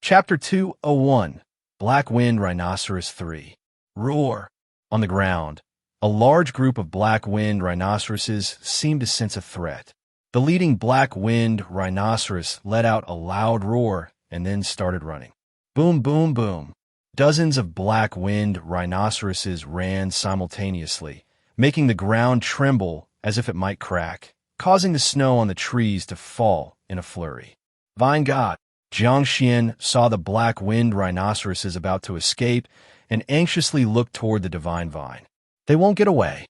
Chapter 201, Black Wind Rhinoceros 3. Roar. On the ground, a large group of black wind rhinoceroses seemed to sense a threat. The leading black wind rhinoceros let out a loud roar and then started running. Boom, boom, boom. Dozens of black wind rhinoceroses ran simultaneously, making the ground tremble as if it might crack, causing the snow on the trees to fall in a flurry. Vine God! Jiang Xuan saw the black wind rhinoceroses about to escape and anxiously looked toward the divine vine. They won't get away.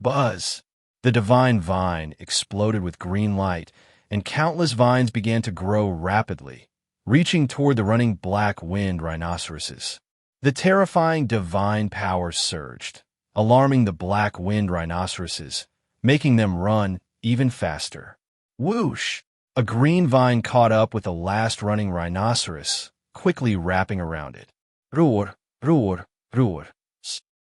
Buzz! The divine vine exploded with green light, and countless vines began to grow rapidly, reaching toward the running black wind rhinoceroses. The terrifying divine power surged, alarming the black wind rhinoceroses, making them run even faster. Whoosh! A green vine caught up with the last running rhinoceros, quickly wrapping around it. Roar, roar, roar.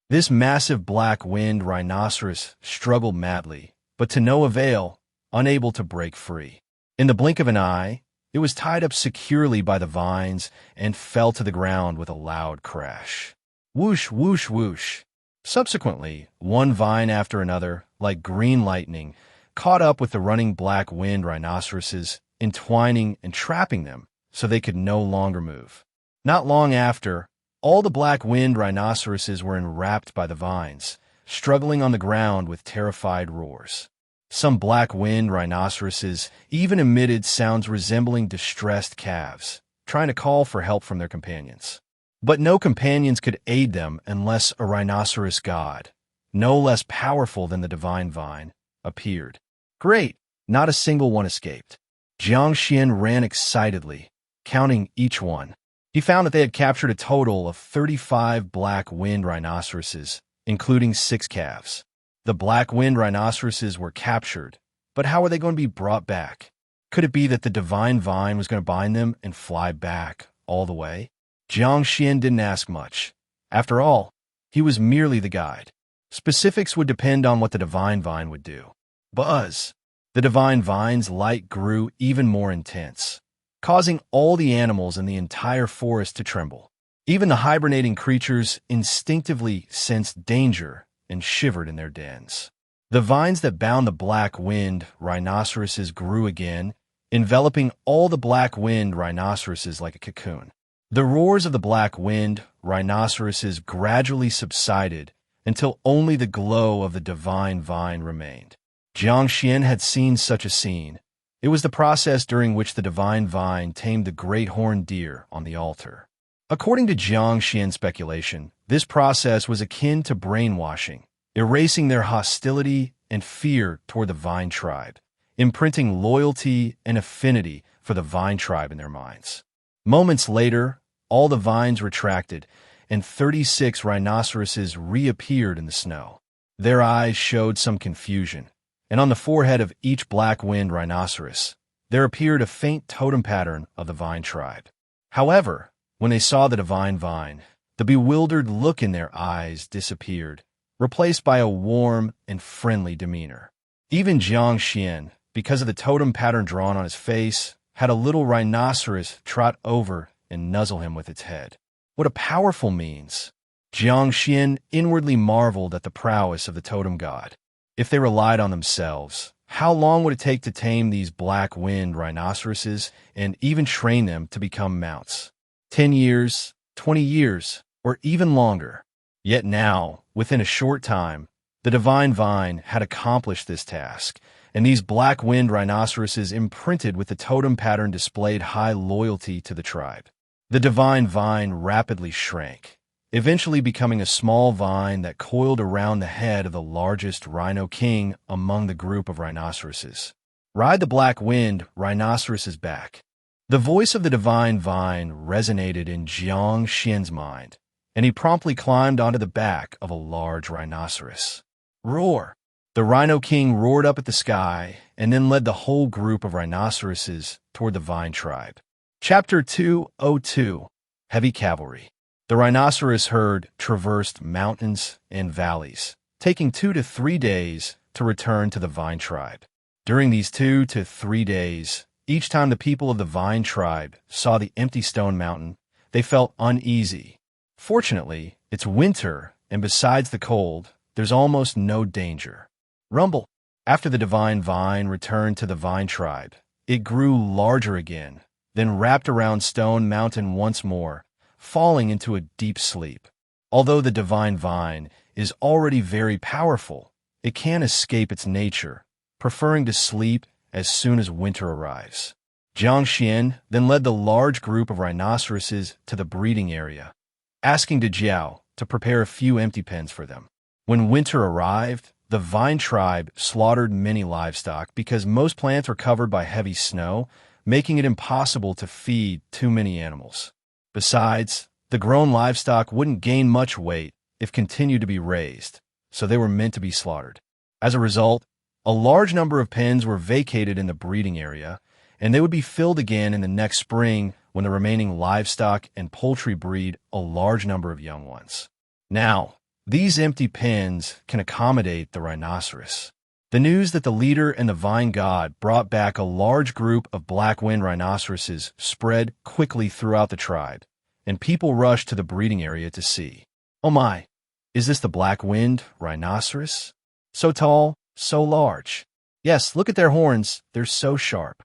This massive black wind rhinoceros struggled madly, but to no avail, unable to break free. In the blink of an eye, it was tied up securely by the vines and fell to the ground with a loud crash. Whoosh, whoosh, whoosh. Subsequently, one vine after another, like green lightning, caught up with the running black wind rhinoceroses, entwining and trapping them so they could no longer move. Not long after, all the black wind rhinoceroses were enwrapped by the vines, struggling on the ground with terrified roars. Some black wind rhinoceroses even emitted sounds resembling distressed calves, trying to call for help from their companions. But no companions could aid them unless a rhinoceros god, no less powerful than the divine vine, appeared. Great! Not a single one escaped. Jiang Xuan ran excitedly, counting each one. He found that they had captured a total of 35 black wind rhinoceroses, including 6 calves. The black wind rhinoceroses were captured, but how were they going to be brought back? Could it be that the divine vine was going to bind them and fly back all the way? Jiang Xuan didn't ask much. After all, he was merely the guide. Specifics would depend on what the divine vine would do. Buzz! The divine vine's light grew even more intense, causing all the animals in the entire forest to tremble. Even the hibernating creatures instinctively sensed danger and shivered in their dens. The vines that bound the black wind rhinoceroses grew again, enveloping all the black wind rhinoceroses like a cocoon. The roars of the black wind rhinoceroses gradually subsided until only the glow of the divine vine remained. Jiang Xuan had seen such a scene. It was the process during which the divine vine tamed the great horned deer on the altar. According to Jiang Xuan's speculation, this process was akin to brainwashing, erasing their hostility and fear toward the vine tribe, imprinting loyalty and affinity for the vine tribe in their minds. Moments later, all the vines retracted, and 36 rhinoceroses reappeared in the snow. Their eyes showed some confusion, and on the forehead of each black wind rhinoceros, there appeared a faint totem pattern of the vine tribe. However, when they saw the divine vine, the bewildered look in their eyes disappeared, replaced by a warm and friendly demeanor. Even Jiang Xuan, because of the totem pattern drawn on his face, had a little rhinoceros trot over and nuzzle him with its head. What a powerful means! Jiang Xuan inwardly marveled at the prowess of the totem god. If they relied on themselves, how long would it take to tame these black wind rhinoceroses and even train them to become mounts? 10 years, 20 years, or even longer. Yet now, within a short time, the divine vine had accomplished this task, and these black wind rhinoceroses imprinted with the totem pattern displayed high loyalty to the tribe. The divine vine rapidly shrank, eventually becoming a small vine that coiled around the head of the largest rhino king among the group of rhinoceroses. Ride the black wind rhinoceroses back. The voice of the divine vine resonated in Jiang Xuan's mind, and he promptly climbed onto the back of a large rhinoceros. Roar! The rhino king roared up at the sky and then led the whole group of rhinoceroses toward the vine tribe. Chapter 202, Heavy Cavalry. The rhinoceros herd traversed mountains and valleys, taking 2 to 3 days to return to the vine tribe. During these 2 to 3 days, Each time the people of the Vine tribe saw the empty stone mountain, they felt uneasy. Fortunately, it's winter, and besides the cold, there's almost no danger. Rumble. After the divine vine returned to the Vine tribe, it grew larger again, then wrapped around Stone Mountain once more, falling into a deep sleep. Although the divine vine is already very powerful, it can't escape its nature, preferring to sleep as soon as winter arrives. Jiang Xuan then led the large group of rhinoceroses to the breeding area, asking Jiao to prepare a few empty pens for them. When winter arrived, the Vine tribe slaughtered many livestock because most plants were covered by heavy snow, making it impossible to feed too many animals. Besides, the grown livestock wouldn't gain much weight if continued to be raised, so they were meant to be slaughtered. As a result, a large number of pens were vacated in the breeding area, and they would be filled again in the next spring when the remaining livestock and poultry breed a large number of young ones. Now, these empty pens can accommodate the rhinoceros. The news that the leader and the vine god brought back a large group of black-winged rhinoceroses spread quickly throughout the tribe, and people rushed to the breeding area to see. Oh my, is this the black-winged rhinoceros? So tall, so large. Yes, look at their horns, they're so sharp.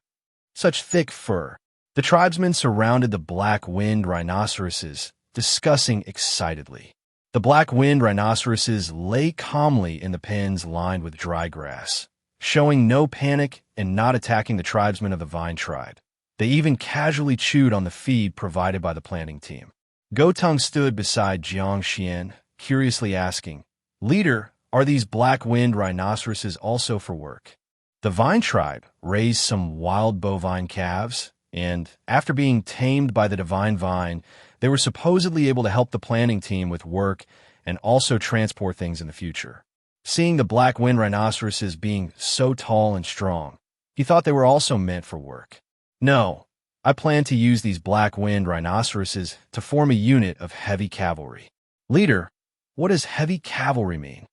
Such thick fur. The tribesmen surrounded the black-winged rhinoceroses, discussing excitedly. The black-winged rhinoceroses lay calmly in the pens lined with dry grass, showing no panic and not attacking the tribesmen of the Vine tribe. They even casually chewed on the feed provided by the planting team. Gotung stood beside Jiang Xuan, curiously asking, "Leader, are these black-winged rhinoceroses also for work?" The Vine tribe raised some wild bovine calves, and after being tamed by the divine vine, they were supposedly able to help the planting team with work and also transport things in the future. Seeing the black-winged rhinoceroses being so tall and strong, he thought they were also meant for work. No, I plan to use these black-winged rhinoceroses to form a unit of heavy cavalry. Leader, what does heavy cavalry mean?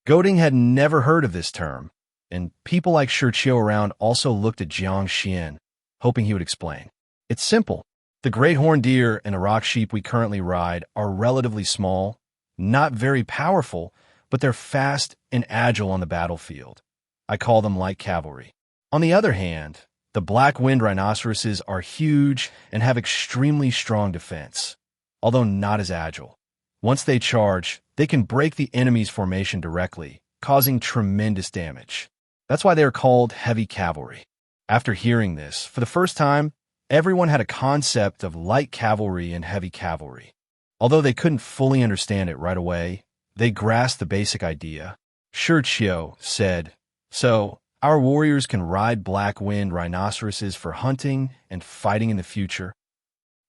Goting had never heard of this term, and people like Shurchio around also looked at Jiang Xuan, hoping he would explain. It's simple. The great horned deer and the rock sheep we currently ride are relatively small, not very powerful, but they're fast and agile on the battlefield. I call them light cavalry. On the other hand, the black-winged rhinoceroses are huge and have extremely strong defense, although not as agile. Once they charge, they can break the enemy's formation directly, causing tremendous damage. That's why they are called heavy cavalry. After hearing this, for the first time, everyone had a concept of light cavalry and heavy cavalry. Although they couldn't fully understand it right away, they grasped the basic idea. Shurchio said, "So, our warriors can ride black-winged rhinoceroses for hunting and fighting in the future?"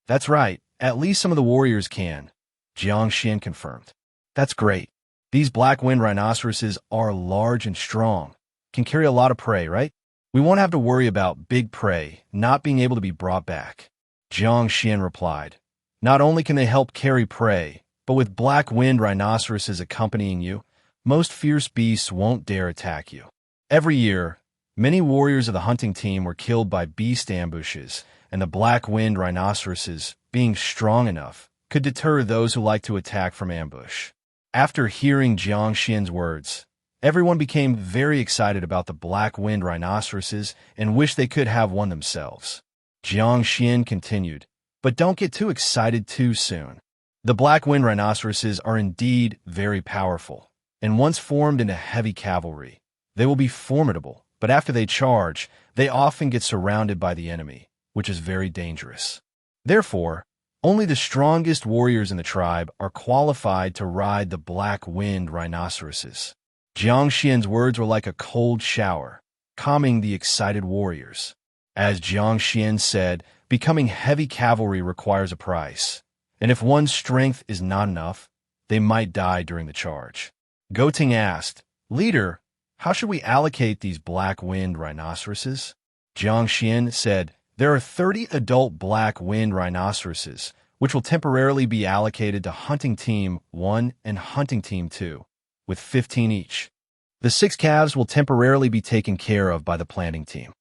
"That's right, at least some of the warriors can," Jiang Xuan confirmed. "That's great. These black-winged rhinoceroses are large and strong, can carry a lot of prey, right? We won't have to worry about big prey not being able to be brought back." Jiang Xuan replied, "Not only can they help carry prey, but with black-winged rhinoceroses accompanying you, most fierce beasts won't dare attack you." Every year, many warriors of the hunting team were killed by beast ambushes, and the black-winged rhinoceroses, being strong enough, could deter those who like to attack from ambush. After hearing Jiang Xuan's words, everyone became very excited about the black-winged rhinoceroses and wished they could have one themselves. Jiang Xuan continued, "But don't get too excited too soon. The black-winged rhinoceroses are indeed very powerful, and once formed into heavy cavalry, they will be formidable, but after they charge, they often get surrounded by the enemy, which is very dangerous. Therefore, only the strongest warriors in the tribe are qualified to ride the black-winged rhinoceroses." Jiang Xuan's words were like a cold shower, calming the excited warriors. As Jiang Xuan said, becoming heavy cavalry requires a price, and if one's strength is not enough, they might die during the charge. Goting asked, "Leader, how should we allocate these black-winged rhinoceroses?" Jiang Xuan said, "There are 30 adult black-winged rhinoceroses, which will temporarily be allocated to Hunting Team 1 and Hunting Team 2, with 15 each. The 6 calves will temporarily be taken care of by the planting team."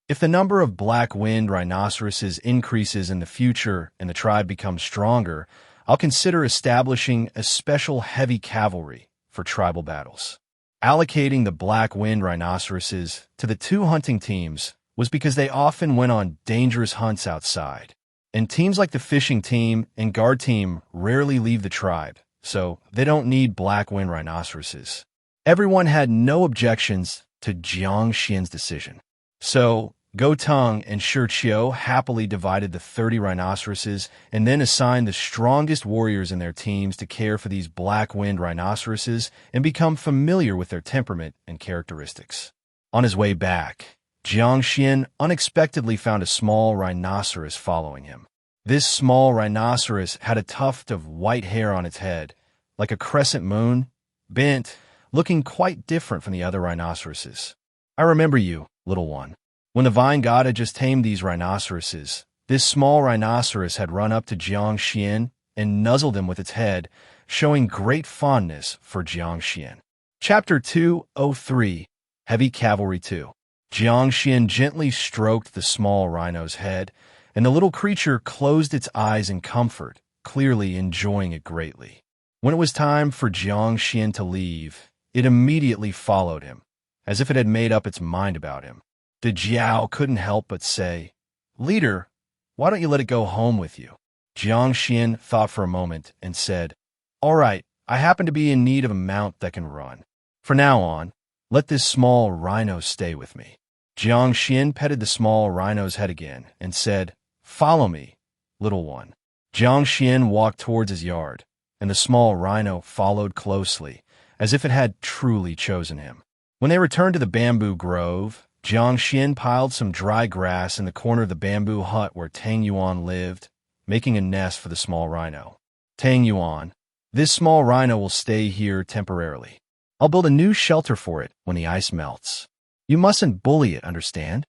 If the number of black-winged rhinoceroses increases in the future and the tribe becomes stronger, I'll consider establishing a special heavy cavalry for tribal battles. Allocating the black-winged rhinoceroses to the two hunting teams was because they often went on dangerous hunts outside. And teams like the fishing team and guard team rarely leave the tribe, so they don't need black-winged rhinoceroses. Everyone had no objections to Jiang Xuan's decision. So, Go Tung and Shi Qiu happily divided the 30 rhinoceroses and then assigned the strongest warriors in their teams to care for these black-winged rhinoceroses and become familiar with their temperament and characteristics. On his way back, Jiang Xuan unexpectedly found a small rhinoceros following him. This small rhinoceros had a tuft of white hair on its head, like a crescent moon, bent, looking quite different from the other rhinoceroses. "I remember you, little one. When the vine god had just tamed these rhinoceroses, this small rhinoceros had run up to Jiang Xuan and nuzzled him with its head, showing great fondness for Jiang Xuan." Chapter 203, Heavy Cavalry 2. Jiang Xuan gently stroked the small rhino's head, and the little creature closed its eyes in comfort, clearly enjoying it greatly. When it was time for Jiang Xuan to leave, it immediately followed him, as if it had made up its mind about him. The Jiao couldn't help but say, "Leader, why don't you let it go home with you?" Jiang Xuan thought for a moment and said, "All right, I happen to be in need of a mount that can run. For now on, let this small rhino stay with me." Jiang Xuan petted the small rhino's head again and said, "Follow me, little one." Jiang Xuan walked towards his yard, and the small rhino followed closely, as if it had truly chosen him. When they returned to the bamboo grove, Jiang Xuan piled some dry grass in the corner of the bamboo hut where Tang Yuan lived, making a nest for the small rhino. "Tang Yuan, this small rhino will stay here temporarily. I'll build a new shelter for it when the ice melts. You mustn't bully it, understand?"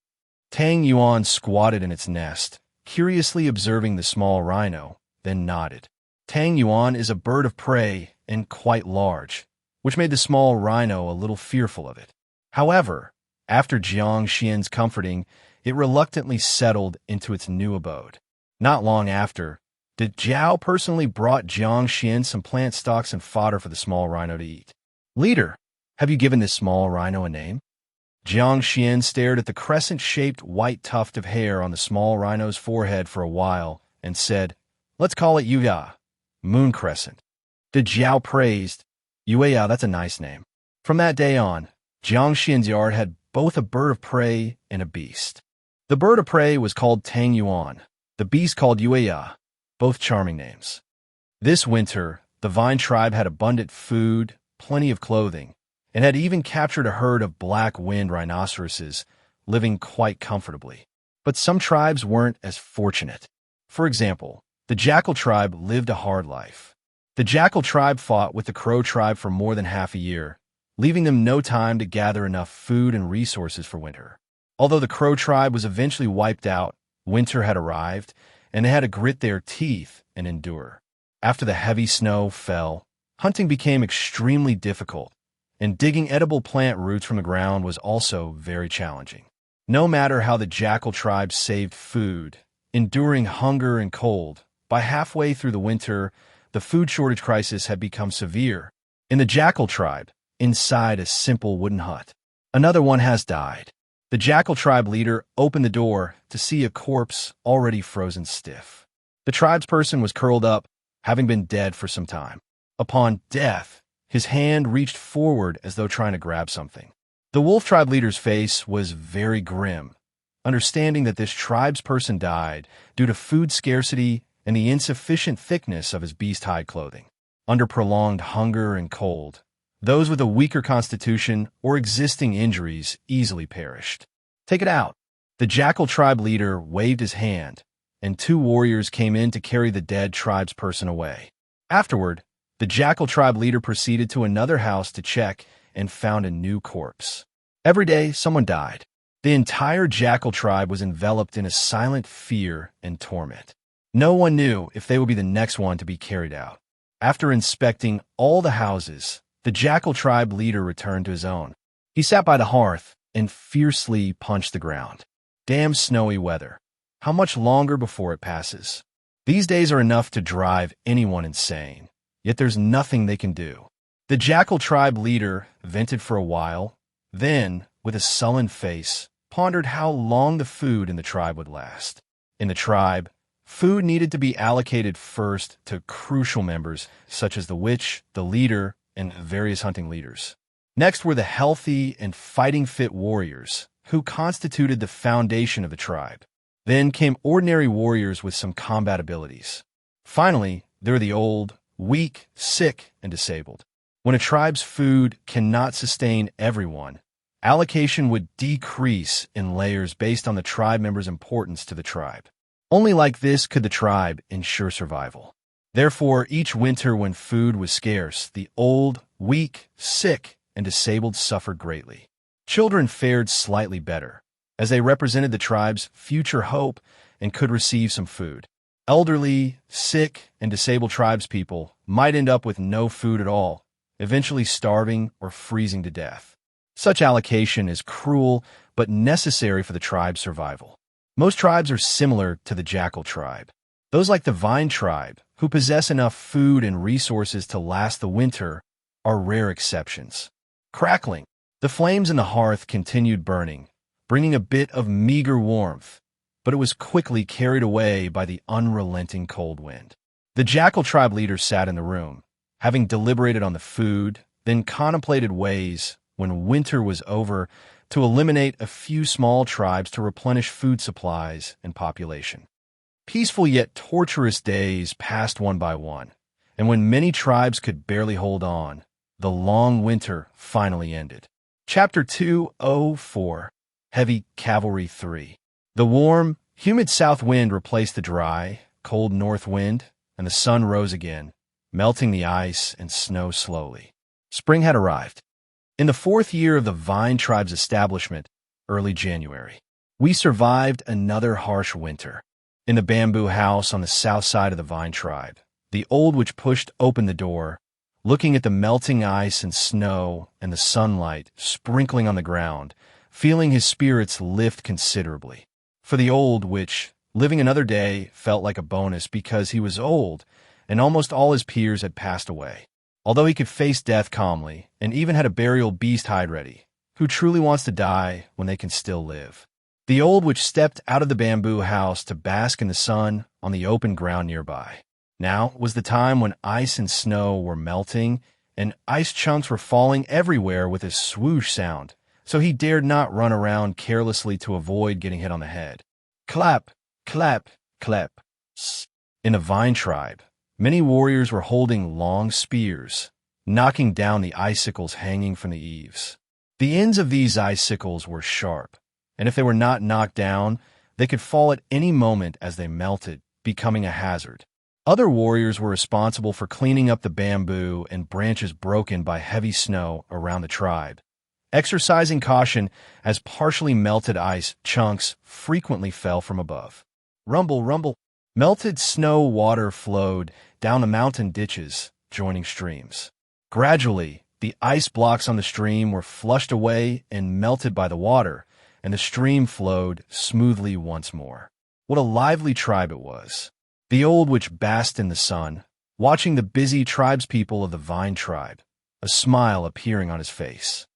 Tang Yuan squatted in its nest, curiously observing the small rhino, then nodded. Tang Yuan is a bird of prey and quite large, which made the small rhino a little fearful of it. However, after Jiang Xuan's comforting, it reluctantly settled into its new abode. Not long after, the Jiao personally brought Jiang Xuan some plant stalks and fodder for the small rhino to eat. "Leader, have you given this small rhino a name?" Jiang Xuan stared at the crescent-shaped white tuft of hair on the small rhino's forehead for a while and said, "Let's call it Yuya, Moon Crescent." The Jiao praised, "Yuya, that's a nice name." From that day on, Jiang Xuan's yard had both a bird of prey and a beast. The bird of prey was called Tang Yuan, the beast called Yuya, both charming names. This winter, the Vine tribe had abundant food, plenty of clothing, and had even captured a herd of black-winged rhinoceroses, living quite comfortably. But some tribes weren't as fortunate. For example, the Jackal tribe lived a hard life. The Jackal tribe fought with the Crow tribe for more than half a year, leaving them no time to gather enough food and resources for winter. Although the Crow tribe was eventually wiped out, winter had arrived, and they had to grit their teeth and endure. After the heavy snow fell, hunting became extremely difficult, and digging edible plant roots from the ground was also very challenging. No matter how the Jackal tribe saved food, enduring hunger and cold, by halfway through the winter, the food shortage crisis had become severe. In the Jackal tribe, inside a simple wooden hut, another one has died. The Jackal tribe leader opened the door to see a corpse already frozen stiff. The tribesperson was curled up, having been dead for some time. Upon death, his hand reached forward as though trying to grab something. The wolf tribe leader's face was very grim, understanding that this tribesperson died due to food scarcity and the insufficient thickness of his beast-hide clothing. Under prolonged hunger and cold, those with a weaker constitution or existing injuries easily perished. "Take it out." The Jackal tribe leader waved his hand, and two warriors came in to carry the dead tribesperson away. Afterward, the Jackal tribe leader proceeded to another house to check and found a new corpse. Every day, someone died. The entire Jackal tribe was enveloped in a silent fear and torment. No one knew if they would be the next one to be carried out. After inspecting all the houses, the Jackal tribe leader returned to his own. He sat by the hearth and fiercely punched the ground. Damn snowy weather. How much longer before it passes? These days are enough to drive anyone insane, yet there's nothing they can do. The jackal tribe leader vented for a while, then, with a sullen face, pondered how long the food in the tribe would last. In the tribe, food needed to be allocated first to crucial members such as the witch, the leader, and various hunting leaders. Next were the healthy and fighting-fit warriors, who constituted the foundation of the tribe. Then came ordinary warriors with some combat abilities. Finally, there are the old, weak, sick, and disabled. When a tribe's food cannot sustain everyone, allocation would decrease in layers based on the tribe member's importance to the tribe. Only like this could the tribe ensure survival. Therefore, each winter when food was scarce, the old, weak, sick, and disabled suffered greatly. Children fared slightly better, as they represented the tribe's future hope and could receive some food. Elderly, sick, and disabled tribespeople might end up with no food at all, eventually starving or freezing to death. Such allocation is cruel but necessary for the tribe's survival. Most tribes are similar to the jackal tribe. Those like the vine tribe, who possess enough food and resources to last the winter, are rare exceptions. Crackling. The flames in the hearth continued burning, bringing a bit of meager warmth, but it was quickly carried away by the unrelenting cold wind. The jackal tribe leader sat in the room, having deliberated on the food, then contemplated ways, when winter was over, to eliminate a few small tribes to replenish food supplies and population. Peaceful yet torturous days passed one by one, and when many tribes could barely hold on, the long winter finally ended. Chapter 204, Heavy Cavalry 3. The warm, humid south wind replaced the dry, cold north wind, and the sun rose again, melting the ice and snow slowly. Spring had arrived. In the 4th year of the Vine tribe's establishment, early January, we survived another harsh winter. In the bamboo house on the south side of the Vine tribe, the old witch pushed open the door, looking at the melting ice and snow and the sunlight sprinkling on the ground, feeling his spirits lift considerably. For the old witch, living another day felt like a bonus because he was old, and almost all his peers had passed away. Although he could face death calmly, and even had a burial beast hide ready, who truly wants to die when they can still live? The old witch stepped out of the bamboo house to bask in the sun on the open ground nearby. Now was the time when ice and snow were melting, and ice chunks were falling everywhere with a swoosh sound, so he dared not run around carelessly to avoid getting hit on the head. Clap, clap, clap. In the Vine tribe, many warriors were holding long spears, knocking down the icicles hanging from the eaves. The ends of these icicles were sharp, and if they were not knocked down, they could fall at any moment as they melted, becoming a hazard. Other warriors were responsible for cleaning up the bamboo and branches broken by heavy snow around the tribe, exercising caution as partially melted ice chunks frequently fell from above. Rumble, rumble. Melted snow water flowed down the mountain ditches, joining streams. Gradually, the ice blocks on the stream were flushed away and melted by the water, and the stream flowed smoothly once more. What a lively tribe it was. The old witch basked in the sun, watching the busy tribespeople of the Vine tribe, a smile appearing on his face.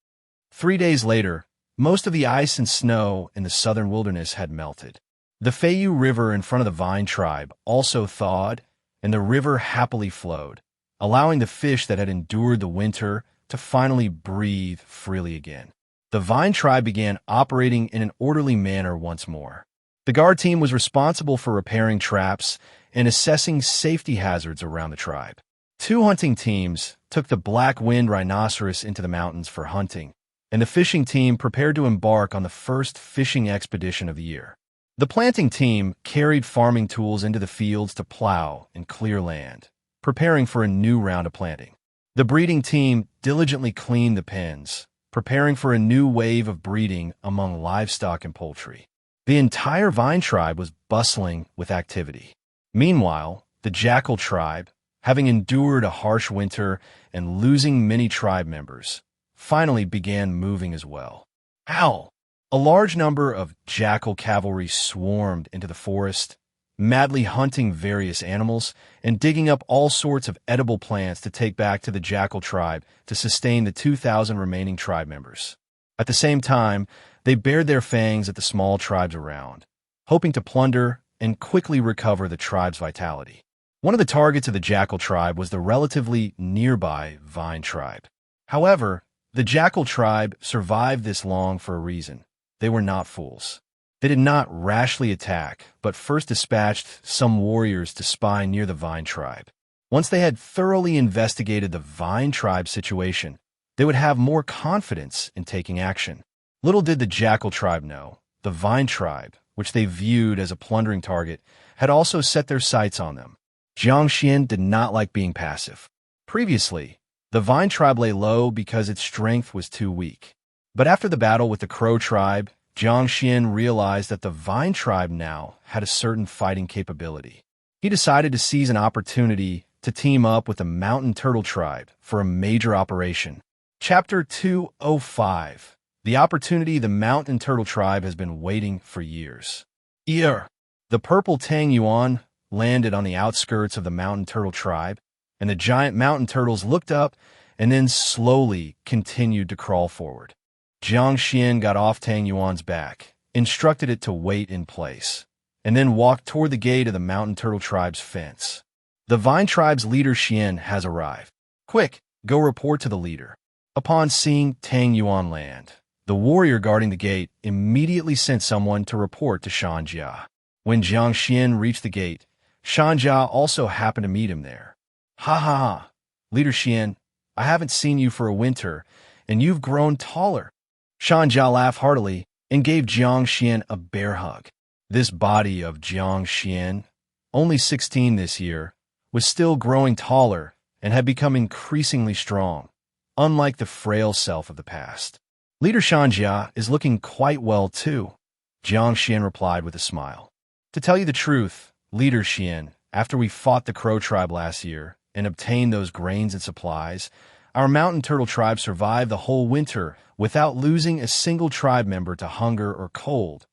3 days later, most of the ice and snow in the southern wilderness had melted. The Feiyu River in front of the Vine tribe also thawed, and the river happily flowed, allowing the fish that had endured the winter to finally breathe freely again. The Vine tribe began operating in an orderly manner once more. The guard team was responsible for repairing traps and assessing safety hazards around the tribe. 2 hunting teams took the black wind rhinoceros into the mountains for hunting, and the fishing team prepared to embark on the first fishing expedition of the year. The planting team carried farming tools into the fields to plow and clear land, preparing for a new round of planting. The breeding team diligently cleaned the pens, preparing for a new wave of breeding among livestock and poultry. The entire Vine tribe was bustling with activity. Meanwhile, the jackal tribe, having endured a harsh winter and losing many tribe members, finally began moving as well. Ow! A large number of jackal cavalry swarmed into the forest, madly hunting various animals and digging up all sorts of edible plants to take back to the jackal tribe to sustain the 2,000 remaining tribe members. At the same time, they bared their fangs at the small tribes around, hoping to plunder and quickly recover the tribe's vitality. One of the targets of the jackal tribe was the relatively nearby vine tribe. However, the jackal tribe survived this long for a reason. They were not fools. They did not rashly attack, but first dispatched some warriors to spy near the vine tribe. Once they had thoroughly investigated the vine tribe situation, they would have more confidence in taking action. Little did the jackal tribe know, the vine tribe, which they viewed as a plundering target, had also set their sights on them. Jiang Xuan did not like being passive. Previously, the vine tribe lay low because its strength was too weak. But after the battle with the crow tribe, Jiang Xuan realized that the vine tribe now had a certain fighting capability. He decided to seize an opportunity to team up with the mountain turtle tribe for a major operation. Chapter 205. The opportunity the mountain turtle tribe has been waiting for years. The purple Tang Yuan landed on the outskirts of the mountain turtle tribe, and the giant mountain turtles looked up and then slowly continued to crawl forward. Jiang Xuan got off Tang Yuan's back, instructed it to wait in place, and then walked toward the gate of the mountain turtle tribe's fence. The vine tribe's leader Xian has arrived. Quick, go report to the leader. Upon seeing Tang Yuan land, the warrior guarding the gate immediately sent someone to report to Shan Jia. When Jiang Xuan reached the gate, Shan Jia also happened to meet him there. Ha ha ha, Leader Xian, I haven't seen you for a winter, and you've grown taller. Shan Jia laughed heartily and gave Jiang Xuan a bear hug. This body of Jiang Xuan, only 16 this year, was still growing taller and had become increasingly strong, unlike the frail self of the past. Leader Shan Jia is looking quite well too, Jiang Xuan replied with a smile. To tell you the truth, Leader Xian, after we fought the crow tribe last year and obtained those grains and supplies, our mountain turtle tribe survived the whole winter without losing a single tribe member to hunger or cold.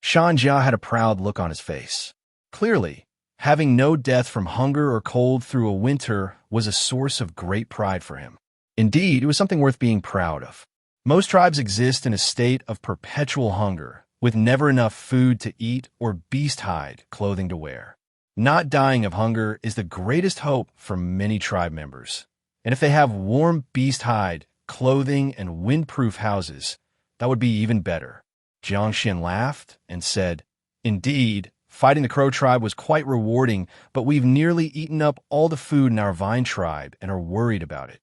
Shan Jia had a proud look on his face. Clearly, having no death from hunger or cold through a winter was a source of great pride for him. Indeed, it was something worth being proud of. Most tribes exist in a state of perpetual hunger, with never enough food to eat or beast-hide clothing to wear. Not dying of hunger is the greatest hope for many tribe members. And if they have warm beast hide, clothing, and windproof houses, that would be even better. Jiang Xuan laughed and said, Indeed, fighting the crow tribe was quite rewarding, but we've nearly eaten up all the food in our vine tribe and are worried about it.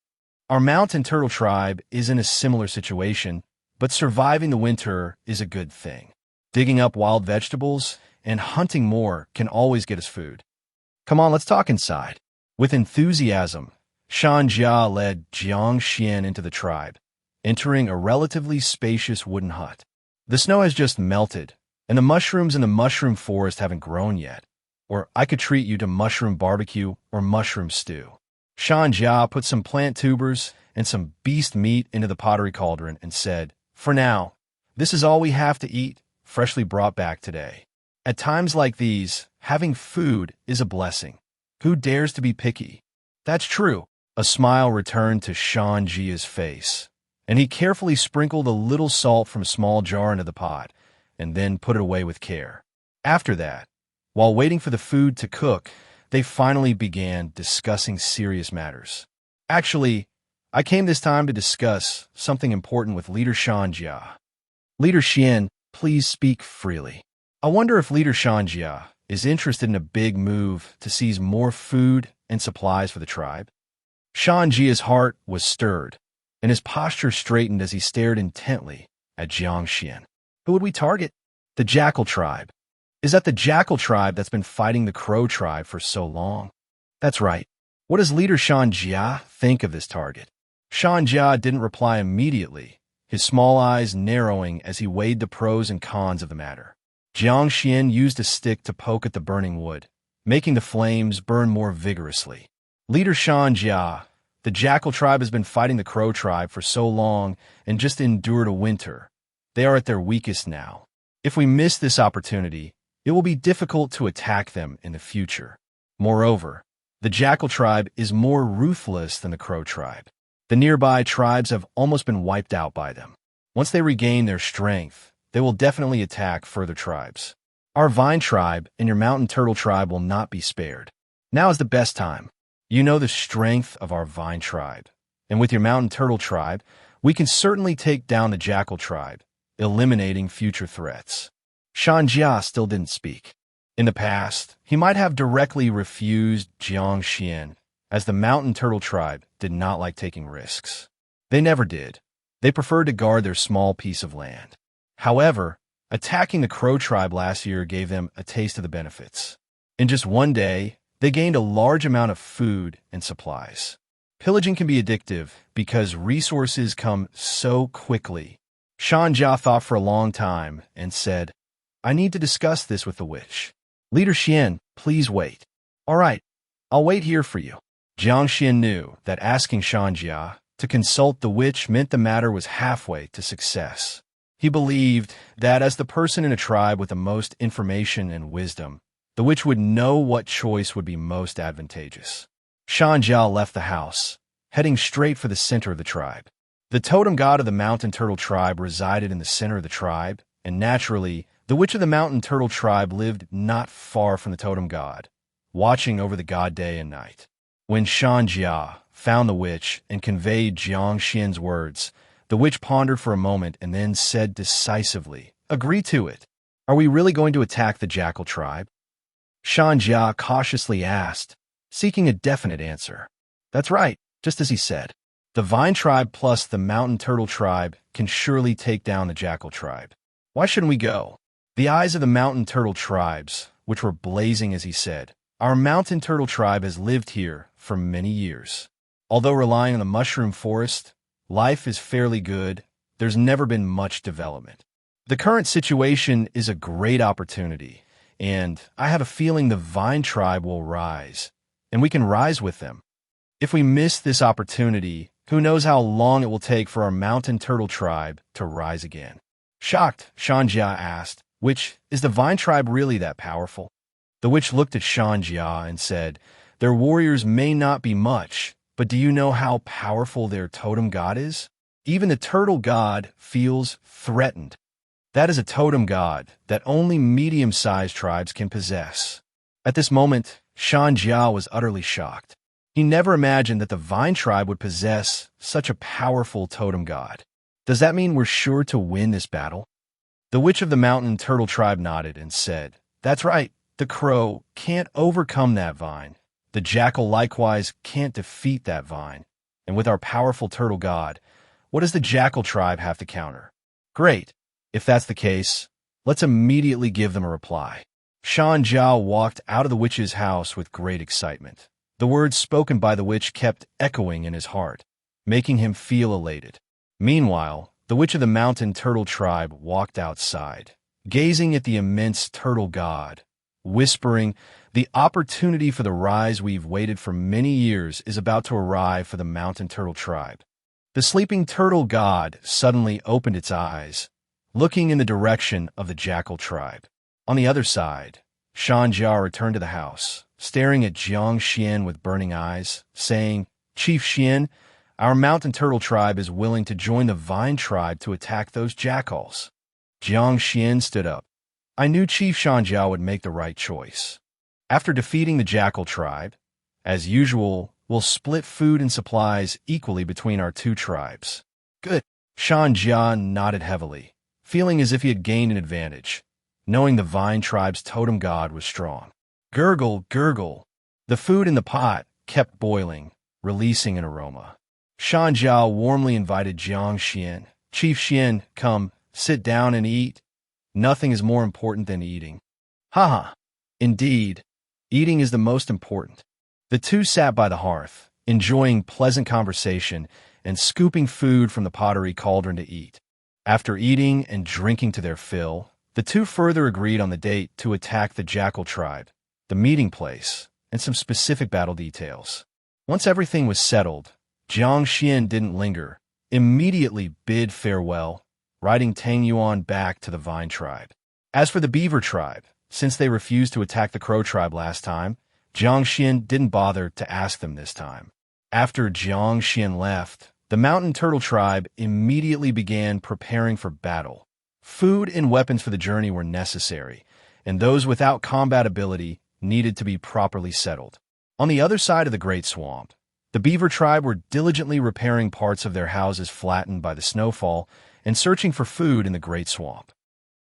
Our mountain turtle tribe is in a similar situation, but surviving the winter is a good thing. Digging up wild vegetables and hunting more can always get us food. Come on, let's talk inside. With enthusiasm, Shan Jia led Jiang Xuan into the tribe, entering a relatively spacious wooden hut. The snow has just melted, and the mushrooms in the mushroom forest haven't grown yet. Or I could treat you to mushroom barbecue or mushroom stew. Shan Jia put some plant tubers and some beast meat into the pottery cauldron and said, For now, this is all we have to eat, freshly brought back today. At times like these, having food is a blessing. Who dares to be picky? That's true. A smile returned to Shan Jia's face, and he carefully sprinkled a little salt from a small jar into the pot, and then put it away with care. After that, while waiting for the food to cook, they finally began discussing serious matters. Actually, I came this time to discuss something important with Leader Shan Jia. Leader Xian, please speak freely. I wonder if Leader Shan Jia is interested in a big move to seize more food and supplies for the tribe. Shan Jia's heart was stirred, and his posture straightened as he stared intently at Jiang Xuan. Who would we target? The jackal tribe. Is that the jackal tribe that's been fighting the crow tribe for so long? That's right. What does Leader Shan Jia think of this target? Shan Jia didn't reply immediately, his small eyes narrowing as he weighed the pros and cons of the matter. Jiang Xuan used a stick to poke at the burning wood, making the flames burn more vigorously. Leader Shan Jia, the jackal tribe has been fighting the crow tribe for so long and just endured a winter. They are at their weakest now. If we miss this opportunity, it will be difficult to attack them in the future. Moreover, the jackal tribe is more ruthless than the crow tribe. The nearby tribes have almost been wiped out by them. Once they regain their strength, they will definitely attack further tribes. Our vine tribe and your mountain turtle tribe will not be spared. Now is the best time. You know the strength of our vine tribe. And with your mountain turtle tribe, we can certainly take down the jackal tribe, eliminating future threats. Jiang still didn't speak. In the past, he might have directly refused Jiang Xuan, as the mountain turtle tribe did not like taking risks. They never did. They preferred to guard their small piece of land. However, attacking the crow tribe last year gave them a taste of the benefits. In just one day, they gained a large amount of food and supplies. Pillaging can be addictive because resources come so quickly. Jiang thought for a long time and said, I need to discuss this with the witch. Leader Xian, please wait. All right, I'll wait here for you. Jiang Xuan knew that asking Jiang to consult the witch meant the matter was halfway to success. He believed that as the person in a tribe with the most information and wisdom, the witch would know what choice would be most advantageous. Jiang left the house, heading straight for the center of the tribe. The totem god of the mountain turtle tribe resided in the center of the tribe, and naturally, the witch of the mountain turtle tribe lived not far from the totem god, watching over the god day and night. When Jiang found the witch and conveyed Jiang Xuan's words, the witch pondered for a moment and then said decisively, Agree to it. Are we really going to attack the jackal tribe? Jiang cautiously asked, seeking a definite answer. That's right, just as he said. The vine tribe plus the mountain turtle tribe can surely take down the jackal tribe. Why shouldn't we go? The eyes of the mountain turtle tribes, which were blazing as he said, Our mountain turtle tribe has lived here for many years. Although relying on the mushroom forest, life is fairly good. There's never been much development. The current situation is a great opportunity, and I have a feeling the vine tribe will rise, and we can rise with them. If we miss this opportunity, who knows how long it will take for our mountain turtle tribe to rise again. Shocked, Jiang asked, Witch, is the vine tribe really that powerful? The witch looked at Jiang and said, Their warriors may not be much, but do you know how powerful their totem god is? Even the turtle god feels threatened. That is a totem god that only medium-sized tribes can possess. At this moment, Jiang was utterly shocked. He never imagined that the vine tribe would possess such a powerful totem god. Does that mean we're sure to win this battle? The witch of the mountain turtle tribe nodded and said, That's right, the crow can't overcome that vine. The jackal likewise can't defeat that vine. And with our powerful turtle god, what does the jackal tribe have to counter? Great. If that's the case, let's immediately give them a reply. Jiang walked out of the witch's house with great excitement. The words spoken by the witch kept echoing in his heart, making him feel elated. Meanwhile, the witch of the mountain turtle tribe walked outside, gazing at the immense turtle god, whispering, The opportunity for the rise we've waited for many years is about to arrive for the mountain turtle tribe. The sleeping turtle god suddenly opened its eyes, looking in the direction of the jackal tribe. On the other side, Jiang returned to the house, staring at Jiang Xuan with burning eyes, saying, Chief Xuan, our mountain turtle tribe is willing to join the vine tribe to attack those jackals. Jiang Xuan stood up. I knew Chief Jiang would make the right choice. After defeating the jackal tribe, as usual, we'll split food and supplies equally between our two tribes. Good. Jiang nodded heavily, feeling as if he had gained an advantage, knowing the vine tribe's totem god was strong. Gurgle, gurgle. The food in the pot kept boiling, releasing an aroma. Jiang warmly invited Jiang Xuan. Chief Xuan, come, sit down and eat. Nothing is more important than eating. Haha. Indeed, eating is the most important. The two sat by the hearth, enjoying pleasant conversation and scooping food from the pottery cauldron to eat. After eating and drinking to their fill, the two further agreed on the date to attack the jackal tribe, the meeting place, and some specific battle details. Once everything was settled, Jiang Xuan didn't linger, immediately bid farewell, riding Tang Yuan back to the Vine tribe. As for the Beaver tribe, since they refused to attack the Crow tribe last time, Jiang Xuan didn't bother to ask them this time. After Jiang Xuan left, the Mountain Turtle tribe immediately began preparing for battle. Food and weapons for the journey were necessary, and those without combat ability needed to be properly settled. On the other side of the Great Swamp, the Beaver tribe were diligently repairing parts of their houses flattened by the snowfall and searching for food in the Great Swamp.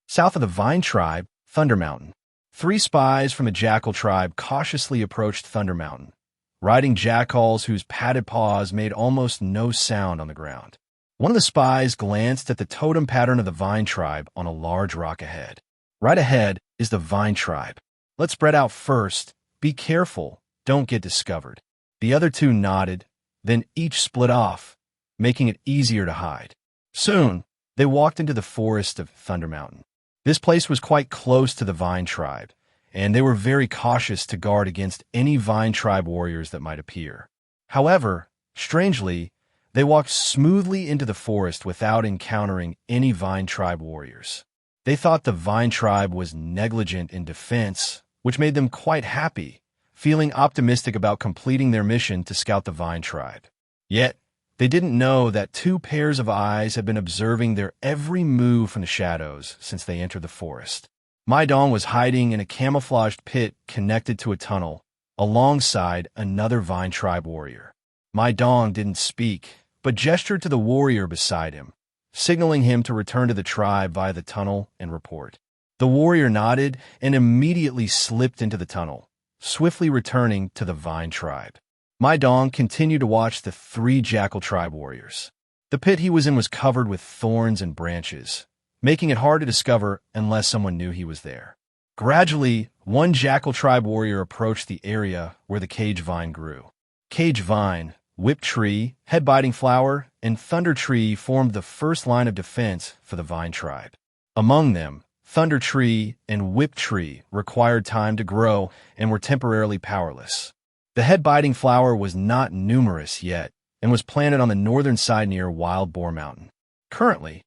South of the Vine tribe, Thunder Mountain. 3 spies from the Jackal tribe cautiously approached Thunder Mountain, riding jackals whose padded paws made almost no sound on the ground. One of the spies glanced at the totem pattern of the Vine tribe on a large rock ahead. Right ahead is the Vine tribe. Let's spread out first. Be careful, don't get discovered. The other 2 nodded, then each split off, making it easier to hide. Soon, they walked into the forest of Thunder Mountain. This place was quite close to the Vine tribe, and they were very cautious to guard against any Vine tribe warriors that might appear. However, strangely, they walked smoothly into the forest without encountering any Vine tribe warriors. They thought the Vine tribe was negligent in defense, which made them quite happy, feeling optimistic about completing their mission to scout the Vine tribe. Yet, they didn't know that 2 pairs of eyes had been observing their every move from the shadows since they entered the forest. Mai Dong was hiding in a camouflaged pit connected to a tunnel, alongside another Vine tribe warrior. Mai Dong didn't speak, but gestured to the warrior beside him, signaling him to return to the tribe via the tunnel and report. The warrior nodded and immediately slipped into the tunnel, swiftly returning to the Vine tribe. Mai Dong continued to watch the 3 Jackal tribe warriors. The pit he was in was covered with thorns and branches, making it hard to discover unless someone knew he was there. Gradually, one Jackal tribe warrior approached the area where the cage vine grew. Cage vine, whip tree, head-biting flower, and thunder tree formed the first line of defense for the Vine tribe. Among them, thunder tree and whip tree required time to grow and were temporarily powerless. The head-biting flower was not numerous yet and was planted on the northern side near Wild Boar Mountain. Currently,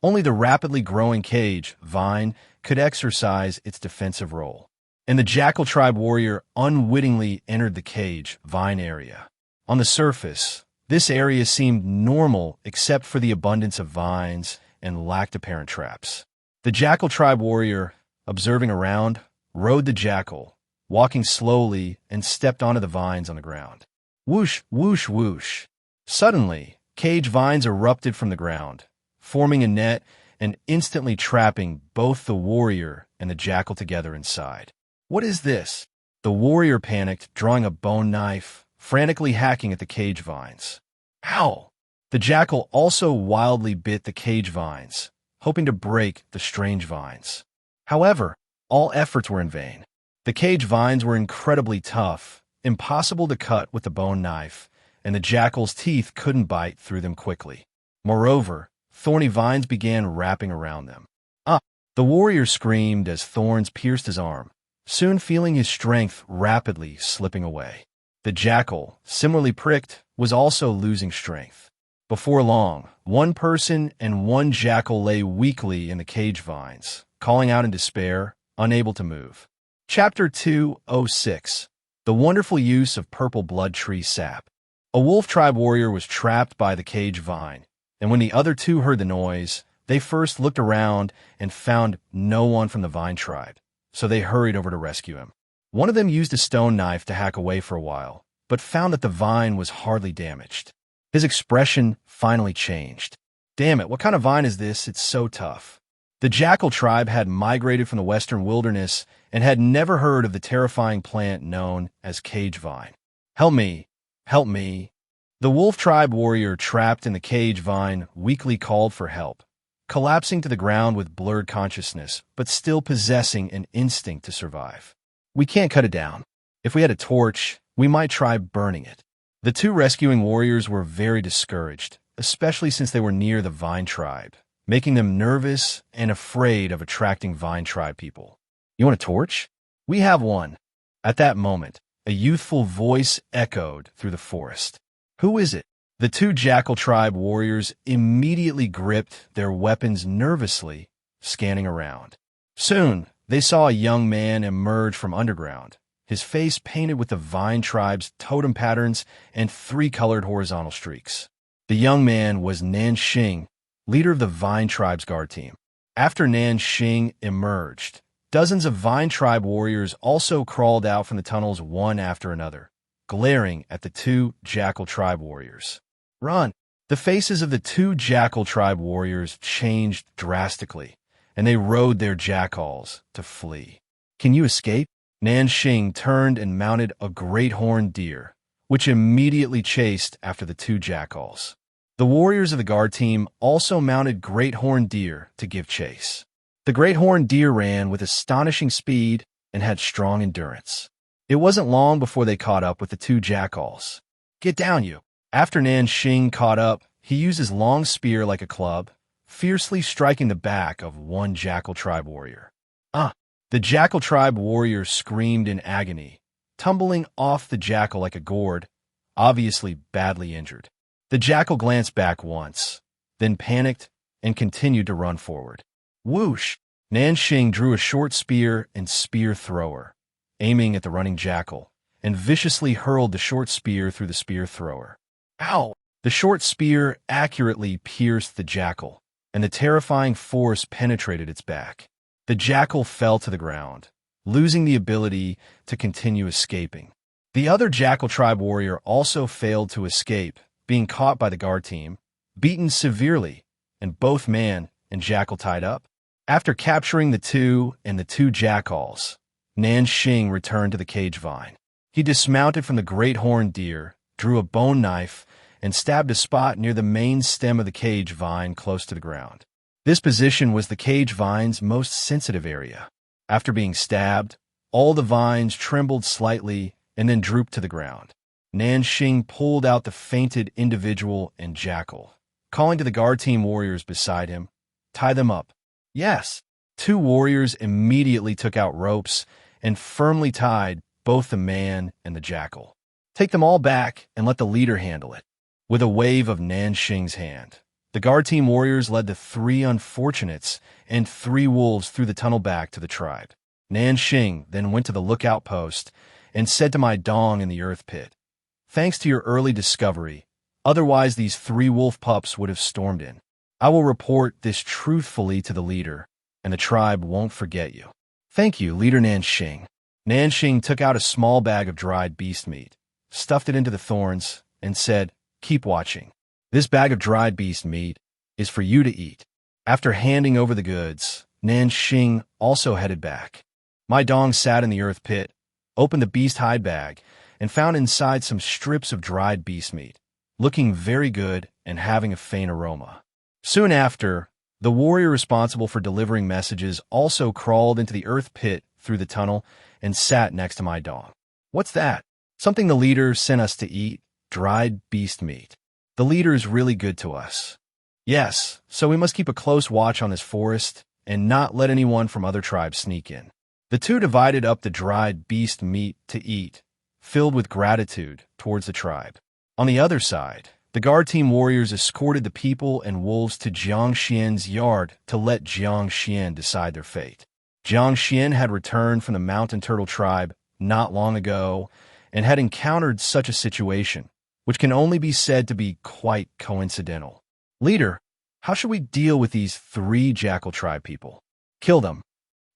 only the rapidly growing cage vine could exercise its defensive role, and the Jackal tribe warrior unwittingly entered the cage vine area. On the surface, this area seemed normal except for the abundance of vines and lacked apparent traps. The Jackal tribe warrior, observing around, rode the jackal, walking slowly, and stepped onto the vines on the ground. Whoosh, whoosh, whoosh. Suddenly, cage vines erupted from the ground, forming a net and instantly trapping both the warrior and the jackal together inside. What is this? The warrior panicked, drawing a bone knife, frantically hacking at the cage vines. Ow! The jackal also wildly bit the cage vines, hoping to break the strange vines. However, all efforts were in vain. The cage vines were incredibly tough, impossible to cut with the bone knife, and the jackal's teeth couldn't bite through them quickly. Moreover, thorny vines began wrapping around them. Ah! The warrior screamed as thorns pierced his arm, soon feeling his strength rapidly slipping away. The jackal, similarly pricked, was also losing strength. Before long, one person and one jackal lay weakly in the cage vines, calling out in despair, unable to move. Chapter 206. The Wonderful Use of Purple Blood Tree Sap. A wolf tribe warrior was trapped by the cage vine, and when the other 2 heard the noise, they first looked around and found no one from the Vine tribe, so they hurried over to rescue him. One of them used a stone knife to hack away for a while, but found that the vine was hardly damaged. His expression finally changed. Damn it, what kind of vine is this? It's so tough. The Jackal tribe had migrated from the western wilderness and had never heard of the terrifying plant known as cage vine. Help me! Help me! The wolf tribe warrior trapped in the cage vine weakly called for help, collapsing to the ground with blurred consciousness, but still possessing an instinct to survive. We can't cut it down. If we had a torch, we might try burning it. The 2 rescuing warriors were very discouraged, especially since they were near the Vine tribe, making them nervous and afraid of attracting Vine tribe people. You want a torch? We have one. At that moment, a youthful voice echoed through the forest. Who is it? The two Jackal tribe warriors immediately gripped their weapons nervously, scanning around. Soon, they saw a young man emerge from underground, his face painted with the Vine tribe's totem patterns and three-colored horizontal streaks. The young man was Nanxing, leader of the Vine tribe's guard team. After Nanxing emerged, dozens of Vine tribe warriors also crawled out from the tunnels one after another, glaring at the two Jackal tribe warriors. Run! The faces of the two Jackal tribe warriors changed drastically, and they rode their jackals to flee. Can you escape? Nanxing turned and mounted a great horned deer, which immediately chased after the two jackals. The warriors of the guard team also mounted great horned deer to give chase. The great horned deer ran with astonishing speed and had strong endurance. It wasn't long before they caught up with the two jackals. Get down, you! After Nanxing caught up, he used his long spear like a club, fiercely striking the back of one Jackal tribe warrior. The Jackal tribe warrior screamed in agony, tumbling off the jackal like a gourd, obviously badly injured. The jackal glanced back once, then panicked and continued to run forward. Whoosh! Nanxing drew a short spear and spear thrower, aiming at the running jackal, and viciously hurled the short spear through the spear thrower. Ow! The short spear accurately pierced the jackal, and the terrifying force penetrated its back. The jackal fell to the ground, losing the ability to continue escaping. The other Jackal tribe warrior also failed to escape, being caught by the guard team, beaten severely, and both man and jackal tied up. After capturing the two jackals, Nanxing returned to the cage vine. He dismounted from the great horned deer, drew a bone knife, and stabbed a spot near the main stem of the cage vine close to the ground. This position was the cage vine's most sensitive area. After being stabbed, all the vines trembled slightly and then drooped to the ground. Nanxing pulled out the fainted individual and jackal, calling to the guard team warriors beside him, "Tie them up." Yes. Two warriors immediately took out ropes and firmly tied both the man and the jackal. Take them all back and let the leader handle it. With a wave of Nanxing's hand, the guard team warriors led the three unfortunates and three wolves through the tunnel back to the tribe. Nanxing then went to the lookout post and said to my dong in the earth pit, "Thanks to your early discovery, otherwise these three wolf pups would have stormed in. I will report this truthfully to the leader, and the tribe won't forget you." "Thank you, Leader Nanxing." Nanxing took out a small bag of dried beast meat, stuffed it into the thorns, and said, "Keep watching. This bag of dried beast meat is for you to eat." After handing over the goods, Nanxing also headed back. My dong sat in the earth pit, opened the beast hide bag, and found inside some strips of dried beast meat, looking very good and having a faint aroma. Soon after, the warrior responsible for delivering messages also crawled into the earth pit through the tunnel and sat next to my dong. "What's that?" "Something the leader sent us to eat, dried beast meat. The leader is really good to us." "Yes, so we must keep a close watch on this forest and not let anyone from other tribes sneak in." The two divided up the dried beast meat to eat, filled with gratitude towards the tribe. On the other side, the guard team warriors escorted the people and wolves to Jiang Xuan's yard to let Jiang Xuan decide their fate. Jiang Xuan had returned from the mountain turtle tribe not long ago and had encountered such a situation, which can only be said to be quite coincidental. "Leader, how should we deal with these three Jackal tribe people? Kill them?"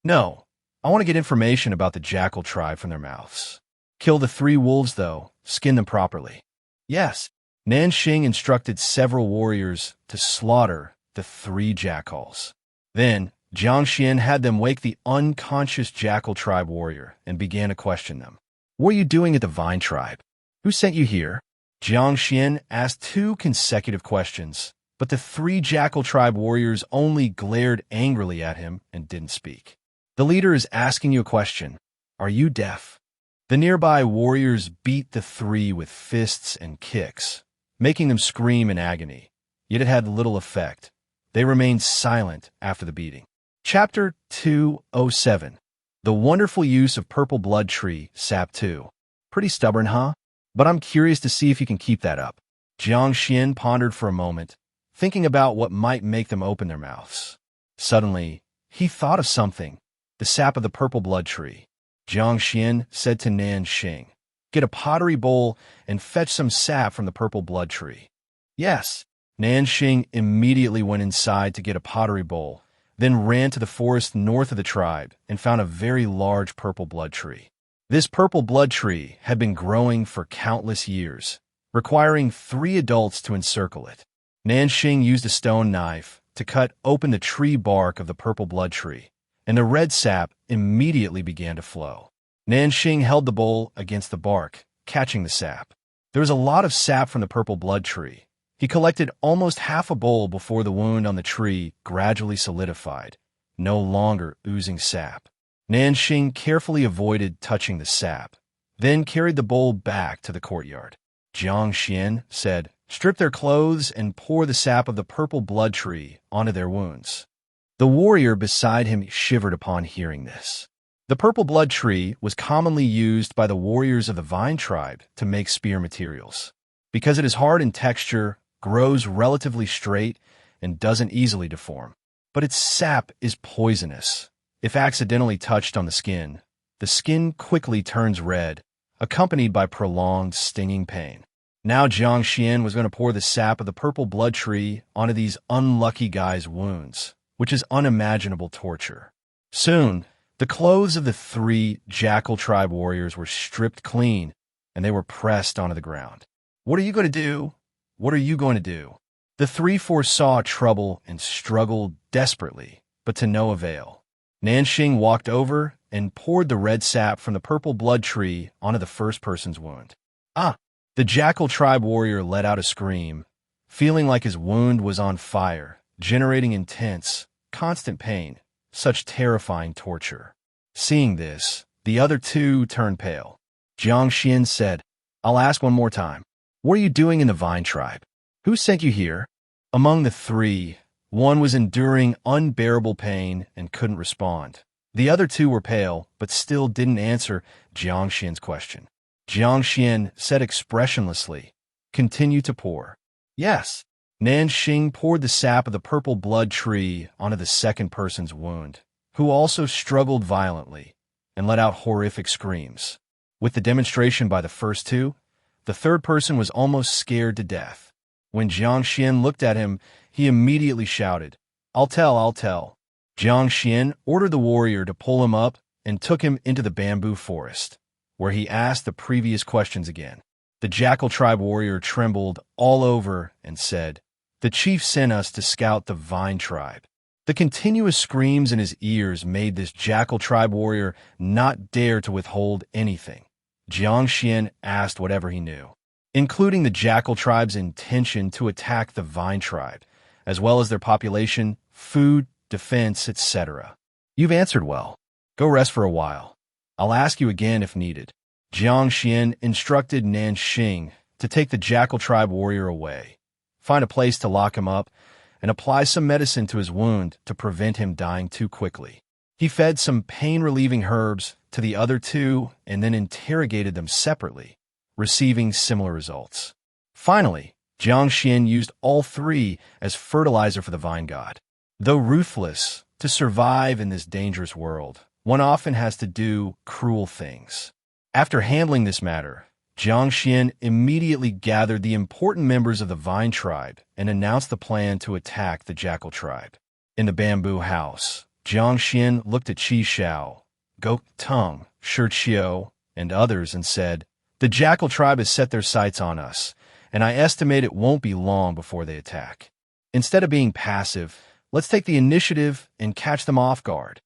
"No, I want to get information about the Jackal tribe from their mouths." "Kill the three wolves, though. Skin them properly." "Yes." Nanxing instructed several warriors to slaughter the three jackals. Then, Jiang Xuan had them wake the unconscious Jackal tribe warrior and began to question them. "What are you doing at the Vine tribe? Who sent you here?" Jiang Xuan asked 2 consecutive questions, but the 3 Jackal tribe warriors only glared angrily at him and didn't speak. "The leader is asking you a question. Are you deaf?" The nearby warriors beat the 3 with fists and kicks, making them scream in agony, yet it had little effect. They remained silent after the beating. Chapter 207. The Wonderful Use of Purple Blood Tree, Sap 2. Pretty stubborn, huh? But I'm curious to see if you can keep that up. Jiang Xuan pondered for a moment, thinking about what might make them open their mouths. Suddenly, he thought of something, the sap of the purple blood tree. Jiang Xuan said to Nanxing, "Get a pottery bowl and fetch some sap from the purple blood tree." Yes. Nanxing immediately went inside to get a pottery bowl, then ran to the forest north of the tribe and found a very large purple blood tree. This purple blood tree had been growing for countless years, requiring 3 adults to encircle it. Nanxing used a stone knife to cut open the tree bark of the purple blood tree, and the red sap immediately began to flow. Nanxing held the bowl against the bark, catching the sap. There was a lot of sap from the purple blood tree. He collected almost half a bowl before the wound on the tree gradually solidified, no longer oozing sap. Nanxing carefully avoided touching the sap, then carried the bowl back to the courtyard. Jiang Xuan said, "Strip their clothes and pour the sap of the purple blood tree onto their wounds." The warrior beside him shivered upon hearing this. The purple blood tree was commonly used by the warriors of the vine tribe to make spear materials. Because it is hard in texture, grows relatively straight, and doesn't easily deform. But its sap is poisonous. If accidentally touched on the skin quickly turns red, accompanied by prolonged stinging pain. Now Jiang Xuan was going to pour the sap of the purple blood tree onto these unlucky guys' wounds, which is unimaginable torture. Soon, the clothes of the 3 Jackal tribe warriors were stripped clean, and they were pressed onto the ground. "What are you going to do? What are you going to do?" The 3 foresaw trouble and struggled desperately, but to no avail. Nanxing walked over and poured the red sap from the purple blood tree onto the first person's wound. "Ah!" The Jackal tribe warrior let out a scream, feeling like his wound was on fire, generating intense, constant pain, such terrifying torture. Seeing this, the other 2 turned pale. Jiang Xuan said, "I'll ask one more time. What are you doing in the vine tribe? Who sent you here?" Among the 3, one was enduring unbearable pain and couldn't respond. The other 2 were pale, but still didn't answer Jiang Xuan's question. Jiang Xuan said expressionlessly, "Continue to pour." "Yes." Nanxing poured the sap of the purple blood tree onto the second person's wound, who also struggled violently and let out horrific screams. With the demonstration by the first 2, the third person was almost scared to death. When Jiang Xuan looked at him, he immediately shouted, I'll tell." Jiang Xuan ordered the warrior to pull him up and took him into the bamboo forest, where he asked the previous questions again. The Jackal tribe warrior trembled all over and said, "The chief sent us to scout the vine tribe." The continuous screams in his ears made this Jackal tribe warrior not dare to withhold anything. Jiang Xuan asked whatever he knew, including the Jackal tribe's intention to attack the vine tribe, as well as their population, food, defense, etc. "You've answered well. Go rest for a while. I'll ask you again if needed." Jiang Xuan instructed Nanxing to take the Jackal tribe warrior away, find a place to lock him up, and apply some medicine to his wound to prevent him dying too quickly. He fed some pain-relieving herbs to the other 2 and then interrogated them separately, receiving similar results. Finally, Jiang Xuan used all 3 as fertilizer for the vine god. Though ruthless, to survive in this dangerous world, one often has to do cruel things. After handling this matter, Jiang Xuan immediately gathered the important members of the vine tribe and announced the plan to attack the Jackal tribe. In the bamboo house, Jiang Xuan looked at Qi Xiao, Gok Tung, Shi Qiu, and others and said, "The Jackal tribe has set their sights on us, and I estimate it won't be long before they attack. Instead of being passive, let's take the initiative and catch them off guard.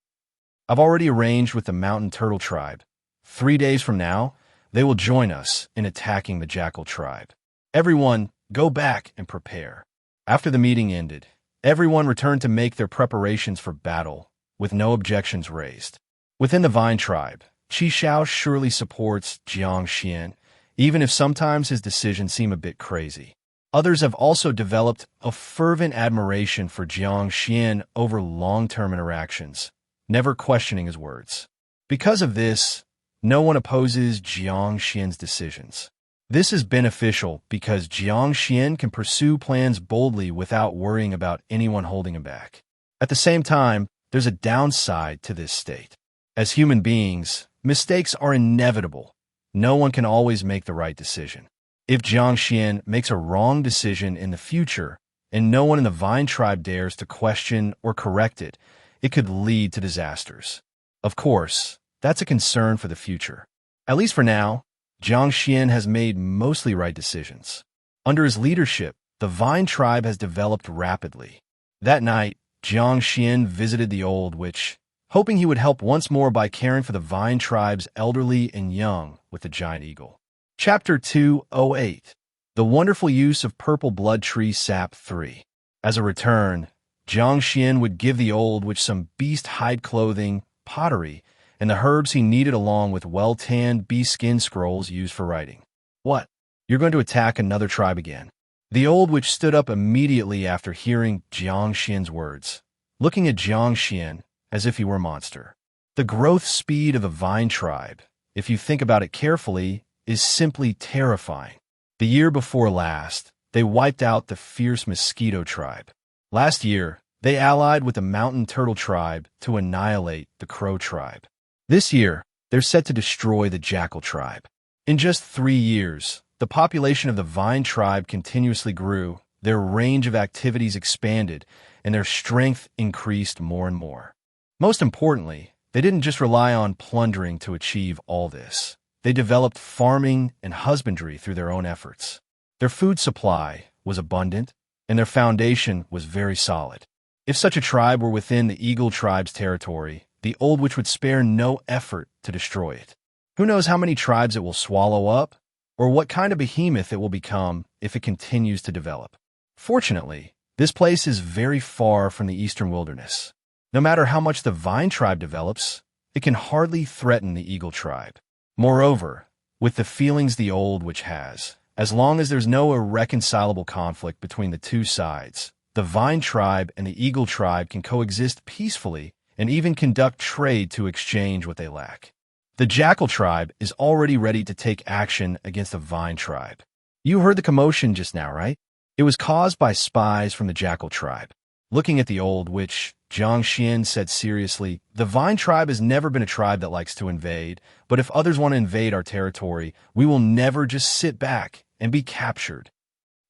I've already arranged with the Mountain Turtle tribe. 3 days from now, they will join us in attacking the Jackal tribe. Everyone, go back and prepare." After the meeting ended, everyone returned to make their preparations for battle, with no objections raised. Within the Vine tribe, Qi Xiao surely supports Jiang Xuan, even if sometimes his decisions seem a bit crazy. Others have also developed a fervent admiration for Jiang Xuan over long-term interactions, never questioning his words. Because of this, no one opposes Jiang Xuan's decisions. This is beneficial because Jiang Xuan can pursue plans boldly without worrying about anyone holding him back. At the same time, there's a downside to this state. As human beings, mistakes are inevitable. No one can always make the right decision. If Jiang Xuan makes a wrong decision in the future, and no one in the Vine tribe dares to question or correct it, it could lead to disasters. Of course, that's a concern for the future. At least for now, Jiang Xuan has made mostly right decisions. Under his leadership, the Vine tribe has developed rapidly. That night, Jiang Xuan visited the old witch, hoping he would help once more by caring for the Vine tribe's elderly and young with the giant eagle. Chapter 208. The Wonderful Use of Purple Blood Tree Sap 3. As a return, Jiang Xuan would give the old witch some beast hide clothing, pottery, and the herbs he needed along with well-tanned beast skin scrolls used for writing. What? You're going to attack another tribe again? The old witch stood up immediately after hearing Jiang Xuan's words, looking at Jiang Xuan as if he were a monster. The growth speed of the Vine tribe, if you think about it carefully, is simply terrifying. The year before last, they wiped out the fierce mosquito tribe. Last year, they allied with the mountain turtle tribe to annihilate the crow tribe. This year, they're set to destroy the jackal tribe. In just 3 years, the population of the Vine tribe continuously grew, their range of activities expanded, and their strength increased more and more. Most importantly, they didn't just rely on plundering to achieve all this. They developed farming and husbandry through their own efforts. Their food supply was abundant, and their foundation was very solid. If such a tribe were within the Eagle tribe's territory, the old witch would spare no effort to destroy it. Who knows how many tribes it will swallow up, or what kind of behemoth it will become if it continues to develop. Fortunately, this place is very far from the eastern wilderness. No matter how much the Vine tribe develops, it can hardly threaten the Eagle tribe. Moreover, with the feelings the old witch has, as long as there's no irreconcilable conflict between the two sides, the Vine tribe and the Eagle tribe can coexist peacefully and even conduct trade to exchange what they lack. The Jackal tribe is already ready to take action against the Vine tribe. You heard the commotion just now, right? It was caused by spies from the Jackal tribe. Looking at the old witch, Jiang Xuan said seriously, "The Vine tribe has never been a tribe that likes to invade, but if others want to invade our territory, we will never just sit back and be captured."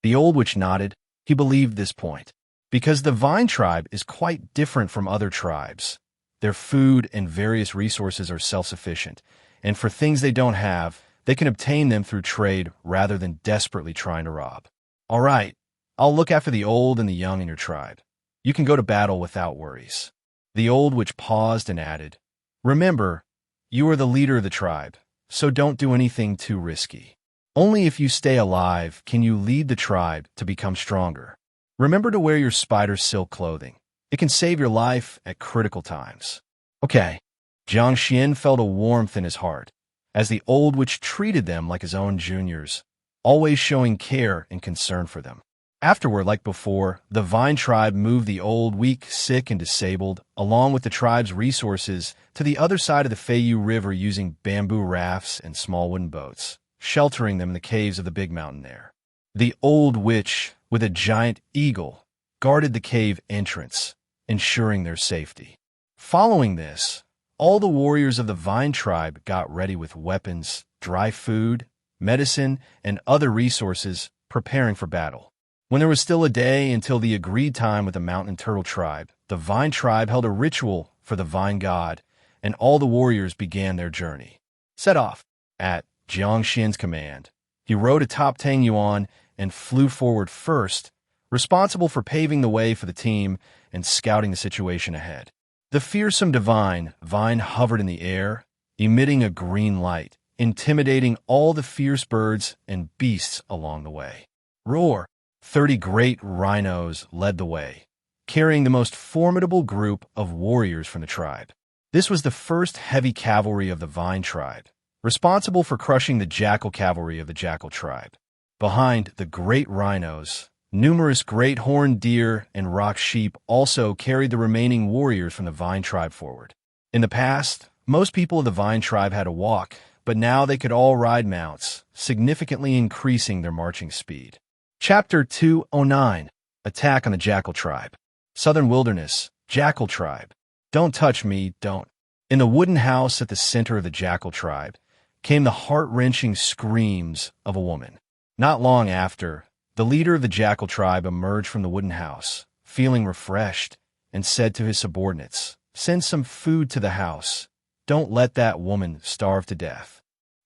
The old witch nodded. He believed this point. Because the Vine tribe is quite different from other tribes. Their food and various resources are self-sufficient, and for things they don't have, they can obtain them through trade rather than desperately trying to rob. All right, I'll look after the old and the young in your tribe. You can go to battle without worries. The old witch paused and added, "Remember, you are the leader of the tribe, so don't do anything too risky. Only if you stay alive can you lead the tribe to become stronger. Remember to wear your spider silk clothing. It can save your life at critical times." Okay. Jiang Xuan felt a warmth in his heart, as the old witch treated them like his own juniors, always showing care and concern for them. Afterward, like before, the Vine tribe moved the old, weak, sick, and disabled, along with the tribe's resources, to the other side of the Feiyu River using bamboo rafts and small wooden boats, sheltering them in the caves of the big mountain there. The old witch, with a giant eagle, guarded the cave entrance, ensuring their safety. Following this, all the warriors of the Vine tribe got ready with weapons, dry food, medicine, and other resources, preparing for battle. When there was still a day until the agreed time with the mountain turtle tribe, the Vine tribe held a ritual for the Vine god, and all the warriors began their journey. Set off. At Jiang Xuan's command, he rode atop Tang Yuan and flew forward first, responsible for paving the way for the team and scouting the situation ahead. The fearsome divine Vine hovered in the air, emitting a green light, intimidating all the fierce birds and beasts along the way. Roar! 30 great rhinos led the way, carrying the most formidable group of warriors from the tribe. This was the first heavy cavalry of the Vine tribe, responsible for crushing the jackal cavalry of the Jackal tribe. Behind the great rhinos, numerous great horned deer and rock sheep also carried the remaining warriors from the Vine tribe forward. In the past, most people of the Vine tribe had to walk, but now they could all ride mounts, significantly increasing their marching speed. Chapter 209. Attack on the Jackal Tribe. Southern Wilderness, Jackal Tribe. Don't touch me, don't. In the wooden house at the center of the Jackal Tribe came the heart-wrenching screams of a woman. Not long after, the leader of the Jackal Tribe emerged from the wooden house, feeling refreshed, and said to his subordinates, "Send some food to the house. Don't let that woman starve to death."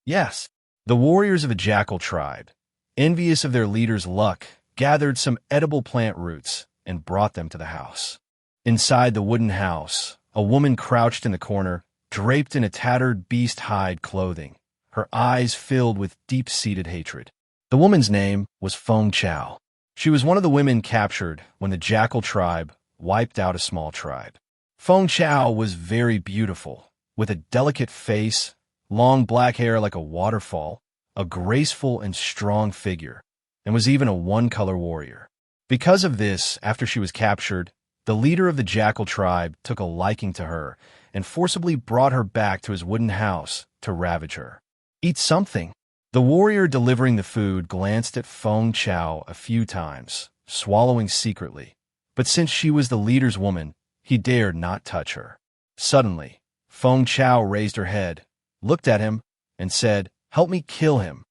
Yes, the warriors of the Jackal Tribe, envious of their leader's luck, gathered some edible plant roots and brought them to the house. Inside the wooden house, a woman crouched in the corner, draped in a tattered beast-hide clothing, her eyes filled with deep-seated hatred. The woman's name was Feng Chao. She was one of the women captured when the Jackal Tribe wiped out a small tribe. Feng Chao was very beautiful, with a delicate face, long black hair like a waterfall, a graceful and strong figure, and was even a one-color warrior. Because of this, after she was captured, the leader of the Jackal Tribe took a liking to her and forcibly brought her back to his wooden house to ravage her. "Eat something." The warrior delivering the food glanced at Feng Chao a few times, swallowing secretly, but since she was the leader's woman, he dared not touch her. Suddenly, Feng Chao raised her head, looked at him, and said, "Help me kill him."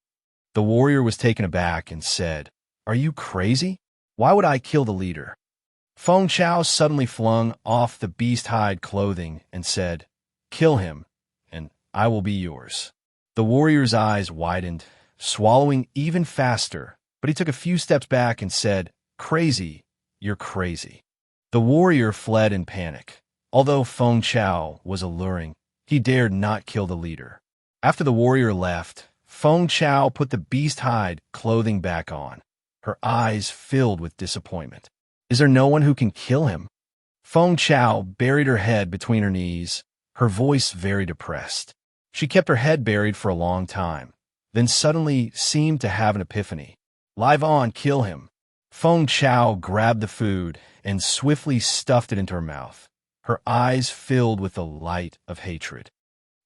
The warrior was taken aback and said, "Are you crazy? Why would I kill the leader?" Feng Chao suddenly flung off the beast-hide clothing and said, "Kill him, and I will be yours." The warrior's eyes widened, swallowing even faster, but he took a few steps back and said, "Crazy, you're crazy." The warrior fled in panic. Although Feng Chao was alluring, he dared not kill the leader. After the warrior left, Feng Chao put the beast-hide clothing back on, her eyes filled with disappointment. "Is there no one who can kill him?" Feng Chao buried her head between her knees, her voice very depressed. She kept her head buried for a long time, then suddenly seemed to have an epiphany. "Live on, kill him." Feng Chao grabbed the food and swiftly stuffed it into her mouth, her eyes filled with the light of hatred.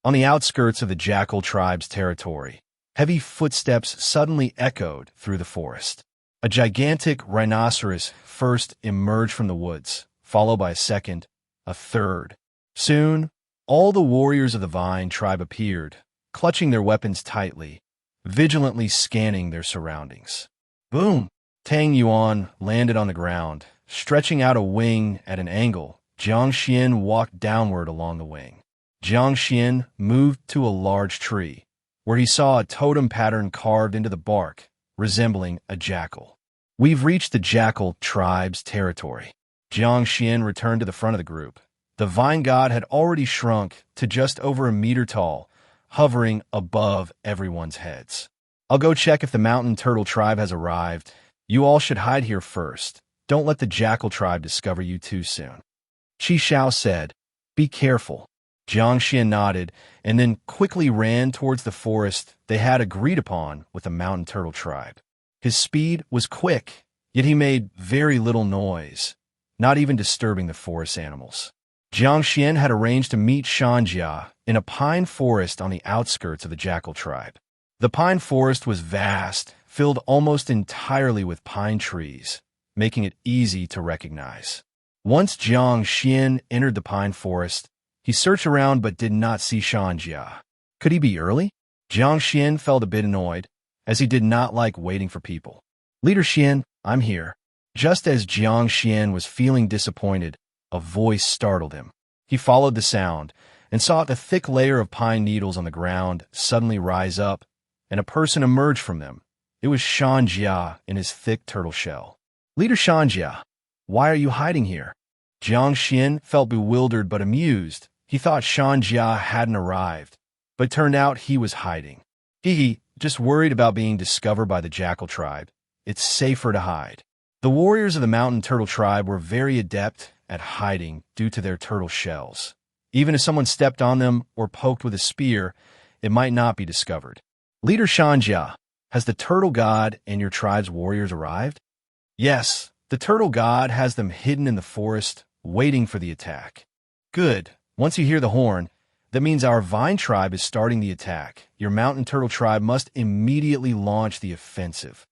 On the outskirts of the Jackal Tribe's territory, heavy footsteps suddenly echoed through the forest. A gigantic rhinoceros first emerged from the woods, followed by a second, a third. Soon, all the warriors of the Vine tribe appeared, clutching their weapons tightly, vigilantly scanning their surroundings. Boom! Tang Yuan landed on the ground, stretching out a wing at an angle. Jiang Xuan walked downward along the wing. Jiang Xuan moved to a large tree, where he saw a totem pattern carved into the bark, resembling a jackal. "We've reached the Jackal Tribe's territory." Jiang Xuan returned to the front of the group. The vine god had already shrunk to just over a meter tall, hovering above everyone's heads. "I'll go check if the Mountain Turtle Tribe has arrived. You all should hide here first. Don't let the Jackal Tribe discover you too soon." Qi Shao said, "Be careful." Jiang Xuan nodded and then quickly ran towards the forest they had agreed upon with the Mountain Turtle Tribe. His speed was quick, yet he made very little noise, not even disturbing the forest animals. Jiang Xuan had arranged to meet Shanjia in a pine forest on the outskirts of the Jackal Tribe. The pine forest was vast, filled almost entirely with pine trees, making it easy to recognize. Once Jiang Xuan entered the pine forest, he searched around but did not see Shanjia. Could he be early? Jiang Xuan felt a bit annoyed, as he did not like waiting for people. "Leader Xuan, I'm here." Just as Jiang Xuan was feeling disappointed, a voice startled him. He followed the sound and saw the thick layer of pine needles on the ground suddenly rise up, and a person emerged from them. It was Shanjia in his thick turtle shell. "Leader Shanjia, why are you hiding here?" Jiang Xuan felt bewildered but amused. He thought Shanjia hadn't arrived, but it turned out he was hiding. He just worried about being discovered by the Jackal Tribe. It's safer to hide. The warriors of the Mountain Turtle Tribe were very adept at hiding due to their turtle shells. Even if someone stepped on them or poked with a spear, it might not be discovered. "Leader Shanjia, has the turtle god and your tribe's warriors arrived?" "Yes, the turtle god has them hidden in the forest, waiting for the attack." "Good. Once you hear the horn, That means our vine tribe is starting the attack. Your mountain turtle tribe must immediately launch the offensive.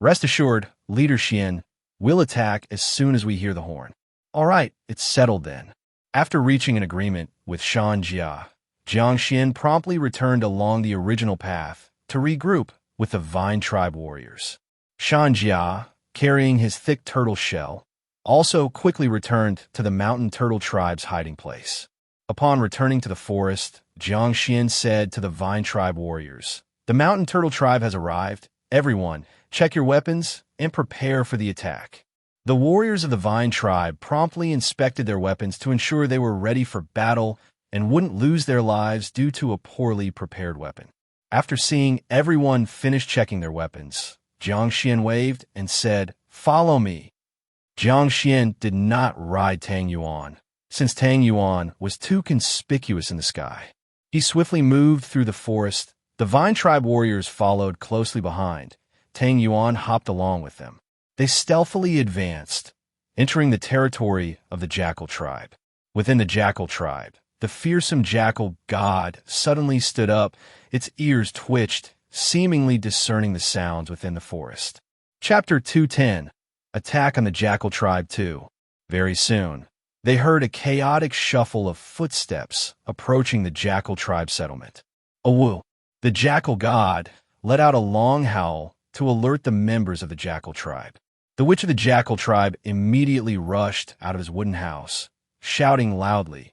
Rest assured, Leader Xian will attack as soon as we hear the horn. All right, it's settled then. After reaching an agreement with Shan Jia, Jiang Xuan promptly returned along the original path to regroup with the vine tribe warriors. Shan Jia, carrying his thick turtle shell, also quickly returned to the mountain turtle tribe's hiding place. Upon returning to the forest, Jiang Xuan said to the vine tribe warriors, "The mountain turtle tribe has arrived. Everyone, check your weapons and prepare for the attack." The warriors of the vine tribe promptly inspected their weapons to ensure they were ready for battle and wouldn't lose their lives due to a poorly prepared weapon. After seeing everyone finish checking their weapons, Jiang Xuan waved and said, "Follow me." Jiang Xuan did not ride Tang Yuan, since Tang Yuan was too conspicuous in the sky. He swiftly moved through the forest. The vine tribe warriors followed closely behind. Tang Yuan hopped along with them. They stealthily advanced, entering the territory of the jackal tribe. Within the jackal tribe, the fearsome jackal god suddenly stood up. Its ears twitched, seemingly discerning the sounds within the forest. Chapter 210. Attack on the Jackal Tribe 2. Very soon, they heard a chaotic shuffle of footsteps approaching the Jackal Tribe settlement. Awoo! The Jackal God let out a long howl to alert the members of the Jackal Tribe. The Witch of the Jackal Tribe immediately rushed out of his wooden house, shouting loudly,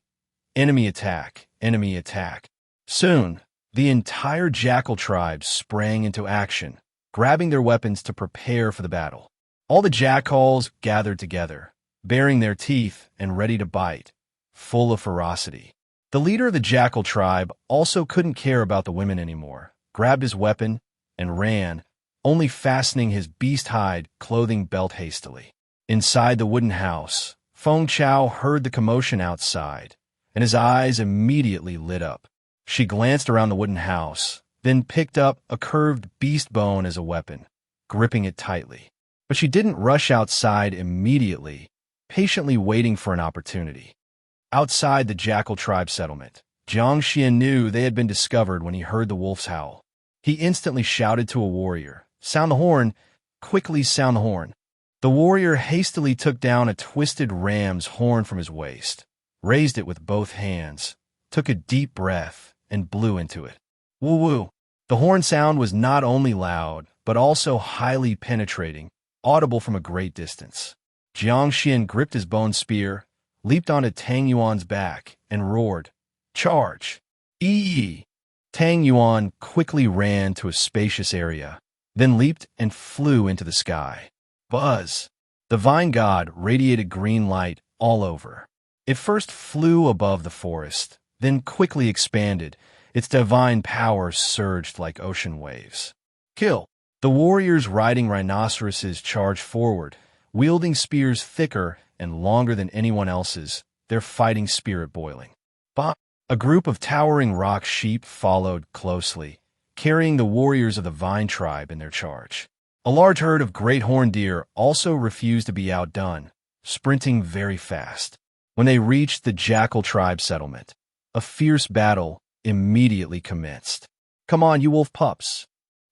"Enemy attack! Enemy attack!" Soon, the entire Jackal Tribe sprang into action, grabbing their weapons to prepare for the battle. All the jackals gathered together, baring their teeth and ready to bite, full of ferocity. The leader of the Jackal Tribe also couldn't care about the women anymore, grabbed his weapon, and ran, only fastening his beast-hide clothing belt hastily. Inside the wooden house, Feng Chao heard the commotion outside, and his eyes immediately lit up. She glanced around the wooden house, then picked up a curved beast bone as a weapon, gripping it tightly. But she didn't rush outside immediately, patiently waiting for an opportunity. Outside the Jackal Tribe settlement, Jiang Xuan knew they had been discovered when he heard the wolf's howl. He instantly shouted to a warrior, "Sound the horn! Quickly sound the horn!" The warrior hastily took down a twisted ram's horn from his waist, raised it with both hands, took a deep breath, and blew into it. Woo-woo! The horn sound was not only loud, but also highly penetrating, audible from a great distance. Jiang Xuan gripped his bone spear, leaped onto Tang Yuan's back, and roared, "Charge! Ee!" Tang Yuan quickly ran to a spacious area, then leaped and flew into the sky. Buzz! The vine god radiated green light all over. It first flew above the forest, then quickly expanded. Its divine power surged like ocean waves. Kill! The warriors riding rhinoceroses charged forward, wielding spears thicker and longer than anyone else's, their fighting spirit boiling. Bah! A group of towering rock sheep followed closely, carrying the warriors of the vine tribe in their charge. A large herd of great horned deer also refused to be outdone, sprinting very fast. When they reached the Jackal Tribe settlement, a fierce battle immediately commenced. "Come on, you wolf pups!"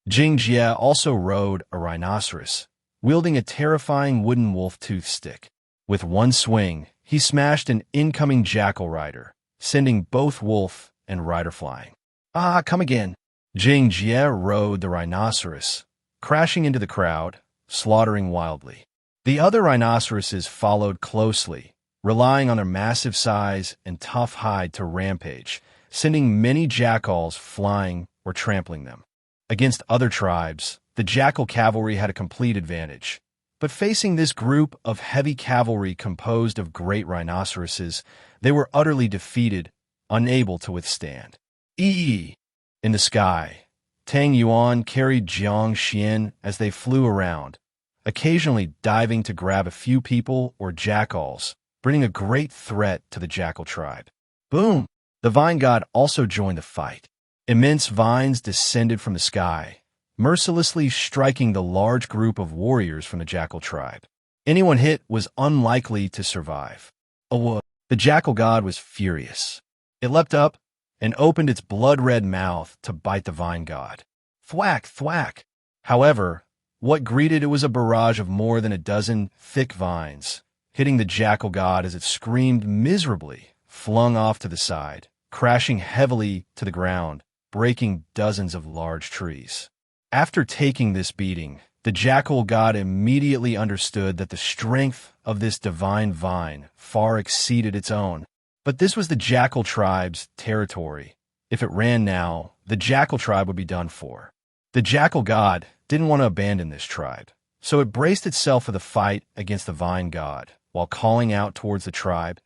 Jing Jie also rode a rhinoceros, wielding a terrifying wooden wolf tooth stick. With one swing, he smashed an incoming jackal rider, sending both wolf and rider flying. "Ah, come again!" Jing Jie rode the rhinoceros, crashing into the crowd, slaughtering wildly. The other rhinoceroses followed closely, relying on their massive size and tough hide to rampage, sending many jackals flying or trampling them. Against other tribes, the jackal cavalry had a complete advantage. But facing this group of heavy cavalry composed of great rhinoceroses, they were utterly defeated, unable to withstand. In the sky, Tang Yuan carried Jiang Xuan as they flew around, occasionally diving to grab a few people or jackals, bringing a great threat to the jackal tribe. Boom! The vine god also joined the fight. Immense vines descended from the sky, mercilessly striking the large group of warriors from the jackal tribe. Anyone hit was unlikely to survive. The jackal god was furious. It leapt up, and opened its blood-red mouth to bite the vine god. Thwack, thwack! However, what greeted it was a barrage of more than a dozen thick vines, hitting the jackal god as it screamed miserably, flung off to the side, crashing heavily to the ground, breaking dozens of large trees. After taking this beating, the jackal god immediately understood that the strength of this divine vine far exceeded its own. But this was the jackal tribe's territory. If it ran now, the jackal tribe would be done for. The jackal god didn't want to abandon this tribe, so it braced itself for the fight against the vine god, while calling out towards the tribe,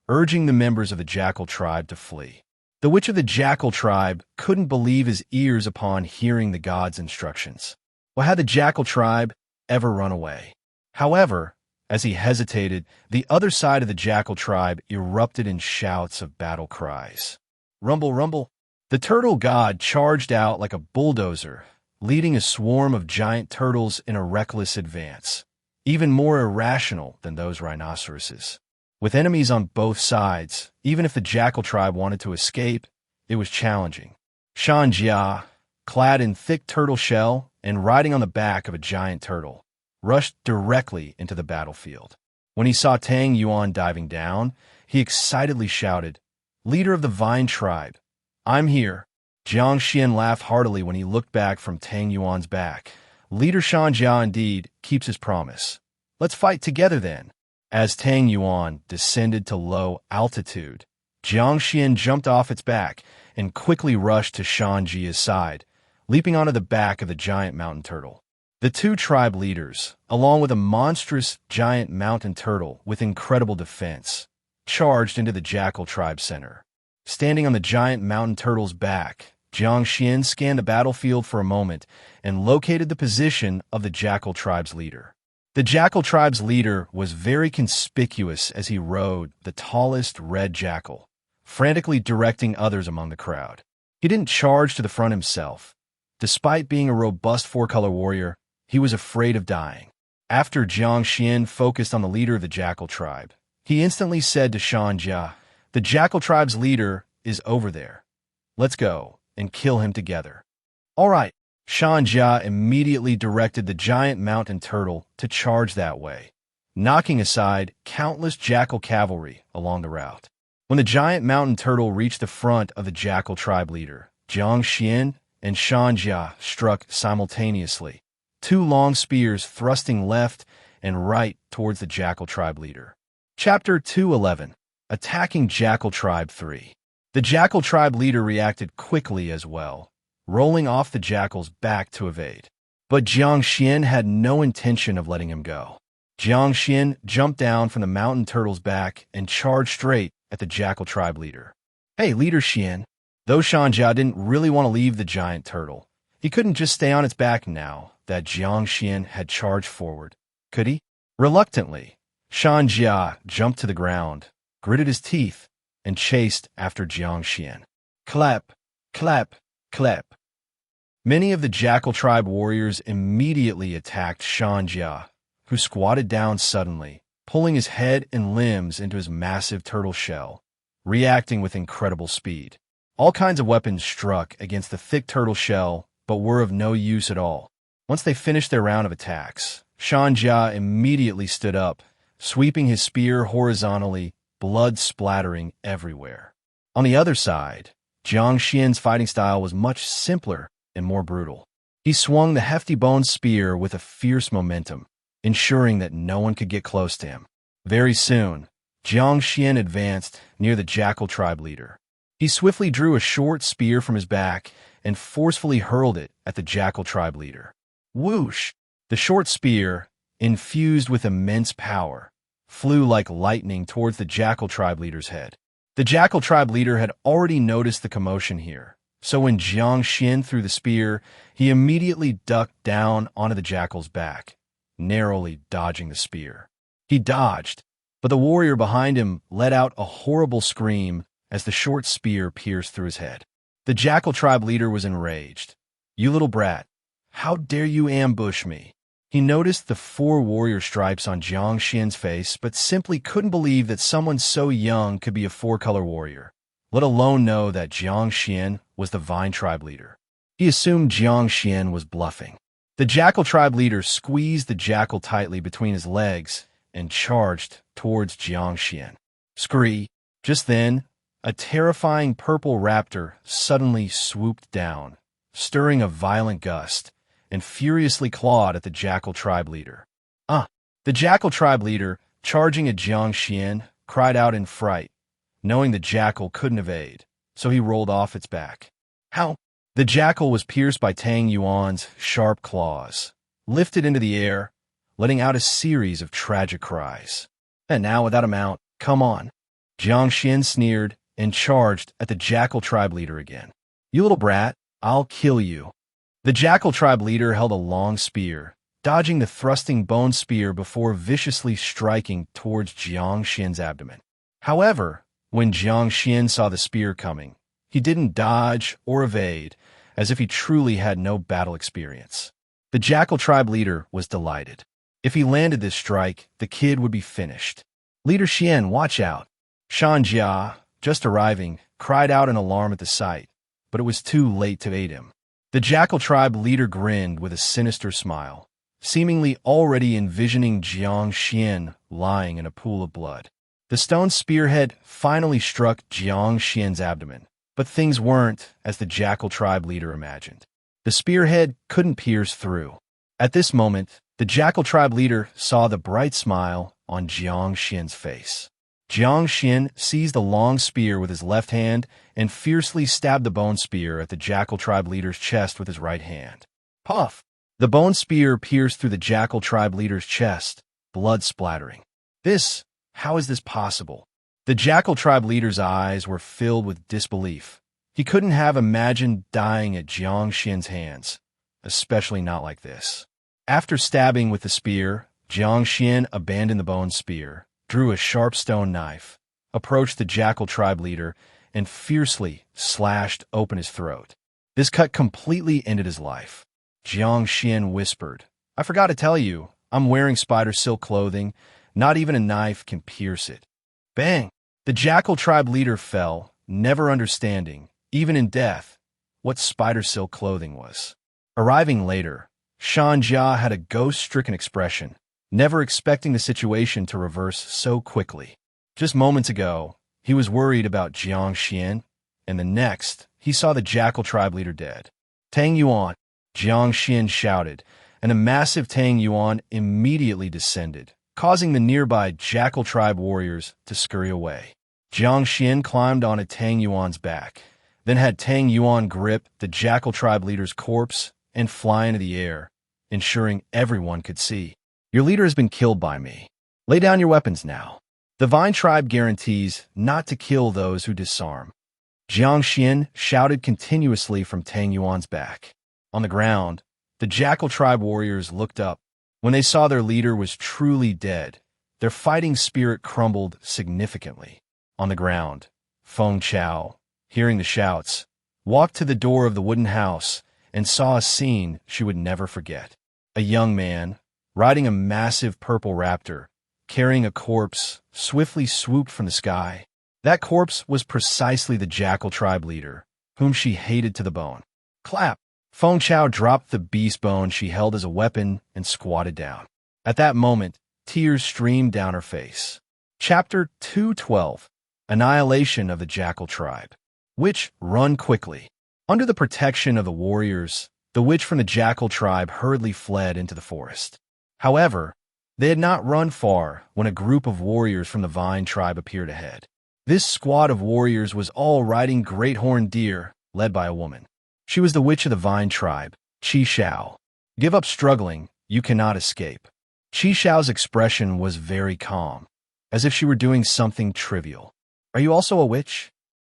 urging the members of the jackal tribe to flee. The witch of the jackal tribe couldn't believe his ears upon hearing the god's instructions. Well, had the jackal tribe ever run away? However, as he hesitated, the other side of the jackal tribe erupted in shouts of battle cries. Rumble, rumble! The turtle god charged out like a bulldozer, leading a swarm of giant turtles in a reckless advance, even more irrational than those rhinoceroses. With enemies on both sides, even if the jackal tribe wanted to escape, it was challenging. Xuan, clad in thick turtle shell and riding on the back of a giant turtle, rushed directly into the battlefield. When he saw Tang Yuan diving down, he excitedly shouted, "Leader of the Vine tribe, I'm here." Jiang Xuan laughed heartily when he looked back from Tang Yuan's back. Leader Xuan indeed keeps his promise. Let's fight together then. As Tang Yuan descended to low altitude, Jiang Xuan jumped off its back and quickly rushed to Xuanji's side, leaping onto the back of the giant mountain turtle. The two tribe leaders, along with a monstrous giant mountain turtle with incredible defense, charged into the jackal tribe center. Standing on the giant mountain turtle's back, Jiang Xuan scanned the battlefield for a moment and located the position of the jackal tribe's leader. The jackal tribe's leader was very conspicuous as he rode the tallest red jackal, frantically directing others among the crowd. He didn't charge to the front himself. Despite being a robust four-color warrior, he was afraid of dying. After Jiang Xuan focused on the leader of the jackal tribe, he instantly said to Xuanjia, "The jackal tribe's leader is over there. Let's go and kill him together." All right. Xuanjia immediately directed the giant mountain turtle to charge that way, knocking aside countless jackal cavalry along the route. When the giant mountain turtle reached the front of the jackal tribe leader, Jiang Xuan and Xuanjia struck simultaneously, two long spears thrusting left and right towards the jackal tribe leader. Chapter 211. Attacking Jackal Tribe 3. The jackal tribe leader reacted quickly as well, rolling off the jackal's back to evade. But Jiang Xuan had no intention of letting him go. Jiang Xuan jumped down from the mountain turtle's back and charged straight at the jackal tribe leader. "Hey, Leader Xuan." Though Xuanjia didn't really want to leave the giant turtle, he couldn't just stay on its back now that Jiang Xuan had charged forward, could he? Reluctantly, Xuanjia jumped to the ground, gritted his teeth, and chased after Jiang Xuan. Clap, clap, clap. Many of the jackal tribe warriors immediately attacked Xuanjia, who squatted down suddenly, pulling his head and limbs into his massive turtle shell, reacting with incredible speed. All kinds of weapons struck against the thick turtle shell, but were of no use at all. Once they finished their round of attacks, Xuanjia immediately stood up, sweeping his spear horizontally, blood splattering everywhere. On the other side, Jiang Xuan's fighting style was much simpler and more brutal. He swung the hefty bone spear with a fierce momentum, ensuring that no one could get close to him. Very soon, Jiang Xuan advanced near the jackal tribe leader. He swiftly drew a short spear from his back and forcefully hurled it at the jackal tribe leader. Whoosh! The short spear, infused with immense power, flew like lightning towards the jackal tribe leader's head. The jackal tribe leader had already noticed the commotion here, so when Jiang Xuan threw the spear, he immediately ducked down onto the jackal's back, narrowly dodging the spear. He dodged, but the warrior behind him let out a horrible scream as the short spear pierced through his head. The jackal tribe leader was enraged. "You little brat, how dare you ambush me?" He noticed the 4 warrior stripes on Jiang Xuan's face, but simply couldn't believe that someone so young could be a 4-color warrior. let alone know that Jiang Xuan was the Vine tribe leader. He assumed Jiang Xuan was bluffing. The Jackal tribe leader squeezed the jackal tightly between his legs and charged towards Jiang Xuan. Scree! Just then, a terrifying purple raptor suddenly swooped down, stirring a violent gust, and furiously clawed at the Jackal tribe leader. The Jackal tribe leader, charging at Jiang Xuan, cried out in fright, knowing the jackal couldn't evade, so he rolled off its back. How? The jackal was pierced by Tang Yuan's sharp claws, lifted into the air, letting out a series of tragic cries. And now, without a mount, come on. Jiang Xuan sneered and charged at the Jackal tribe leader again. You little brat, I'll kill you. The Jackal tribe leader held a long spear, dodging the thrusting bone spear before viciously striking towards Jiang Xuan's abdomen. However, when Jiang Xuan saw the spear coming, he didn't dodge or evade, as if he truly had no battle experience. The Jackal tribe leader was delighted. If he landed this strike, the kid would be finished. Leader Xian, watch out. Shan Jia, just arriving, cried out in alarm at the sight, but it was too late to aid him. The Jackal tribe leader grinned with a sinister smile, seemingly already envisioning Jiang Xuan lying in a pool of blood. The stone spearhead finally struck Jiang Xuan's abdomen, but things weren't as the Jackal tribe leader imagined. The spearhead couldn't pierce through. At this moment, the Jackal tribe leader saw the bright smile on Jiang Xuan's face. Jiang Xuan seized the long spear with his left hand and fiercely stabbed the bone spear at the Jackal tribe leader's chest with his right hand. Puff! The bone spear pierced through the Jackal tribe leader's chest, blood splattering. How is this possible? The Jackal tribe leader's eyes were filled with disbelief. He couldn't have imagined dying at Jiang Xuan's hands, especially not like this. After stabbing with the spear, Jiang Xuan abandoned the bone spear, drew a sharp stone knife, approached the Jackal tribe leader, and fiercely slashed open his throat. This cut completely ended his life. Jiang Xuan whispered, I forgot to tell you, I'm wearing spider silk clothing. Not even a knife can pierce it. Bang! The Jackal tribe leader fell, never understanding, even in death, what spider silk clothing was. Arriving later, Shan Jia had a ghost-stricken expression, never expecting the situation to reverse so quickly. Just moments ago, he was worried about Jiang Xuan, and the next, he saw the Jackal tribe leader dead. Tang Yuan, Jiang Xuan shouted, and a massive Tang Yuan immediately descended, causing the nearby Jackal tribe warriors to scurry away. Jiang Xuan climbed onto Tang Yuan's back, then had Tang Yuan grip the Jackal tribe leader's corpse and fly into the air, ensuring everyone could see. Your leader has been killed by me. Lay down your weapons now. The Vine tribe guarantees not to kill those who disarm. Jiang Xuan shouted continuously from Tang Yuan's back. On the ground, the Jackal tribe warriors looked up. When they saw their leader was truly dead, their fighting spirit crumbled significantly. On the ground, Feng Chao, hearing the shouts, walked to the door of the wooden house and saw a scene she would never forget. A young man, riding a massive purple raptor, carrying a corpse, swiftly swooped from the sky. That corpse was precisely the Jackal tribe leader, whom she hated to the bone. Clap! Feng Chao dropped the beast bone she held as a weapon and squatted down. At that moment, tears streamed down her face. Chapter 212, Annihilation of the Jackal Tribe. Witch, run quickly. Under the protection of the warriors, the witch from the Jackal Tribe hurriedly fled into the forest. However, they had not run far when a group of warriors from the Vine Tribe appeared ahead. This squad of warriors was all riding great horned deer, led by a woman. She was the witch of the Vine Tribe, Qi Shao. Give up struggling, you cannot escape. Qi Shao's expression was very calm, as if she were doing something trivial. Are you also a witch?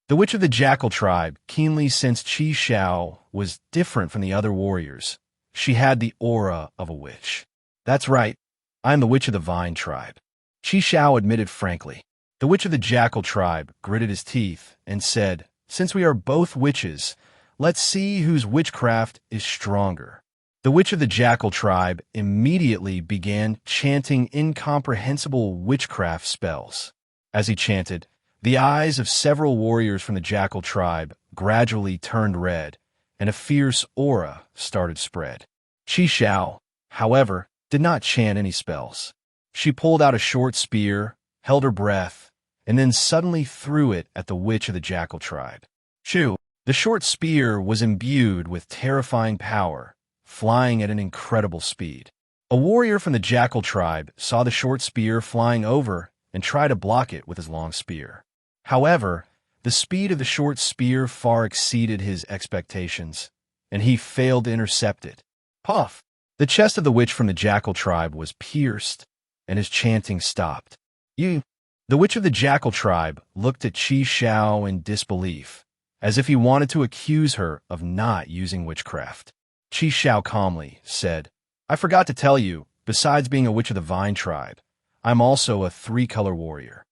The witch of the Jackal Tribe keenly sensed Qi Shao was different from the other warriors. She had the aura of a witch. That's right, I am the witch of the Vine Tribe. Qi Shao admitted frankly. The witch of the Jackal Tribe gritted his teeth and said, Since we are both witches, let's see whose witchcraft is stronger. The witch of the Jackal Tribe immediately began chanting incomprehensible witchcraft spells. As he chanted, The eyes of several warriors from the jackal tribe gradually turned red, and a fierce aura started spread. Qi Xiao, however, did not chant any spells. She pulled out a short spear, held her breath, and then suddenly threw it at the witch of the jackal tribe. Shoo! The short spear was imbued with terrifying power, flying at an incredible speed. A warrior from the jackal tribe saw the short spear flying over and tried to block it with his long spear. However, the speed of the short spear far exceeded his expectations, and he failed to intercept it. Puff! The chest of the witch from the jackal tribe was pierced, and his chanting stopped. The witch of the jackal tribe looked at Qi Xiao in disbelief, as if he wanted to accuse her of not using witchcraft. Qi Xiao calmly said, "I forgot to tell you, besides being a witch of the vine tribe, I'm also a three-color warrior."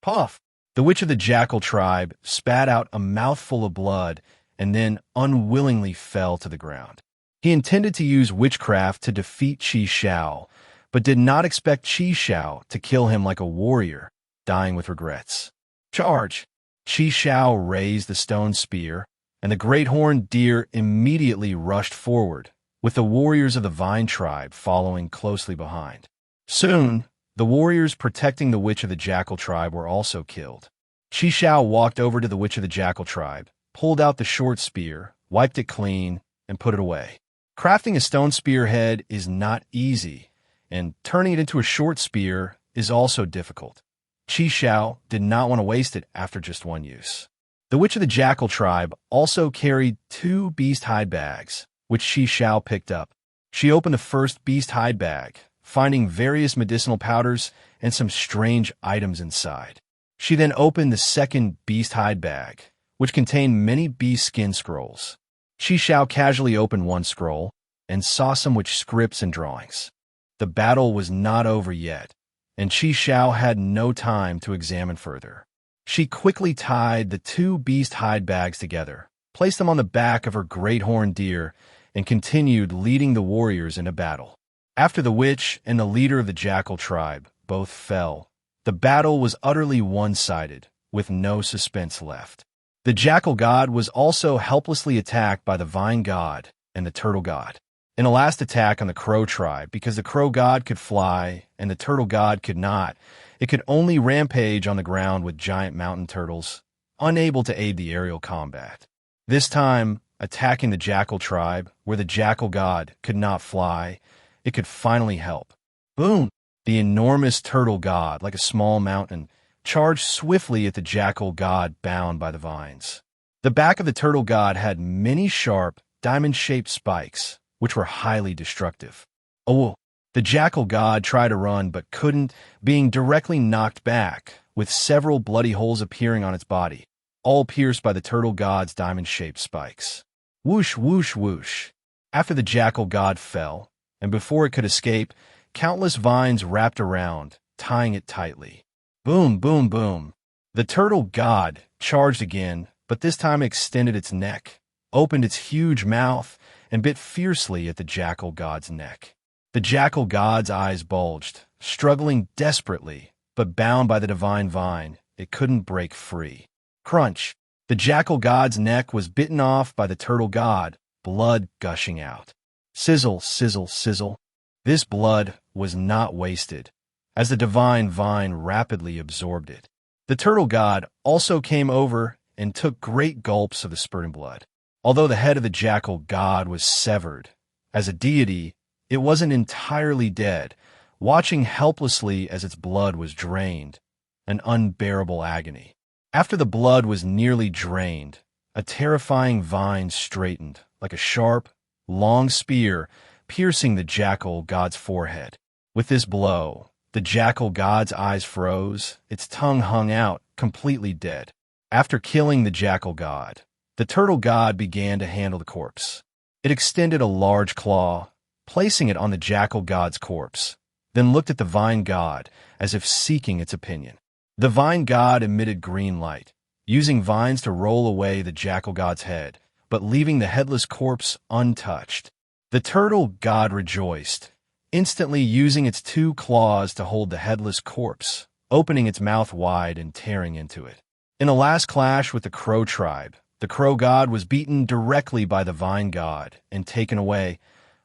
Puff! The witch of the jackal tribe spat out a mouthful of blood and then unwillingly fell to the ground. He intended to use witchcraft to defeat Qi Xiao, but did not expect Qi Xiao to kill him like a warrior, dying with regrets. Charge! Qi Xiao raised the stone spear, and the great horned deer immediately rushed forward, with the warriors of the vine tribe following closely behind. Soon, the warriors protecting the witch of the jackal tribe were also killed. Qi Xiao walked over to the witch of the jackal tribe, pulled out the short spear, wiped it clean, and put it away. Crafting a stone spearhead is not easy, and turning it into a short spear is also difficult. Qi Xiao did not want to waste it after just one use. The witch of the jackal tribe also carried 2 beast hide bags, which Qi Xiao picked up. She opened the first beast hide bag, finding various medicinal powders and some strange items inside. She then opened the second beast hide bag, which contained many beast skin scrolls. Qi Xiao casually opened one scroll and saw some with scripts and drawings. The battle was not over yet, and Qi Xiao had no time to examine further. She quickly tied the 2 beast hide bags together, placed them on the back of her great horned deer, and continued leading the warriors into battle. After the witch and the leader of the jackal tribe both fell, the battle was utterly one-sided, with no suspense left. The jackal god was also helplessly attacked by the vine god and the turtle god. In a last attack on the crow tribe, because the crow god could fly and the turtle god could not, it could only rampage on the ground with giant mountain turtles, unable to aid the aerial combat. This time, attacking the jackal tribe, where the jackal god could not fly, it could finally help. Boom! The enormous turtle god, like a small mountain, charged swiftly at the jackal god bound by the vines. The back of the turtle god had many sharp, diamond-shaped spikes, which were highly destructive. Oh, the jackal god tried to run but couldn't, being directly knocked back, with several bloody holes appearing on its body, all pierced by the turtle god's diamond-shaped spikes. Whoosh, whoosh, whoosh. After the jackal god fell, and before it could escape, countless vines wrapped around, tying it tightly. Boom, boom, boom. The turtle god charged again, but this time extended its neck, opened its huge mouth, and bit fiercely at the jackal god's neck. The jackal god's eyes bulged, struggling desperately, but bound by the divine vine, it couldn't break free. Crunch! The jackal god's neck was bitten off by the turtle god, blood gushing out. Sizzle, sizzle, sizzle. This blood was not wasted, as the divine vine rapidly absorbed it. The turtle god also came over and took great gulps of the spurting blood. Although the head of the jackal god was severed, as a deity, it wasn't entirely dead, watching helplessly as its blood was drained, an unbearable agony. After the blood was nearly drained, a terrifying vine straightened, like a sharp, long spear, piercing the jackal god's forehead. With this blow, the jackal god's eyes froze, its tongue hung out, completely dead. After killing the jackal god, the turtle god began to handle the corpse. It extended a large claw, placing it on the jackal god's corpse, then looked at the vine god as if seeking its opinion. The vine god emitted green light, using vines to roll away the jackal god's head, but leaving the headless corpse untouched. The turtle god rejoiced, instantly using its 2 claws to hold the headless corpse, opening its mouth wide and tearing into it. In the last clash with the Crow tribe, the Crow god was beaten directly by the Vine god and taken away,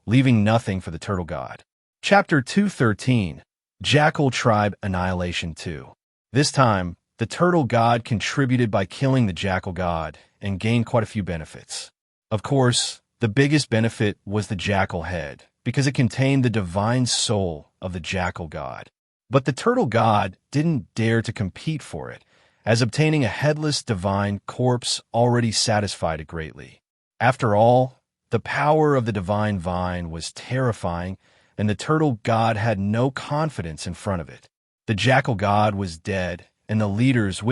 leaving nothing for the Turtle god. Chapter 213, Jackal Tribe Annihilation 2. This time, the Turtle god contributed by killing the Jackal god and gained quite a few benefits. Of course, the biggest benefit was the Jackal head, because it contained the divine soul of the Jackal god. But the Turtle god didn't dare to compete for it, as obtaining a headless divine corpse already satisfied it greatly. After all, the power of the divine vine was terrifying, and the Turtle god had no confidence in front of it. The Jackal god was dead, and the leaders,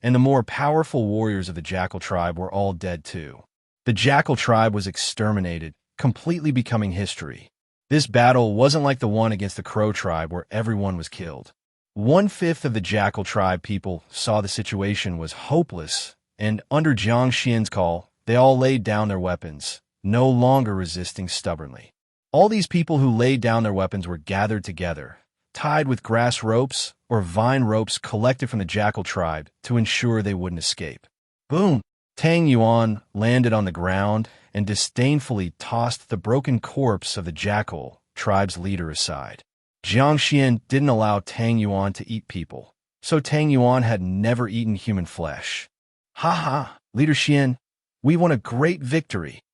and the more powerful warriors of the Jackal tribe were all dead too. The Jackal tribe was exterminated, completely becoming history. This battle wasn't like the one against the Crow tribe where everyone was killed. 1/5 of the Jackal tribe people saw the situation was hopeless, and under Jiang Xuan's call, they all laid down their weapons, no longer resisting stubbornly. All these people who laid down their weapons were gathered together, tied with grass ropes or vine ropes collected from the Jackal tribe to ensure they wouldn't escape. Boom! Tang Yuan landed on the ground and disdainfully tossed the broken corpse of the Jackal tribe's leader aside. Jiang Xuan didn't allow Tang Yuan to eat people, so Tang Yuan had never eaten human flesh. Ha ha, Leader Xuan, we won a great victory.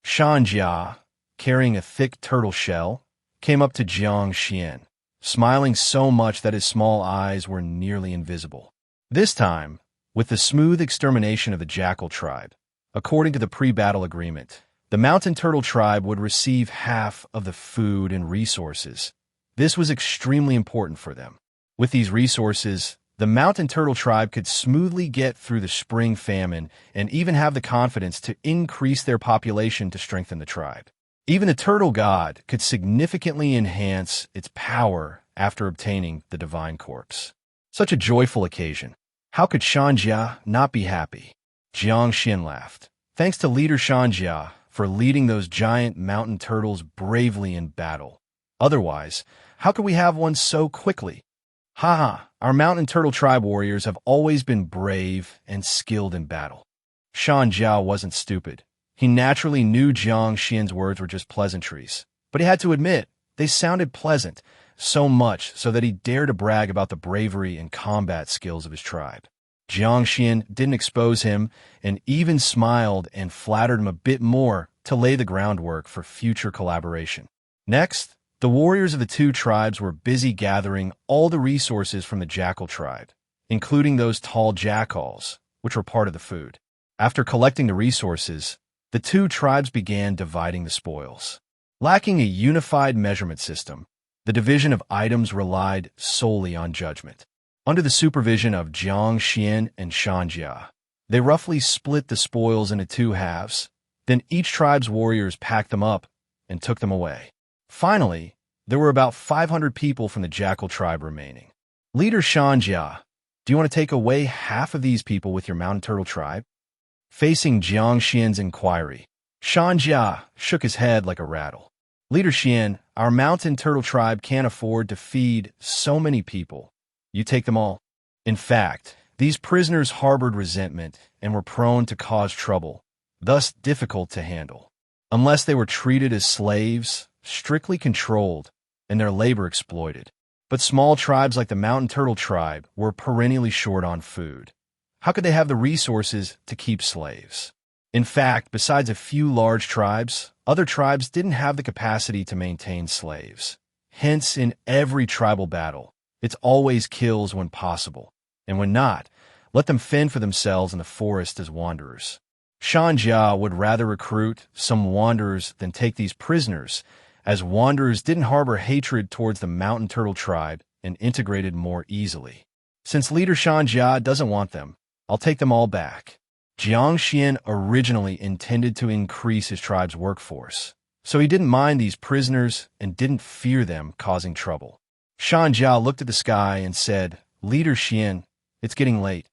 Shan Jia, carrying a thick turtle shell, came up to Jiang Xuan, smiling so much that his small eyes were nearly invisible. This time, with the smooth extermination of the Jackal tribe, according to the pre-battle agreement, the Mountain Turtle tribe would receive half of the food and resources. This was extremely important for them. With these resources, the Mountain Turtle tribe could smoothly get through the spring famine and even have the confidence to increase their population to strengthen the tribe. Even the Turtle god could significantly enhance its power after obtaining the divine corpse. Such a joyful occasion. How could Shan Jia not be happy? Jiang Xuan laughed. Thanks to leader Shan Jia for leading those giant mountain turtles bravely in battle. Otherwise, how could we have one so quickly? Ha! Our Mountain Turtle tribe warriors have always been brave and skilled in battle. Shan Jia wasn't stupid. He naturally knew Jiang Xuan's words were just pleasantries. But he had to admit, they sounded pleasant, so much so that he dared to brag about the bravery and combat skills of his tribe. Jiang Xuan didn't expose him and even smiled and flattered him a bit more to lay the groundwork for future collaboration. Next, the warriors of the two tribes were busy gathering all the resources from the Jackal tribe, including those tall jackals, which were part of the food. After collecting the resources, the two tribes began dividing the spoils. Lacking a unified measurement system, the division of items relied solely on judgment. Under the supervision of Jiang Xuan and Shan Jia, they roughly split the spoils into two halves, then each tribe's warriors packed them up and took them away. Finally, there were about 500 people from the Jackal tribe remaining. Leader Shan Jia, do you want to take away half of these people with your Mountain Turtle tribe? Facing Jiang Xuan's inquiry, Shan Jia shook his head like a rattle. Leader Xuan, our Mountain Turtle tribe can't afford to feed so many people. You take them all. In fact, these prisoners harbored resentment and were prone to cause trouble, thus difficult to handle. Unless they were treated as slaves, strictly controlled, and their labor exploited. But small tribes like the Mountain Turtle tribe were perennially short on food. How could they have the resources to keep slaves? In fact, besides a few large tribes, other tribes didn't have the capacity to maintain slaves. Hence, in every tribal battle, it's always kills when possible, and when not, let them fend for themselves in the forest as wanderers. Shan Jia would rather recruit some wanderers than take these prisoners, as wanderers didn't harbor hatred towards the Mountain Turtle tribe and integrated more easily. Since leader Shan Jia doesn't want them, I'll take them all back. Jiang Xuan originally intended to increase his tribe's workforce, so he didn't mind these prisoners and didn't fear them causing trouble. Shan Jia looked at the sky and said, Leader Xuan, it's getting late.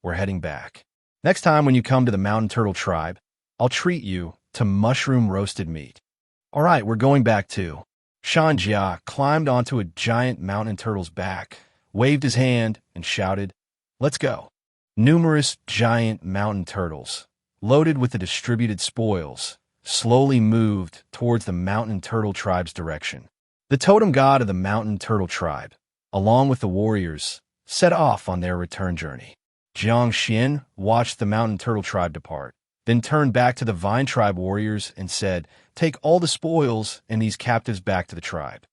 We're heading back. Next time when you come to the Mountain Turtle tribe, I'll treat you to mushroom roasted meat. All right, we're going back too. Shan Jia climbed onto a giant mountain turtle's back, waved his hand, and shouted, Let's go. Numerous giant mountain turtles, loaded with the distributed spoils, slowly moved towards the mountain turtle tribe's direction. The totem god of the mountain turtle tribe, along with the warriors, set off on their return journey. Jiang Xuan watched the mountain turtle tribe depart, then turned back to the vine tribe warriors and said, "Take all the spoils and these captives back to the tribe."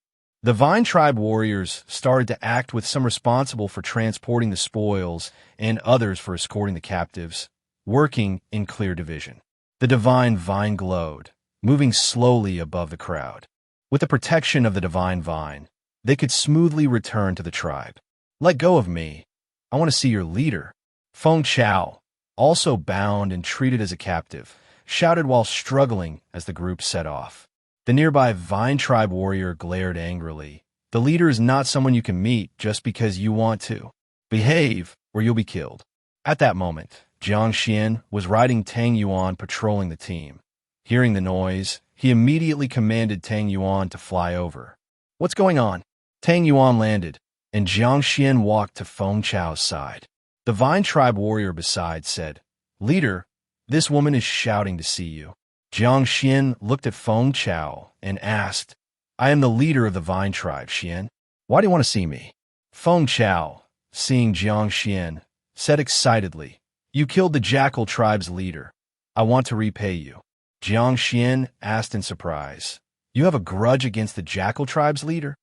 The vine tribe warriors started to act with some responsible for transporting the spoils and others for escorting the captives, working in clear division. The divine vine glowed, moving slowly above the crowd. With the protection of the divine vine, they could smoothly return to the tribe. "Let go of me. I want to see your leader." Feng Chao, also bound and treated as a captive, shouted while struggling as the group set off. The nearby vine tribe warrior glared angrily. "The leader is not someone you can meet just because you want to. Behave, or you'll be killed." At that moment, Jiang Xuan was riding Tang Yuan patrolling the team. Hearing the noise, he immediately commanded Tang Yuan to fly over. "What's going on?" Tang Yuan landed, and Jiang Xuan walked to Feng Chao's side. The vine tribe warrior beside said, "Leader, this woman is shouting to see you." Jiang Xuan looked at Feng Chao and asked, "I am the leader of the vine tribe, Xuan. Why do you want to see me?" Feng Chao, seeing Jiang Xuan, said excitedly, "You killed the jackal tribe's leader. I want to repay you." Jiang Xuan asked in surprise, "You have a grudge against the jackal tribe's leader?"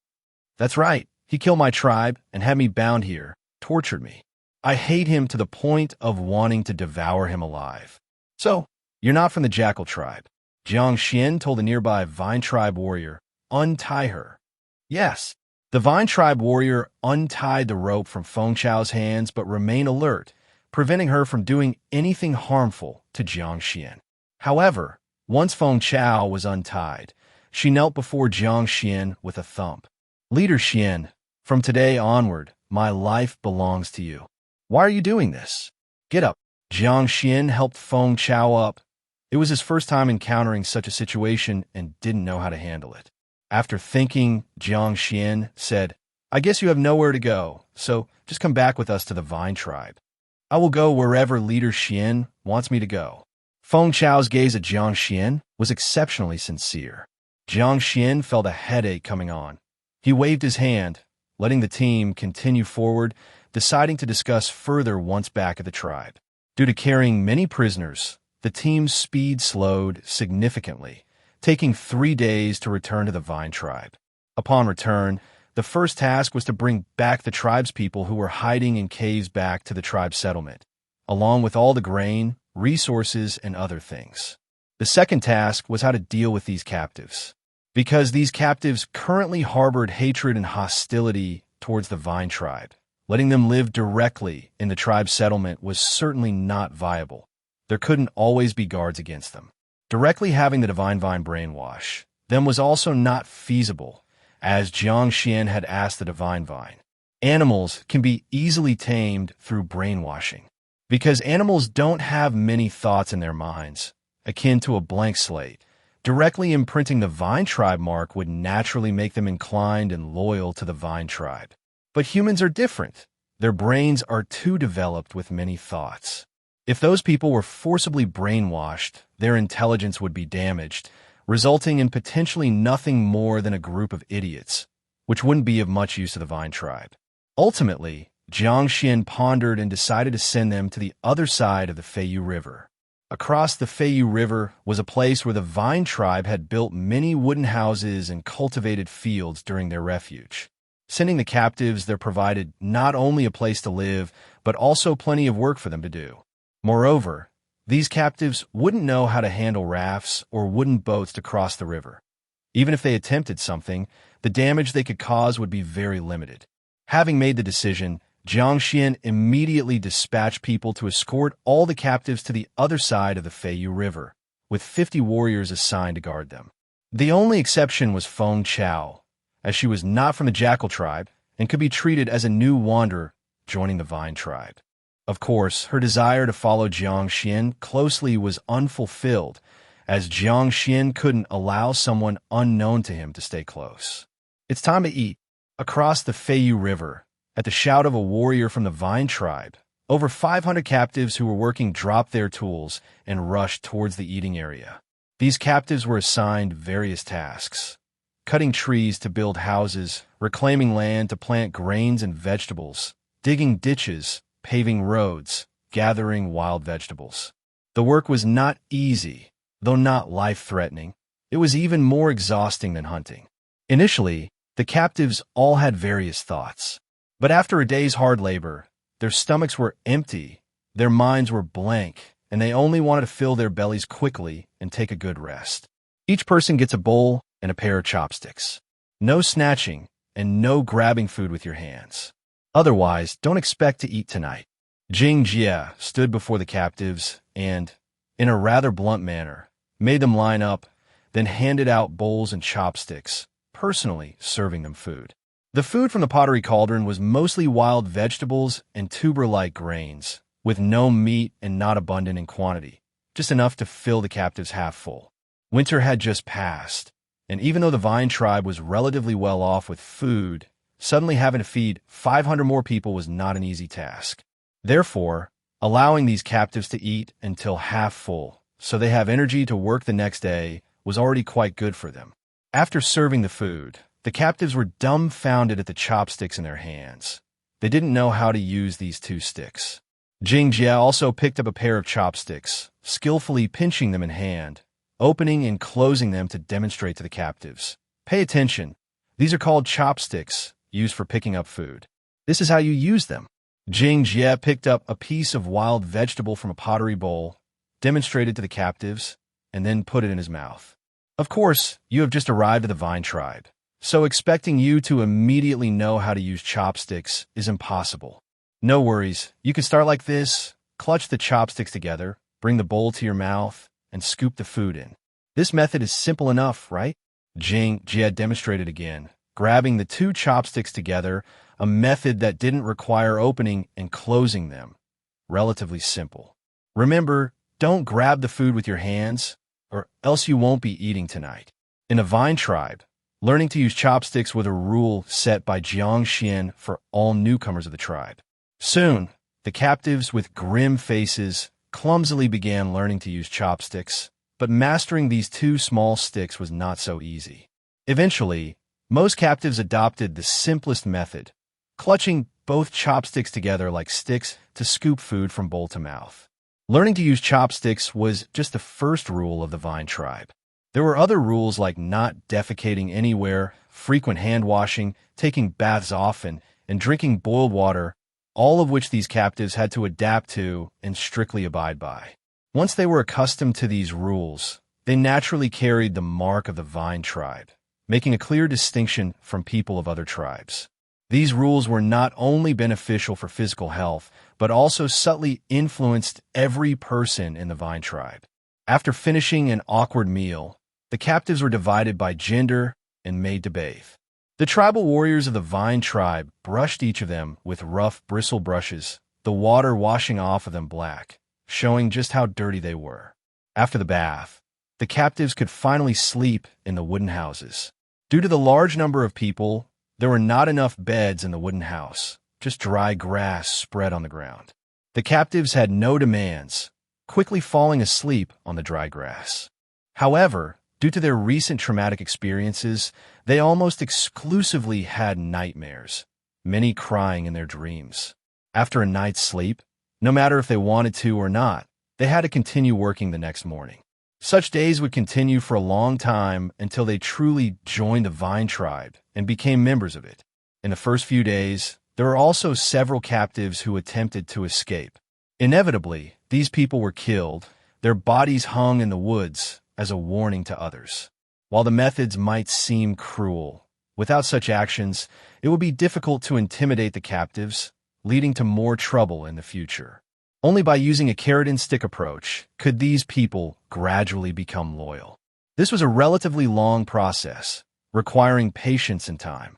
"That's right. He killed my tribe and had me bound here, tortured me. I hate him to the point of wanting to devour him alive." "So, you're not from the jackal tribe?" Jiang Xuan told a nearby vine tribe warrior, "Untie her." "Yes." The vine tribe warrior untied the rope from Feng Chao's hands but remained alert, preventing her from doing anything harmful to Jiang Xuan. However, once Feng Chao was untied, she knelt before Jiang Xuan with a thump. "Leader Xuan, from today onward, my life belongs to you. Why are you doing this? Get up." Jiang Xuan helped Feng Chao up. It was his first time encountering such a situation and didn't know how to handle it. After thinking, Jiang Xuan said, "I guess you have nowhere to go, so just come back with us to the vine tribe. I will go wherever Leader Xuan wants me to go." Feng Chao's gaze at Jiang Xuan was exceptionally sincere. Jiang Xuan felt a headache coming on. He waved his hand, letting the team continue forward, deciding to discuss further once back at the tribe. Due to carrying many prisoners, the team's speed slowed significantly, taking 3 days to return to the vine tribe. Upon return, the first task was to bring back the tribe's people who were hiding in caves back to the tribe settlement, along with all the grain, resources, and other things. The second task was how to deal with these captives, because these captives currently harbored hatred and hostility towards the vine tribe. Letting them live directly in the tribe settlement was certainly not viable. There couldn't always be guards against them. Directly having the divine vine brainwash them was also not feasible, as Jiang Xuan had asked the divine vine. Animals can be easily tamed through brainwashing, because animals don't have many thoughts in their minds, akin to a blank slate. Directly imprinting the vine tribe mark would naturally make them inclined and loyal to the vine tribe. But humans are different. Their brains are too developed with many thoughts. If those people were forcibly brainwashed, their intelligence would be damaged, resulting in potentially nothing more than a group of idiots, which wouldn't be of much use to the vine tribe. Ultimately, Jiang Xuan pondered and decided to send them to the other side of the Feiyu River. Across the Feiyu River was a place where the vine tribe had built many wooden houses and cultivated fields during their refuge. Sending the captives there provided not only a place to live, but also plenty of work for them to do. Moreover, these captives wouldn't know how to handle rafts or wooden boats to cross the river. Even if they attempted something, the damage they could cause would be very limited. Having made the decision, Jiang Xuan immediately dispatched people to escort all the captives to the other side of the Feiyu River, with 50 warriors assigned to guard them. The only exception was Feng Chao, as she was not from the Jackal tribe and could be treated as a new wanderer joining the Vine tribe. Of course, her desire to follow Jiang Xuan closely was unfulfilled, as Jiang Xuan couldn't allow someone unknown to him to stay close. "It's time to eat." Across the Feiyu River, at the shout of a warrior from the Vine tribe, Over 500 captives who were working dropped their tools and rushed towards the eating area. These captives were assigned various tasks: cutting trees to build houses, reclaiming land to plant grains and vegetables, digging ditches, paving roads, gathering wild vegetables. The work was not easy, though not life-threatening. It was even more exhausting than hunting. Initially, the captives all had various thoughts. But after a day's hard labor, their stomachs were empty, their minds were blank, and they only wanted to fill their bellies quickly and take a good rest. Each person gets a bowl and a pair of chopsticks. No snatching and no grabbing food with your hands. Otherwise, don't expect to eat tonight. Jiang Xuan stood before the captives and, in a rather blunt manner, made them line up, then handed out bowls and chopsticks, personally serving them food. The food from the pottery cauldron was mostly wild vegetables and tuber-like grains, with no meat and not abundant in quantity, just enough to fill the captives half full. Winter had just passed, and even though the Vine tribe was relatively well off with food, suddenly having to feed 500 more people was not an easy task. Therefore, allowing these captives to eat until half full, so they have energy to work the next day, was already quite good for them. After serving the food, the captives were dumbfounded at the chopsticks in their hands. They didn't know how to use these two sticks. Jiang Xuan also picked up a pair of chopsticks, skillfully pinching them in hand, opening and closing them to demonstrate to the captives. Pay attention. These are called chopsticks, used for picking up food. This is how you use them. Jiang Xuan picked up a piece of wild vegetable from a pottery bowl, demonstrated to the captives, and then put it in his mouth. Of course, you have just arrived at the Vine tribe, so expecting you to immediately know how to use chopsticks is impossible. No worries, you can start like this: clutch the chopsticks together, bring the bowl to your mouth, and scoop the food in. This method is simple enough, right? Jiang Xuan demonstrated again, grabbing the two chopsticks together, a method that didn't require opening and closing them. Relatively simple. Remember, don't grab the food with your hands, or else you won't be eating tonight. In the Vine tribe, learning to use chopsticks was a rule set by Jiang Xuan for all newcomers of the tribe. Soon, the captives with grim faces clumsily began learning to use chopsticks, but mastering these two small sticks was not so easy. Eventually, most captives adopted the simplest method, clutching both chopsticks together like sticks to scoop food from bowl to mouth. Learning to use chopsticks was just the first rule of the Vine tribe. There were other rules like not defecating anywhere, frequent hand washing, taking baths often, and drinking boiled water, all of which these captives had to adapt to and strictly abide by. Once they were accustomed to these rules, they naturally carried the mark of the Vine tribe, making a clear distinction from people of other tribes. These rules were not only beneficial for physical health, but also subtly influenced every person in the Vine tribe. After finishing an awkward meal, the captives were divided by gender and made to bathe. The tribal warriors of the Vine tribe brushed each of them with rough bristle brushes, the water washing off of them black, showing just how dirty they were. After the bath, the captives could finally sleep in the wooden houses. Due to the large number of people, there were not enough beds in the wooden house, just dry grass spread on the ground. The captives had no demands, quickly falling asleep on the dry grass. However, due to their recent traumatic experiences, they almost exclusively had nightmares, many crying in their dreams. After a night's sleep, no matter if they wanted to or not, they had to continue working the next morning. Such days would continue for a long time until they truly joined the Vine tribe and became members of it. In the first few days, there were also several captives who attempted to escape. Inevitably, these people were killed, their bodies hung in the woods as a warning to others. While the methods might seem cruel, without such actions, it would be difficult to intimidate the captives, leading to more trouble in the future. Only by using a carrot-and-stick approach could these people gradually become loyal. This was a relatively long process, requiring patience and time.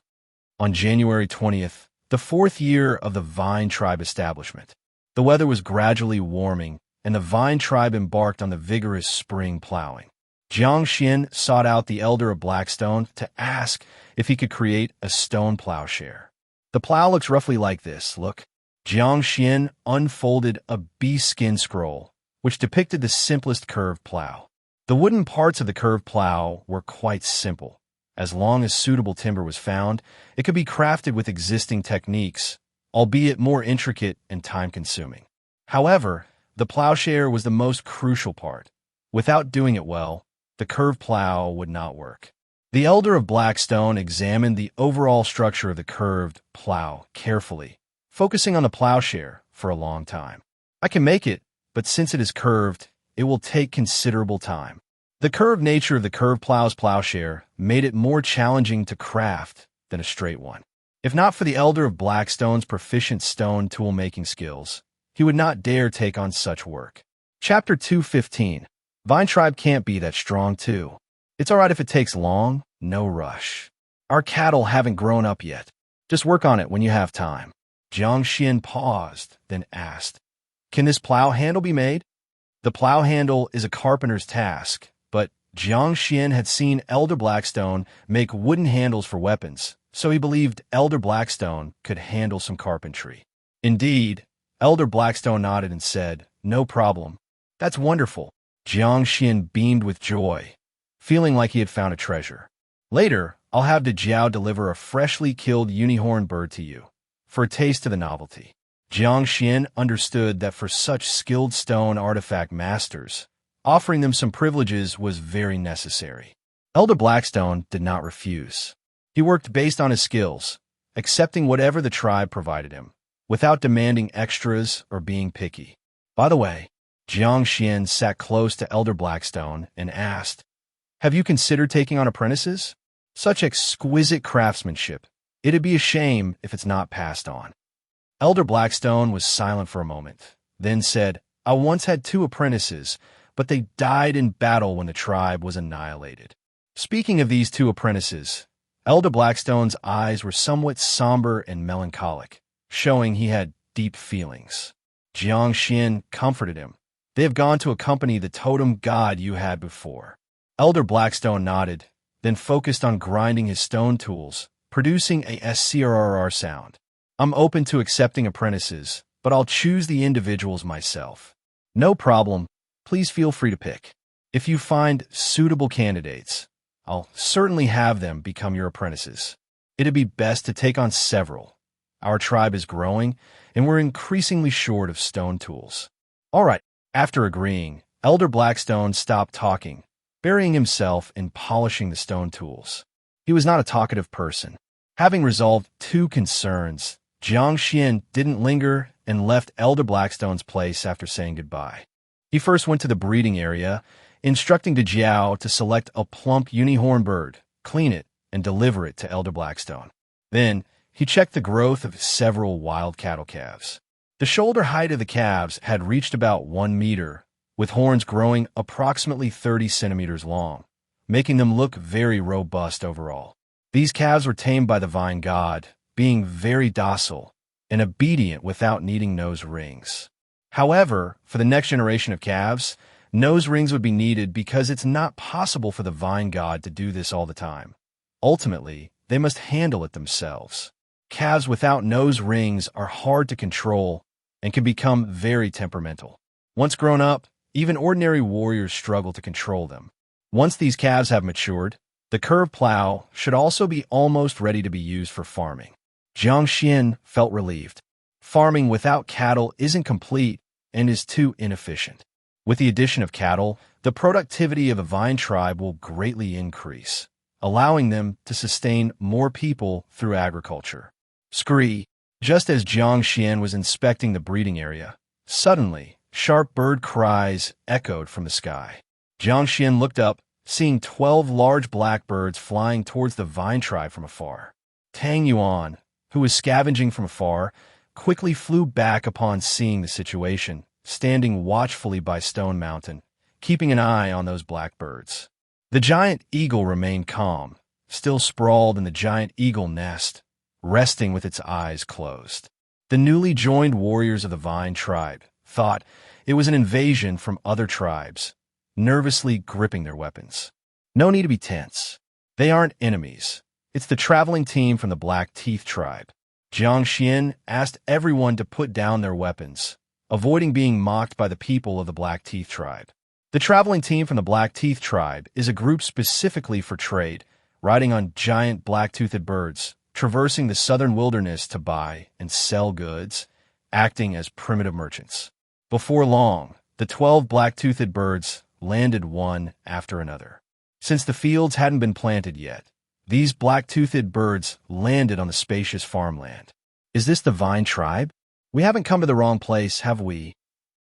On January 20th, the 4th year of the Vine tribe establishment, the weather was gradually warming, and the Vine tribe embarked on the vigorous spring plowing. Jiang Xuan sought out the elder of Blackstone to ask if he could create a stone plowshare. The plow looks roughly like this, look. Jiang Xuan unfolded a bee-skin scroll, which depicted the simplest curved plow. The wooden parts of the curved plow were quite simple. As long as suitable timber was found, it could be crafted with existing techniques, albeit more intricate and time-consuming. However, the plowshare was the most crucial part. Without doing it well, the curved plow would not work. The elder of Blackstone examined the overall structure of the curved plow carefully, focusing on the plowshare for a long time. I can make it, but since it is curved, it will take considerable time. The curved nature of the curved plow's plowshare made it more challenging to craft than a straight one. If not for the elder of Blackstone's proficient stone tool-making skills, he would not dare take on such work. Chapter 215. Vine Tribe can't be that strong too. It's alright if it takes long, no rush. Our cattle haven't grown up yet. Just work on it when you have time. Jiang Xuan paused, then asked, "Can this plow handle be made?" The plow handle is a carpenter's task, but Jiang Xuan had seen Elder Blackstone make wooden handles for weapons, so he believed Elder Blackstone could handle some carpentry. Indeed, Elder Blackstone nodded and said, "No problem. That's wonderful." Jiang Xuan beamed with joy, feeling like he had found a treasure. "Later, I'll have the Jiao deliver a freshly killed unicorn bird to you, for a taste of the novelty." Jiang Xuan understood that for such skilled stone artifact masters, offering them some privileges was very necessary. Elder Blackstone did not refuse. He worked based on his skills, accepting whatever the tribe provided him, without demanding extras or being picky. By the way, Jiang Xuan sat close to Elder Blackstone and asked, "Have you considered taking on apprentices? Such exquisite craftsmanship. It'd be a shame if it's not passed on." Elder Blackstone was silent for a moment, then said, "I once had 2 apprentices, but they died in battle when the tribe was annihilated." Speaking of these 2 apprentices, Elder Blackstone's eyes were somewhat somber and melancholic, showing he had deep feelings. Jiang Xuan comforted him. "They have gone to accompany the totem god you had before." Elder Blackstone nodded, then focused on grinding his stone tools, producing a SCRRR sound. "I'm open to accepting apprentices, but I'll choose the individuals myself." "No problem. Please feel free to pick. If you find suitable candidates, I'll certainly have them become your apprentices. It'd be best to take on several. Our tribe is growing, and we're increasingly short of stone tools." "All right." After agreeing, Elder Blackstone stopped talking, burying himself in polishing the stone tools. He was not a talkative person. Having resolved 2 concerns, Jiang Xuan didn't linger and left Elder Blackstone's place after saying goodbye. He first went to the breeding area, instructing the Jiao to select a plump unicorn bird, clean it, and deliver it to Elder Blackstone. Then, he checked the growth of several wild cattle calves. The shoulder height of the calves had reached about 1 meter, with horns growing approximately 30 centimeters long, making them look very robust overall. These calves were tamed by the vine god, being very docile and obedient without needing nose rings. However, for the next generation of calves, nose rings would be needed because it's not possible for the vine god to do this all the time. Ultimately, they must handle it themselves. Calves without nose rings are hard to control and can become very temperamental. Once grown up, even ordinary warriors struggle to control them. Once these calves have matured, the curved plow should also be almost ready to be used for farming. Jiang Xuan felt relieved. Farming without cattle isn't complete and is too inefficient. With the addition of cattle, the productivity of a vine tribe will greatly increase, allowing them to sustain more people through agriculture. Scree. Just as Jiang Xuan was inspecting the breeding area, suddenly, sharp bird cries echoed from the sky. Jiang Xuan looked up, seeing 12 large blackbirds flying towards the vine tribe from afar. Tang Yuan, who was scavenging from afar, quickly flew back upon seeing the situation, standing watchfully by Stone Mountain, keeping an eye on those blackbirds. The giant eagle remained calm, still sprawled in the giant eagle nest, resting with its eyes closed. The newly joined warriors of the Vine tribe thought it was an invasion from other tribes, nervously gripping their weapons. No need to be tense. They aren't enemies. It's the traveling team from the Black Teeth tribe. Jiang Xuan asked everyone to put down their weapons, avoiding being mocked by the people of the Black Teeth tribe. The traveling team from the Black Teeth tribe is a group specifically for trade, riding on giant black-toothed birds, traversing the southern wilderness to buy and sell goods, acting as primitive merchants. Before long, the 12 black-toothed birds landed one after another. Since the fields hadn't been planted yet, these black-toothed birds landed on the spacious farmland. Is this the Vine tribe? We haven't come to the wrong place, have we?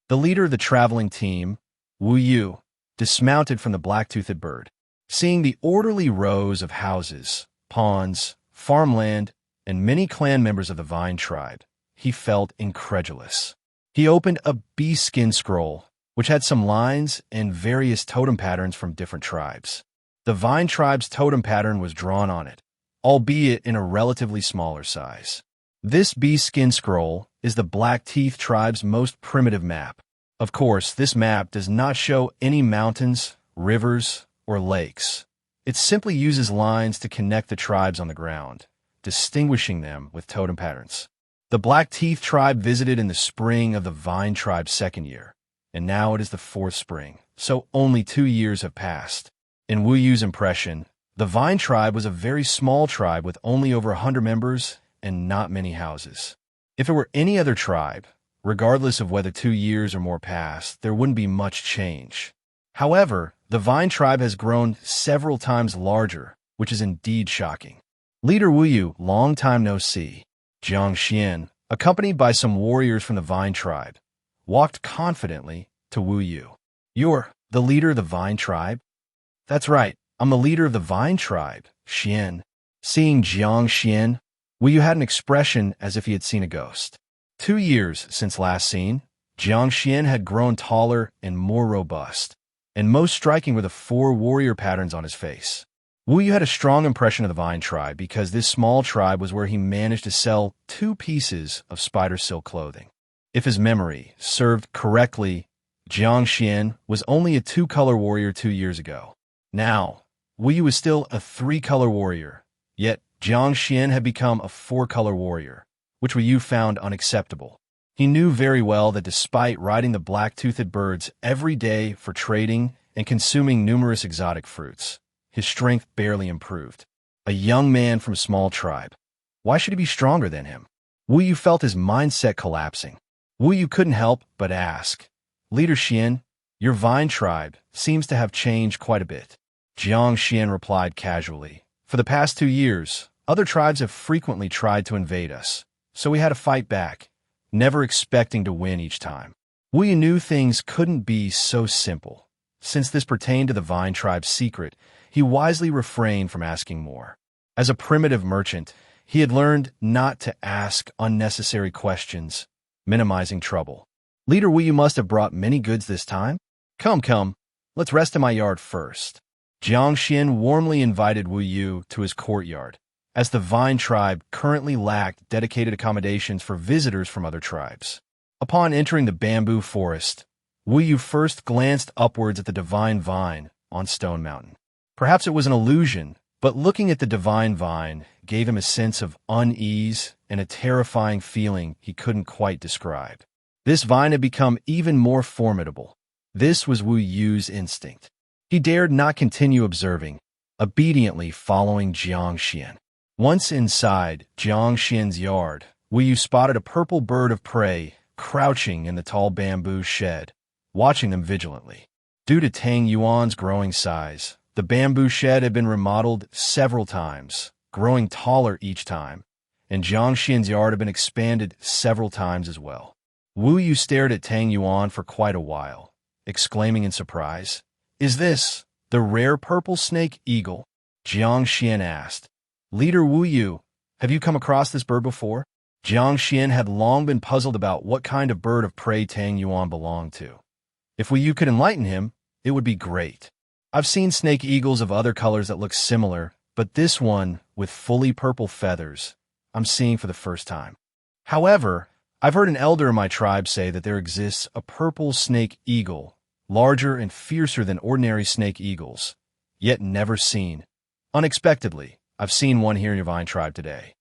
The leader of the traveling team, Wu Yu, dismounted from the black-toothed bird. Seeing the orderly rows of houses, ponds, farmland, and many clan members of the Vine tribe, he felt incredulous. He opened a bee skin scroll, which had some lines and various totem patterns from different tribes. The Vine tribe's totem pattern was drawn on it, albeit in a relatively smaller size. This bee skin scroll is the Black Teeth tribe's most primitive map. Of course, this map does not show any mountains, rivers, or lakes. It simply uses lines to connect the tribes on the ground, distinguishing them with totem patterns. The Black Teeth tribe visited in the spring of the Vine tribe's second year, and now it is the fourth spring, so only 2 years have passed. In Wu Yu's impression, the Vine tribe was a very small tribe with only over 100 members and not many houses. If it were any other tribe, regardless of whether 2 years or more passed, there wouldn't be much change. However, the Vine tribe has grown several times larger, which is indeed shocking. Leader Wu Yu, long time no see, Jiang Xuan, accompanied by some warriors from the Vine tribe, walked confidently to Wu Yu. You're the leader of the Vine tribe? That's right, I'm the leader of the Vine tribe, Xian. Seeing Jiang Xuan, Wu Yu had an expression as if he had seen a ghost. 2 years since last seen, Jiang Xuan had grown taller and more robust, and most striking were the 4 warrior patterns on his face. Wu Yu had a strong impression of the Vine tribe because this small tribe was where he managed to sell 2 pieces of spider silk clothing. If his memory served correctly, Jiang Xuan was only a 2-color warrior 2 years ago. Now, Wu Yu was still a 3-color warrior, yet Jiang Xuan had become a 4-color warrior, which Wu Yu found unacceptable. He knew very well that despite riding the black-toothed birds every day for trading and consuming numerous exotic fruits, his strength barely improved. A young man from a small tribe. Why should he be stronger than him? Wu Yu felt his mindset collapsing. Wu Yu couldn't help but ask, Leader Xian, your Vine tribe seems to have changed quite a bit. Jiang Xuan replied casually, For the past 2 years, other tribes have frequently tried to invade us, so we had to fight back, never expecting to win each time. Wu Yu knew things couldn't be so simple. Since this pertained to the Vine tribe's secret, he wisely refrained from asking more. As a primitive merchant, he had learned not to ask unnecessary questions, minimizing trouble. Leader Wu Yu must have brought many goods this time. Come, let's rest in my yard first. Jiang Xuan warmly invited Wu Yu to his courtyard, as the Vine tribe currently lacked dedicated accommodations for visitors from other tribes. Upon entering the bamboo forest, Wu Yu first glanced upwards at the divine vine on Stone Mountain. Perhaps it was an illusion, but looking at the divine vine gave him a sense of unease and a terrifying feeling he couldn't quite describe. This vine had become even more formidable. This was Wu Yu's instinct. He dared not continue observing, obediently following Jiang Xuan. Once inside Jiang Xuan's yard, Wu Yu spotted a purple bird of prey crouching in the tall bamboo shed, watching them vigilantly. Due to Tang Yuan's growing size, the bamboo shed had been remodeled several times, growing taller each time, and Jiang Xuan's yard had been expanded several times as well. Wu Yu stared at Tang Yuan for quite a while, exclaiming in surprise, Is this the rare purple snake eagle? Jiang Xuan asked. Leader Wu Yu, have you come across this bird before? Jiang Xuan had long been puzzled about what kind of bird of prey Tang Yuan belonged to. If Wu Yu could enlighten him, it would be great. I've seen snake eagles of other colors that look similar, but this one, with fully purple feathers, I'm seeing for the first time. However, I've heard an elder in my tribe say that there exists a purple snake eagle, larger and fiercer than ordinary snake eagles, yet never seen. Unexpectedly, I've seen one here in your Vine tribe today.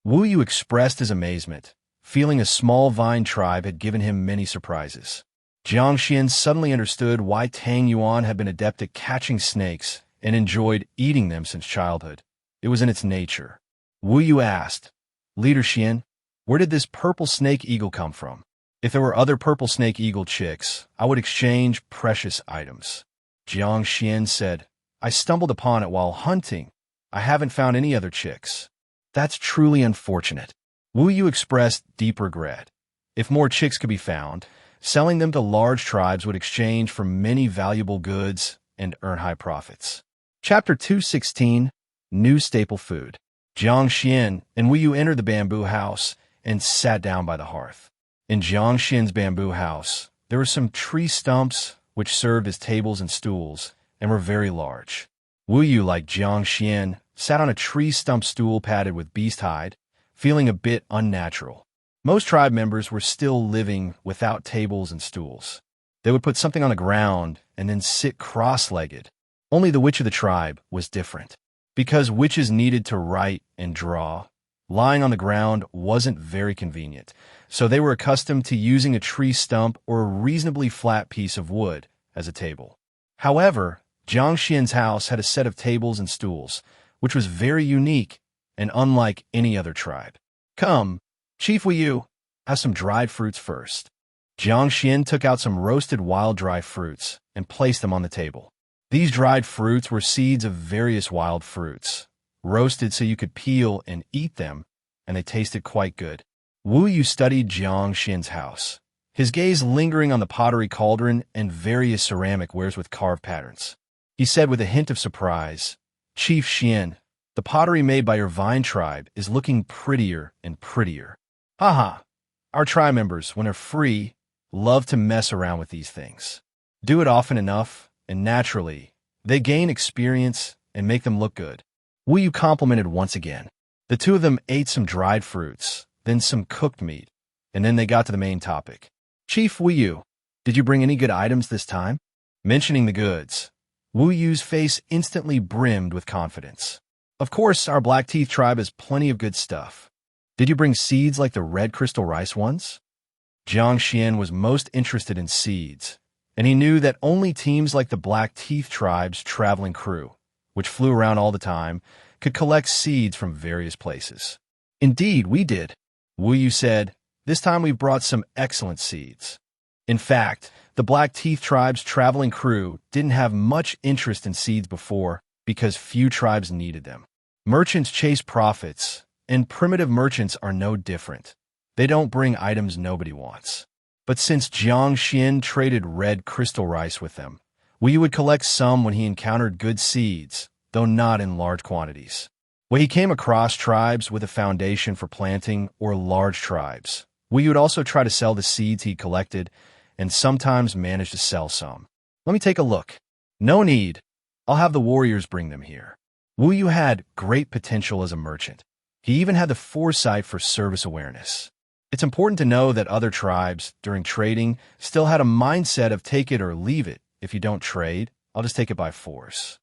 Wu Yu expressed his amazement, feeling a small vine tribe had given him many surprises. Jiang Xuan suddenly understood why Tang Yuan had been adept at catching snakes and enjoyed eating them since childhood. It was in its nature. Wu Yu asked, "Leader Xian, where did this purple snake eagle come from? If there were other purple snake eagle chicks, I would exchange precious items." Jiang Xuan said, "I stumbled upon it while hunting. I haven't found any other chicks." "That's truly unfortunate." Wu Yu expressed deep regret. If more chicks could be found, selling them to large tribes would exchange for many valuable goods and earn high profits. Chapter 216, New Staple Food. Jiang Xuan and Wu Yu entered the bamboo house and sat down by the hearth. In Jiang Xuan's bamboo house, there were some tree stumps which served as tables and stools and were very large. Wu Yu, like Jiang Xuan, sat on a tree stump stool padded with beast hide, feeling a bit unnatural. Most tribe members were still living without tables and stools. They would put something on the ground and then sit cross-legged. Only the witch of the tribe was different. Because witches needed to write and draw, lying on the ground wasn't very convenient, so they were accustomed to using a tree stump or a reasonably flat piece of wood as a table. However, Jiang Xuan's house had a set of tables and stools, which was very unique and unlike any other tribe. "Come, Chief Wu Yu, have some dried fruits first." Jiang Xuan took out some roasted wild dry fruits and placed them on the table. These dried fruits were seeds of various wild fruits, roasted so you could peel and eat them, and they tasted quite good. Wu Yu studied Jiang Xuan's house, his gaze lingering on the pottery cauldron and various ceramic wares with carved patterns. He said with a hint of surprise, "Chief Xian, the pottery made by your vine tribe is looking prettier and prettier." "Haha, our tribe members, when they're free, love to mess around with these things. Do it often enough, and naturally, they gain experience and make them look good." Wu Yu complimented once again. The two of them ate some dried fruits, then some cooked meat, and then they got to the main topic. "Chief Wu Yu, did you bring any good items this time?" Mentioning the goods, Wu Yu's face instantly brimmed with confidence. "Of course, our Black Teeth tribe has plenty of good stuff. Did you bring seeds like the red crystal rice ones?" Jiang Xuan was most interested in seeds, and he knew that only teams like the Black Teeth tribe's traveling crew, which flew around all the time, could collect seeds from various places. "Indeed, we did," Wu Yu said. "This time we brought some excellent seeds." In fact, the Black Teeth tribe's traveling crew didn't have much interest in seeds before because few tribes needed them. Merchants chase profits, and primitive merchants are no different. They don't bring items nobody wants. But since Jiang Xuan traded red crystal rice with them, Wu Yu would collect some when he encountered good seeds, though not in large quantities. When he came across tribes with a foundation for planting or large tribes, Wu Yu would also try to sell the seeds he collected and sometimes manage to sell some. "Let me take a look." "No need. I'll have the warriors bring them here." Wu Yu had great potential as a merchant. He even had the foresight for service awareness. It's important to know that other tribes, during trading, still had a mindset of take it or leave it. If you don't trade, I'll just take it by force.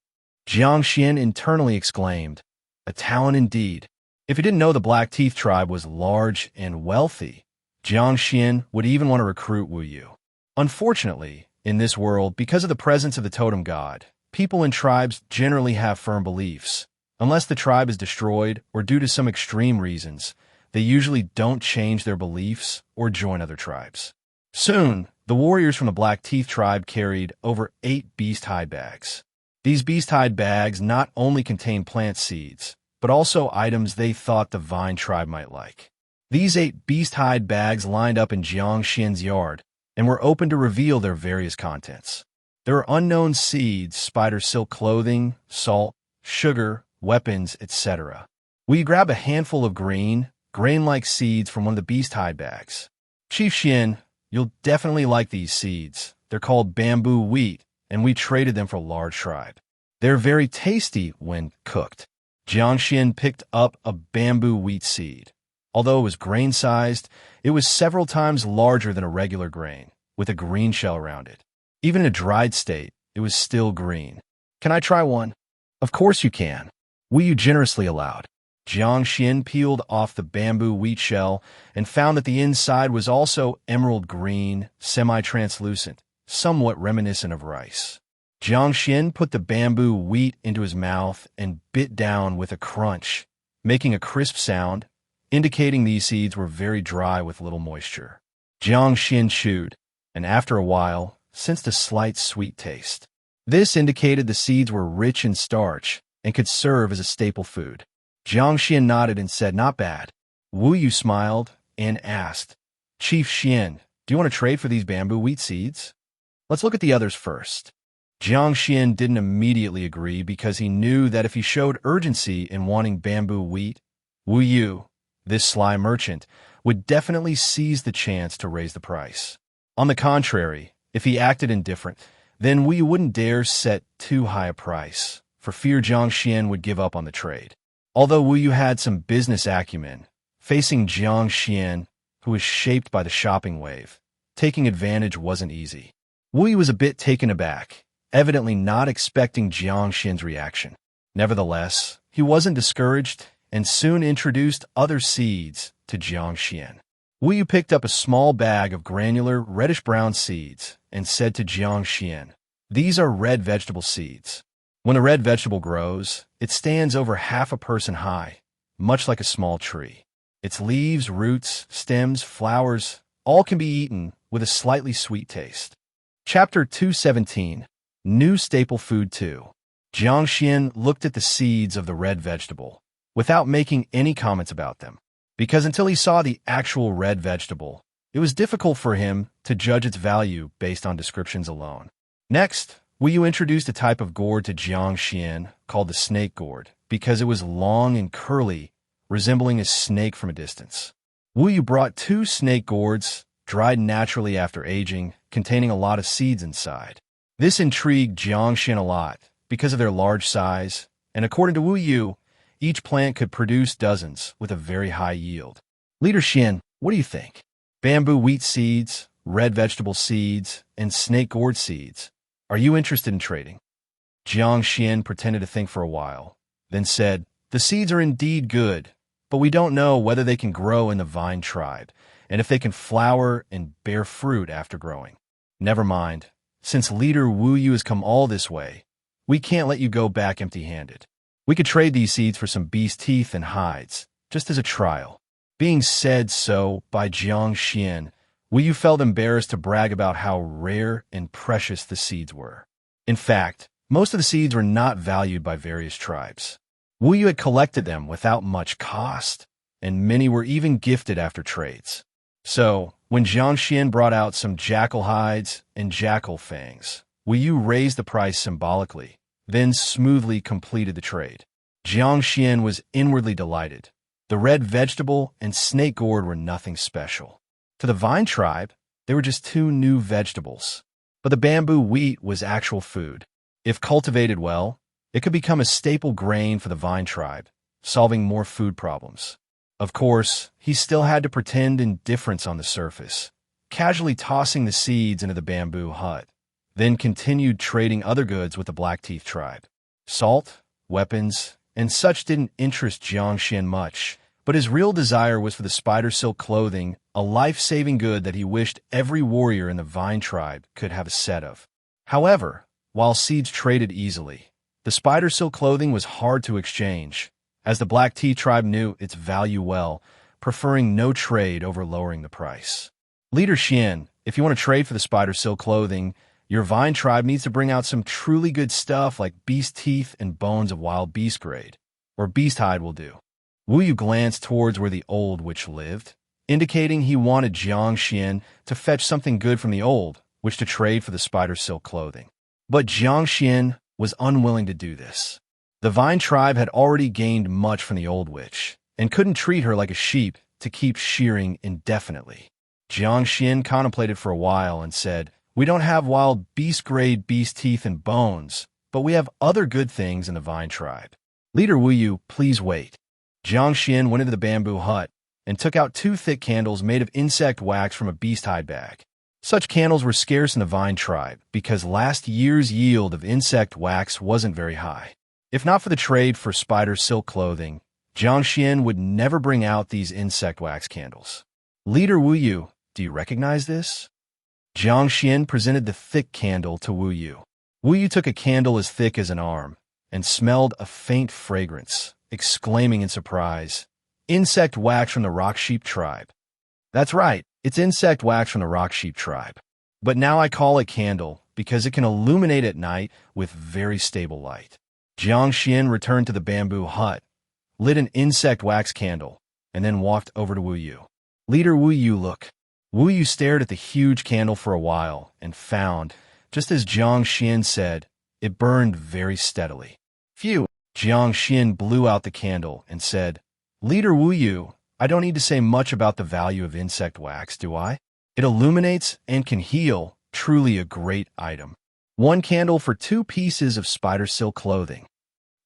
Jiang Xuan internally exclaimed, "A talent indeed." If he didn't know the Black Teeth tribe was large and wealthy, Jiang Xuan would even want to recruit Wu Yu. Unfortunately, in this world, because of the presence of the totem god, people in tribes generally have firm beliefs. Unless the tribe is destroyed or due to some extreme reasons, they usually don't change their beliefs or join other tribes. Soon, the warriors from the Black Teeth tribe carried over 8 beast hide bags. These beast hide bags not only contained plant seeds, but also items they thought the vine tribe might like. These 8 beast hide bags lined up in Jiang Xuan's yard and were open to reveal their various contents. There were unknown seeds, spider silk clothing, salt, sugar, weapons, etc. Will you grab a handful of grain-like seeds from one of the beast hide bags? "Chief Xian, you'll definitely like these seeds. They're called bamboo wheat, and we traded them for a large tribe. They're very tasty when cooked." Jiang Xuan picked up a bamboo wheat seed. Although it was grain-sized, it was several times larger than a regular grain, with a green shell around it. Even in a dried state, it was still green. "Can I try one?" "Of course you can," Wu Yu generously allowed. Jiang Xuan peeled off the bamboo wheat shell and found that the inside was also emerald green, semi-translucent, somewhat reminiscent of rice. Jiang Xuan put the bamboo wheat into his mouth and bit down with a crunch, making a crisp sound, indicating these seeds were very dry with little moisture. Jiang Xuan chewed, and after a while, sensed a slight sweet taste. This indicated the seeds were rich in starch and could serve as a staple food. Jiang Xuan nodded and said, "Not bad." Wu Yu smiled and asked, "Chief Xuan, do you want to trade for these bamboo wheat seeds?" "Let's look at the others first." Jiang Xuan didn't immediately agree because he knew that if he showed urgency in wanting bamboo wheat, Wu Yu, this sly merchant, would definitely seize the chance to raise the price. On the contrary, if he acted indifferent, then Wu Yu wouldn't dare set too high a price, for fear Jiang Xuan would give up on the trade. Although Wu Yu had some business acumen, facing Jiang Xuan, who was shaped by the shopping wave, taking advantage wasn't easy. Wu Yu was a bit taken aback, evidently not expecting Jiang Xuan's reaction. Nevertheless, he wasn't discouraged and soon introduced other seeds to Jiang Xuan. Wu Yu picked up a small bag of granular reddish-brown seeds and said to Jiang Xuan, "These are red vegetable seeds. When a red vegetable grows, it stands over half a person high, much like a small tree. Its leaves, roots, stems, flowers, all can be eaten with a slightly sweet taste." Chapter 217, New Staple Food 2. Jiang Xuan looked at the seeds of the red vegetable, without making any comments about them, because until he saw the actual red vegetable, it was difficult for him to judge its value based on descriptions alone. Next, Wu Yu introduced a type of gourd to Jiang Xuan called the snake gourd, because it was long and curly, resembling a snake from a distance. Wu Yu brought 2 snake gourds, dried naturally after aging, containing a lot of seeds inside. This intrigued Jiang Xuan a lot, because of their large size, and according to Wu Yu, each plant could produce dozens with a very high yield. "Leader Xuan, what do you think? Bamboo wheat seeds, red vegetable seeds, and snake gourd seeds. Are you interested in trading?" Jiang Xuan pretended to think for a while, then said, "The seeds are indeed good, but we don't know whether they can grow in the vine tribe, and if they can flower and bear fruit after growing. Never mind, since Leader Wu Yu has come all this way, we can't let you go back empty-handed. We could trade these seeds for some beast teeth and hides, just as a trial." Being said so by Jiang Xuan, Wu Yu felt embarrassed to brag about how rare and precious the seeds were. In fact, most of the seeds were not valued by various tribes. Wu Yu had collected them without much cost, and many were even gifted after trades. So, when Jiang Xuan brought out some jackal hides and jackal fangs, Wu Yu raised the price symbolically, then smoothly completed the trade. Jiang Xuan was inwardly delighted. The red vegetable and snake gourd were nothing special. To the vine tribe, they were just 2 new vegetables. But the bamboo wheat was actual food. If cultivated well, it could become a staple grain for the vine tribe, solving more food problems. Of course, he still had to pretend indifference on the surface, casually tossing the seeds into the bamboo hut, then continued trading other goods with the Blackteeth tribe. Salt, weapons, and such didn't interest Jiang Xuan much, but his real desire was for the spider silk clothing, a life-saving good that he wished every warrior in the vine tribe could have a set of. However, while seeds traded easily, the spider silk clothing was hard to exchange, as the Blackteeth tribe knew its value well, preferring no trade over lowering the price. "Leader Xuan, if you want to trade for the spider silk clothing, your vine tribe needs to bring out some truly good stuff like beast teeth and bones of wild beast grade, or beast hide will do." Wu Yu glanced towards where the old witch lived, indicating he wanted Jiang Xuan to fetch something good from the old, which to trade for the spider silk clothing. But Jiang Xuan was unwilling to do this. The vine tribe had already gained much from the old witch, and couldn't treat her like a sheep to keep shearing indefinitely. Jiang Xuan contemplated for a while and said, "We don't have wild beast-grade beast teeth and bones, but we have other good things in the vine tribe. Leader Wu Yu, please wait." Jiang Xuan went into the bamboo hut and took out 2 thick candles made of insect wax from a beast hide bag. Such candles were scarce in the vine tribe because last year's yield of insect wax wasn't very high. If not for the trade for spider silk clothing, Jiang Xuan would never bring out these insect wax candles. Leader Wu Yu, do you recognize this? Jiang Xuan presented the thick candle to Wu Yu. Wu Yu took a candle as thick as an arm and smelled a faint fragrance, exclaiming in surprise, "Insect wax from the rock sheep tribe." That's right, it's insect wax from the rock sheep tribe. But now I call it candle because it can illuminate at night with very stable light. Jiang Xuan returned to the bamboo hut, lit an insect wax candle, and then walked over to Wu Yu. Leader Wu Yu, look. Wu Yu stared at the huge candle for a while and found, just as Jiang Xuan said, it burned very steadily. Phew! Jiang Xuan blew out the candle and said, Leader Wu Yu, I don't need to say much about the value of insect wax, do I? It illuminates and can heal, truly a great item. 1 candle for 2 pieces of spider silk clothing.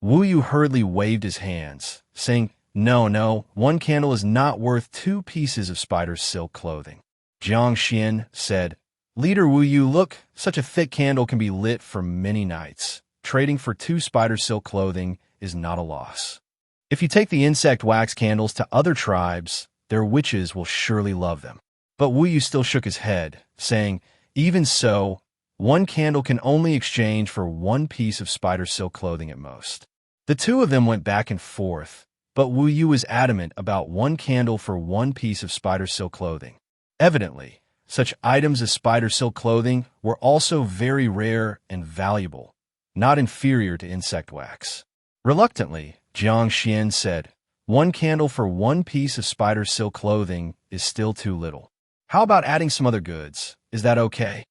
Wu Yu hurriedly waved his hands, saying, No, 1 candle is not worth 2 pieces of spider silk clothing. Jiang Xuan said, Leader Wu Yu, look, such a thick candle can be lit for many nights. Trading for 2 spider silk clothing is not a loss. If you take the insect wax candles to other tribes, their witches will surely love them. But Wu Yu still shook his head, saying, Even so, 1 candle can only exchange for 1 piece of spider silk clothing at most. The two of them went back and forth, but Wu Yu was adamant about 1 candle for 1 piece of spider silk clothing. Evidently, such items as spider silk clothing were also very rare and valuable, not inferior to insect wax. Reluctantly, Jiang Xuan said, 1 candle for 1 piece of spider silk clothing is still too little. How about adding some other goods? Is that okay?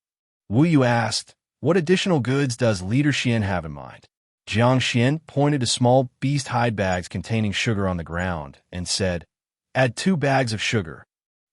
Wu Yu asked, What additional goods does Leader Xuan have in mind? Jiang Xuan pointed to small beast hide bags containing sugar on the ground and said, Add 2 bags of sugar.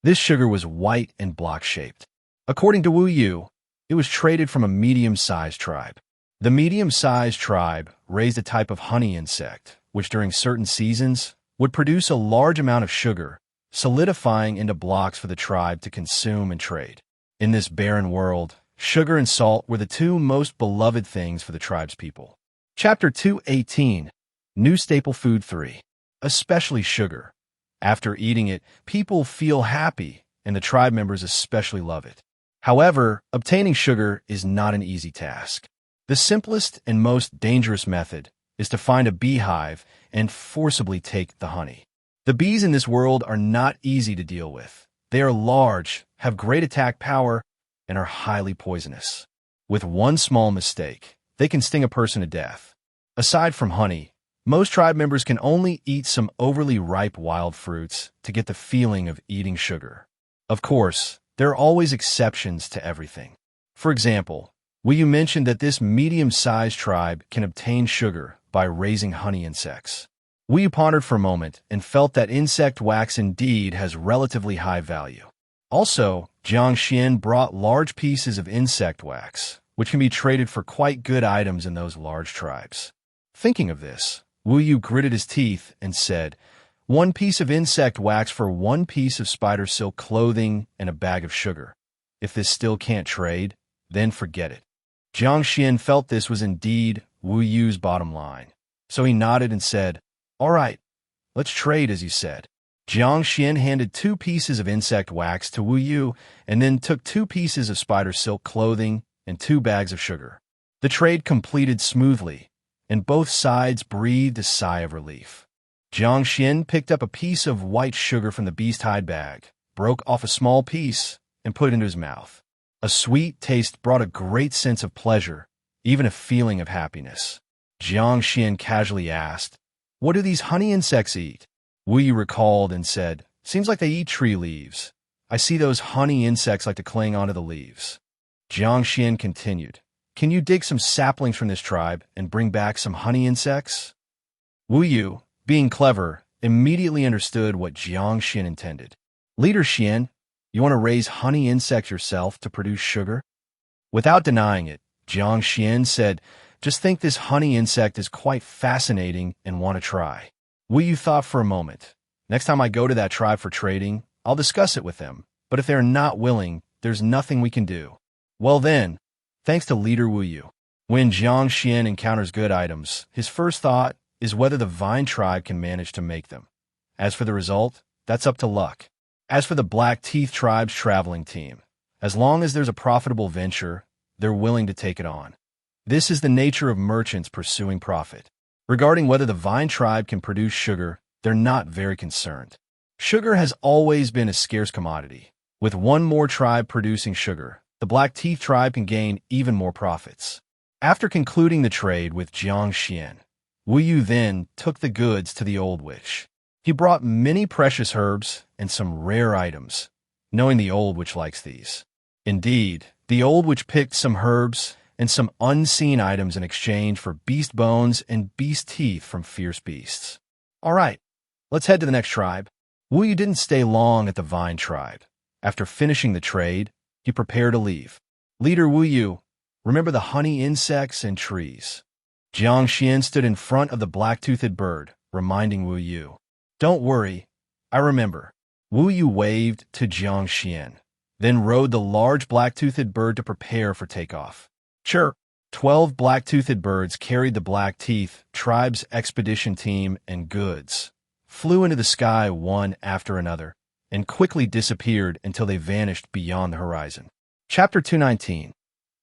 This sugar was white and block-shaped. According to Wu Yu, it was traded from a medium-sized tribe. The medium-sized tribe raised a type of honey insect, which during certain seasons would produce a large amount of sugar, solidifying into blocks for the tribe to consume and trade. In this barren world, sugar and salt were the 2 most beloved things for the tribe's people. Chapter 2:18, New Staple Food 3, Especially Sugar. After eating it, people feel happy, and the tribe members especially love it. However, obtaining sugar is not an easy task. The simplest and most dangerous method is to find a beehive and forcibly take the honey. The bees in this world are not easy to deal with. They are large, have great attack power, and are highly poisonous. With 1 small mistake, they can sting a person to death. Aside from honey, most tribe members can only eat some overly ripe wild fruits to get the feeling of eating sugar. Of course, there are always exceptions to everything. For example, Wu Yu mentioned that this medium-sized tribe can obtain sugar by raising honey insects. Wu Yu pondered for a moment and felt that insect wax indeed has relatively high value. Also, Jiang Xuan brought large pieces of insect wax, which can be traded for quite good items in those large tribes. Thinking of this, Wu Yu gritted his teeth and said, 1 piece of insect wax for 1 piece of spider silk clothing and a bag of sugar. If this still can't trade, then forget it. Jiang Xuan felt this was indeed Wu Yu's bottom line, so he nodded and said, All right, let's trade as you said. Jiang Xuan handed 2 pieces of insect wax to Wu Yu and then took 2 pieces of spider silk clothing and 2 bags of sugar. The trade completed smoothly, and both sides breathed a sigh of relief. Jiang Xuan picked up a piece of white sugar from the beast hide bag, broke off a small piece, and put it into his mouth. A sweet taste brought a great sense of pleasure, even a feeling of happiness. Jiang Xuan casually asked, What do these honey insects eat? Wu Yu recalled and said, Seems like they eat tree leaves. I see those honey insects like to cling onto the leaves. Jiang Xuan continued, Can you dig some saplings from this tribe and bring back some honey insects? Wu Yu, being clever, immediately understood what Jiang Xuan intended. Leader Xuan, you want to raise honey insects yourself to produce sugar? Without denying it, Jiang Xuan said, Just think this honey insect is quite fascinating and want to try. Wu Yu thought for a moment. Next time I go to that tribe for trading, I'll discuss it with them, but if they're not willing, there's nothing we can do. Well then, thanks to Leader Wu Yu. When Jiang Xuan encounters good items, his first thought is whether the vine tribe can manage to make them. As for the result, that's up to luck. As for the Black Teeth tribe's traveling team, as long as there's a profitable venture, they're willing to take it on. This is the nature of merchants pursuing profit. Regarding whether the vine tribe can produce sugar, they're not very concerned. Sugar has always been a scarce commodity. With one more tribe producing sugar, the Black Teeth tribe can gain even more profits. After concluding the trade with Jiang Xuan, Wu Yu then took the goods to the old witch. He brought many precious herbs and some rare items, knowing the old witch likes these. Indeed, the old witch picked some herbs and some unseen items in exchange for beast bones and beast teeth from fierce beasts. All right, let's head to the next tribe. Wu Yu didn't stay long at the vine tribe. After finishing the trade, he prepared to leave. Leader Wu Yu, remember the honey insects and trees. Jiang Xuan stood in front of the black-toothed bird, reminding Wu Yu. Don't worry, I remember. Wu Yu waved to Jiang Xuan, then rode the large black-toothed bird to prepare for takeoff. Chirp! 12 black-toothed birds carried the Black Teeth tribe's expedition team and goods, flew into the sky one after another, and quickly disappeared until they vanished beyond the horizon. Chapter 219.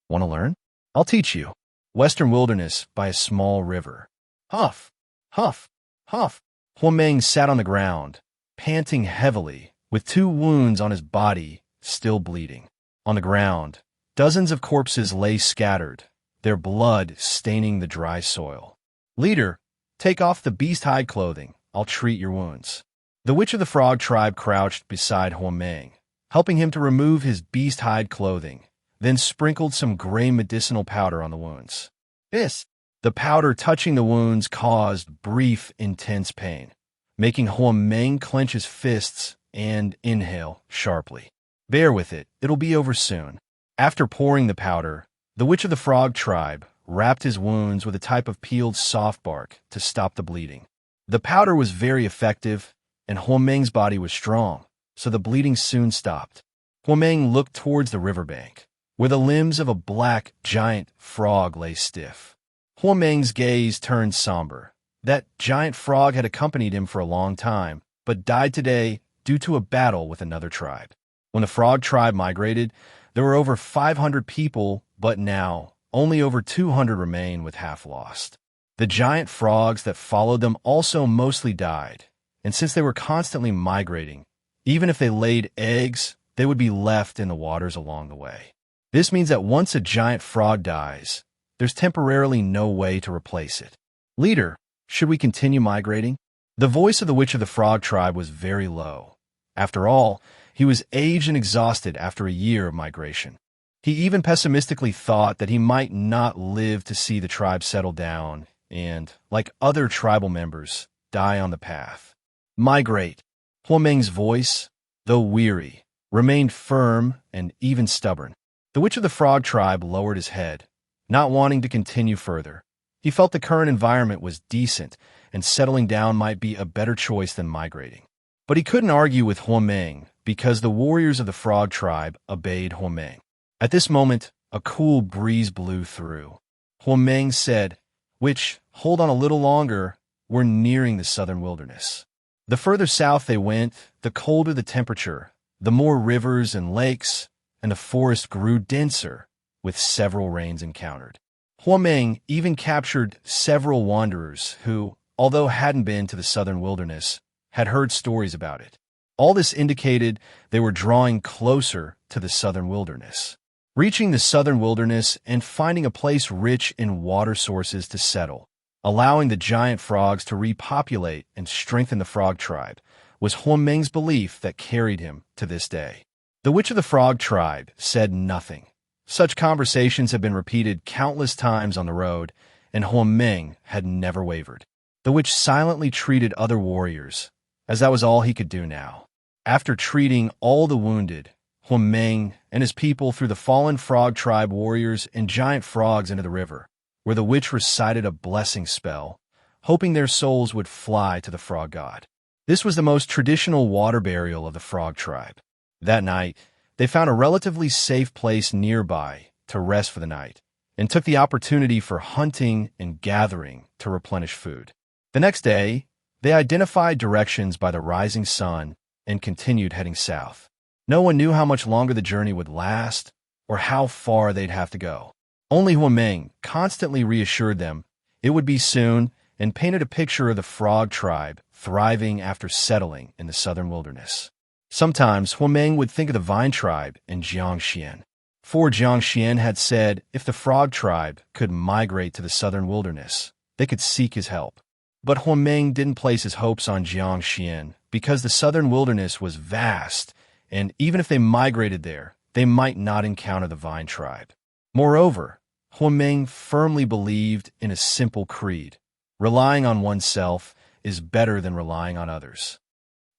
Want to learn? I'll teach you. Western wilderness by a small river. Huff, huff, huff. Huameng sat on the ground, panting heavily, with 2 wounds on his body still bleeding. On the ground, dozens of corpses lay scattered, their blood staining the dry soil. Leader, take off the beast hide clothing. I'll treat your wounds. The Witch of the Frog tribe crouched beside Huameng, helping him to remove his beast hide clothing, then sprinkled some gray medicinal powder on the wounds. The powder touching the wounds caused brief, intense pain, making Huameng clench his fists and inhale sharply. Bear with it, it'll be over soon. After pouring the powder, the Witch of the Frog tribe wrapped his wounds with a type of peeled soft bark to stop the bleeding. The powder was very effective, and Huameng's body was strong, so the bleeding soon stopped. Huameng looked towards the riverbank, where the limbs of a black giant frog lay stiff. Huameng's gaze turned somber. That giant frog had accompanied him for a long time, but died today due to a battle with another tribe. When the frog tribe migrated, there were over 500 people, but now only over 200 remain with half lost. The giant frogs that followed them also mostly died, and since they were constantly migrating, even if they laid eggs, they would be left in the waters along the way. This means that once a giant frog dies, there's temporarily no way to replace it. Leader, should we continue migrating? The voice of the Witch of the Frog tribe was very low. After all, he was aged and exhausted after a year of migration. He even pessimistically thought that he might not live to see the tribe settle down and, like other tribal members, die on the path. Migrate. Huameng's voice, though weary, remained firm and even stubborn. The Witch of the Frog tribe lowered his head, not wanting to continue further. He felt the current environment was decent, and settling down might be a better choice than migrating. But he couldn't argue with Huameng, because the warriors of the Frog tribe obeyed Huameng. At this moment, a cool breeze blew through. Huameng said, "Witch, hold on a little longer. We're nearing the southern wilderness." The further south they went, the colder the temperature, the more rivers and lakes, and the forest grew denser, with several rains encountered. Huameng even captured several wanderers who, although hadn't been to the southern wilderness, had heard stories about it. All this indicated they were drawing closer to the southern wilderness. Reaching the southern wilderness and finding a place rich in water sources to settle, allowing the giant frogs to repopulate and strengthen the frog tribe, was Huameng's belief that carried him to this day. The Witch of the Frog tribe said nothing. Such conversations had been repeated countless times on the road, and Huameng had never wavered. The witch silently treated other warriors, as that was all he could do now. After treating all the wounded, Huameng and his people threw the fallen frog tribe warriors and giant frogs into the river, where the witch recited a blessing spell, hoping their souls would fly to the frog god. This was the most traditional water burial of the frog tribe. That night, they found a relatively safe place nearby to rest for the night, and took the opportunity for hunting and gathering to replenish food. The next day, they identified directions by the rising sun and continued heading south. No one knew how much longer the journey would last or how far they'd have to go. Only Huameng constantly reassured them it would be soon and painted a picture of the frog tribe thriving after settling in the southern wilderness. Sometimes Huameng would think of the vine tribe and Jiang Xuan. For Jiang Xuan had said if the frog tribe could migrate to the southern wilderness, they could seek his help. But Huameng didn't place his hopes on Jiang Xuan because the southern wilderness was vast, and even if they migrated there, they might not encounter the vine tribe. Moreover, Huameng firmly believed in a simple creed: relying on oneself is better than relying on others.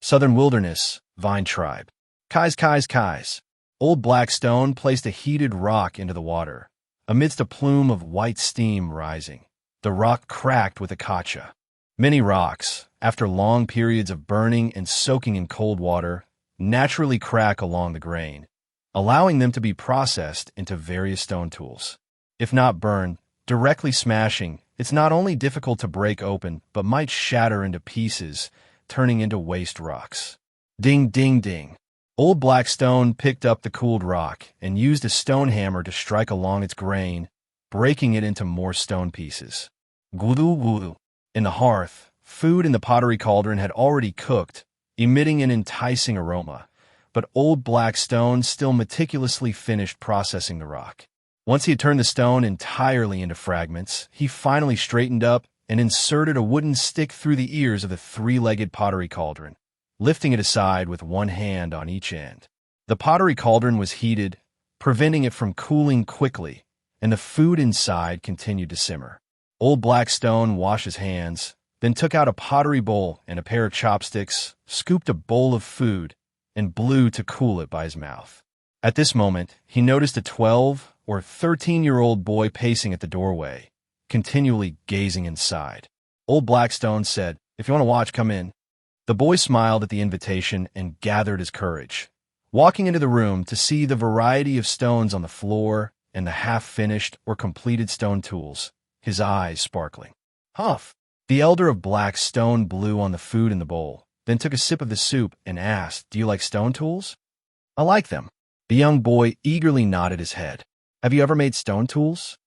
Southern wilderness, vine tribe. Kais. Old Blackstone placed a heated rock into the water. Amidst a plume of white steam rising, the rock cracked with a kacha. Many rocks, after long periods of burning and soaking in cold water, naturally crack along the grain, allowing them to be processed into various stone tools. If not burned, directly smashing, it's not only difficult to break open, but might shatter into pieces, turning into waste rocks. Ding, ding, ding. Old Blackstone picked up the cooled rock and used a stone hammer to strike along its grain, breaking it into more stone pieces. Gudu gudu. In the hearth, food in the pottery cauldron had already cooked, emitting an enticing aroma, but Old Blackstone still meticulously finished processing the rock. Once he had turned the stone entirely into fragments, he finally straightened up and inserted a wooden stick through the ears of the three-legged pottery cauldron, lifting it aside with one hand on each end. The pottery cauldron was heated, preventing it from cooling quickly, and the food inside continued to simmer. Old Blackstone washed his hands, then took out a pottery bowl and a pair of chopsticks, scooped a bowl of food, and blew to cool it by his mouth. At this moment, he noticed a 12 or 13-year-old boy pacing at the doorway, continually gazing inside. Old Blackstone said, "If you want to watch, come in." The boy smiled at the invitation and gathered his courage, walking into the room to see the variety of stones on the floor and the half-finished or completed stone tools, his eyes sparkling. Huff! The elder of Blackstone blew on the food in the bowl, then took a sip of the soup and asked, "Do you like stone tools?" "I like them." The young boy eagerly nodded his head. "Have you ever made stone tools?"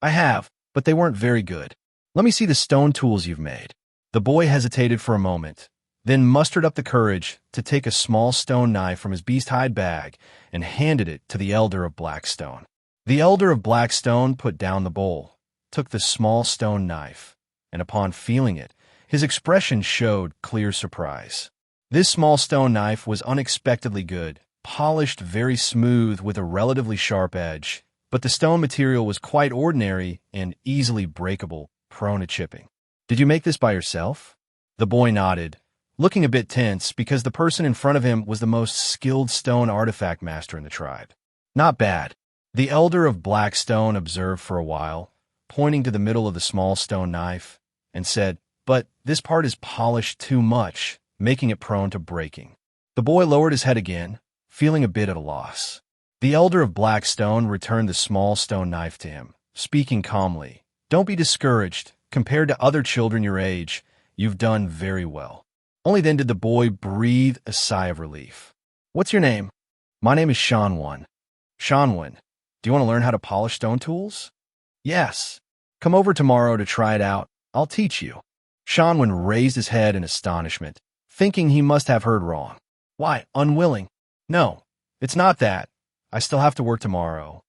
"I have, but they weren't very good." "Let me see the stone tools you've made." The boy hesitated for a moment, then mustered up the courage to take a small stone knife from his beast-hide bag and handed it to the elder of Blackstone. The elder of Blackstone put down the bowl, took the small stone knife, and upon feeling it, his expression showed clear surprise. This small stone knife was unexpectedly good, polished very smooth with a relatively sharp edge, but the stone material was quite ordinary and easily breakable, prone to chipping. "Did you make this by yourself?" The boy nodded, looking a bit tense because the person in front of him was the most skilled stone artifact master in the tribe. "Not bad." The elder of Blackstone observed for a while, pointing to the middle of the small stone knife, and said, "But this part is polished too much, making it prone to breaking." The boy lowered his head again, feeling a bit at a loss. The elder of Blackstone returned the small stone knife to him, speaking calmly. "Don't be discouraged. Compared to other children your age, you've done very well." Only then did the boy breathe a sigh of relief. "What's your name?" "My name is Xuan. Xuan, do you want to learn how to polish stone tools?" "Yes. Come over tomorrow to try it out. I'll teach you." Xuan raised his head in astonishment, thinking he must have heard wrong. "Why, unwilling?" "No, it's not that. I still have to work tomorrow."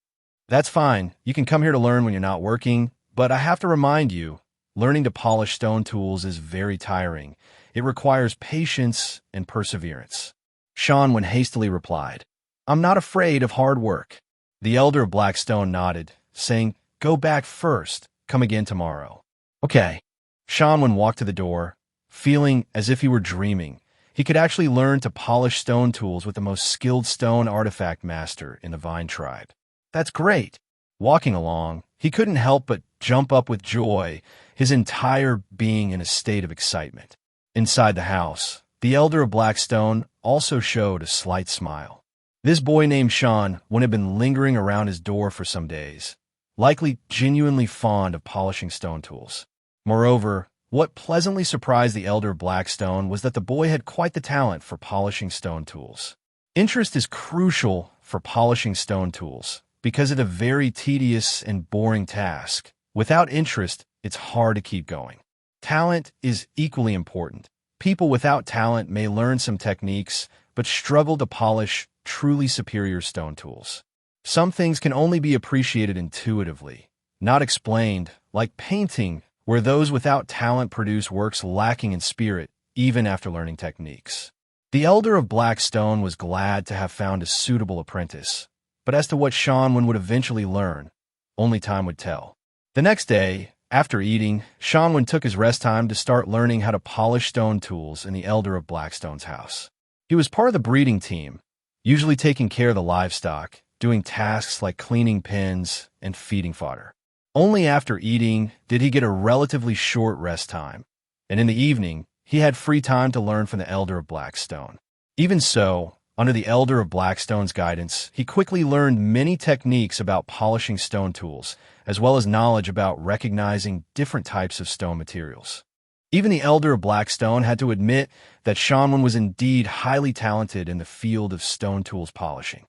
"That's fine. You can come here to learn when you're not working, but I have to remind you, learning to polish stone tools is very tiring. It requires patience and perseverance." Xuan hastily replied, "I'm not afraid of hard work." The elder of Blackstone nodded, saying, "Go back first. Come again tomorrow." "Okay." Xuan walked to the door, feeling as if he were dreaming. He could actually learn to polish stone tools with the most skilled stone artifact master in the Vine tribe. "That's great." Walking along, he couldn't help but jump up with joy, his entire being in a state of excitement. Inside the house, the elder of Blackstone also showed a slight smile. This boy named Xuan had been lingering around his door for some days, likely genuinely fond of polishing stone tools. Moreover, What pleasantly surprised the elder Blackstone was that the boy had quite the talent for polishing stone tools. Interest is crucial for polishing stone tools because it's a very tedious and boring task. Without interest, it's hard to keep going. Talent is equally important. People without talent may learn some techniques, but struggle to polish truly superior stone tools. Some things can only be appreciated intuitively, not explained, like painting, where those without talent produce works lacking in spirit, even after learning techniques. The elder of Blackstone was glad to have found a suitable apprentice, but as to what Xuan would eventually learn, only time would tell. The next day, after eating, Xuan took his rest time to start learning how to polish stone tools in the elder of Blackstone's house. He was part of the breeding team, usually taking care of the livestock, doing tasks like cleaning pens and feeding fodder. Only after eating did he get a relatively short rest time, and in the evening, he had free time to learn from the elder of Blackstone. Even so, under the elder of Blackstone's guidance, he quickly learned many techniques about polishing stone tools, as well as knowledge about recognizing different types of stone materials. Even the elder of Blackstone had to admit that Xuan was indeed highly talented in the field of stone tools polishing.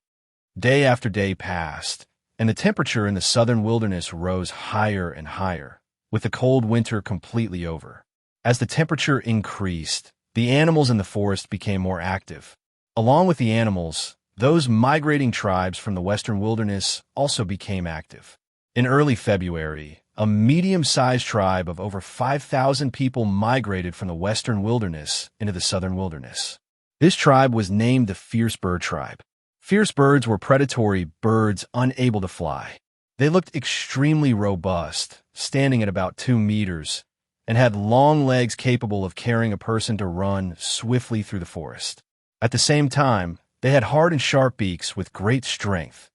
Day after day passed, and the temperature in the southern wilderness rose higher and higher, with the cold winter completely over. As the temperature increased, the animals in the forest became more active. Along with the animals, those migrating tribes from the western wilderness also became active. In early February, a medium-sized tribe of over 5,000 people migrated from the western wilderness into the southern wilderness. This tribe was named the Fierce Bird Tribe. Fierce birds were predatory birds unable to fly. They looked extremely robust, standing at about 2 meters, and had long legs capable of carrying a person to run swiftly through the forest. At the same time, they had hard and sharp beaks with great strength,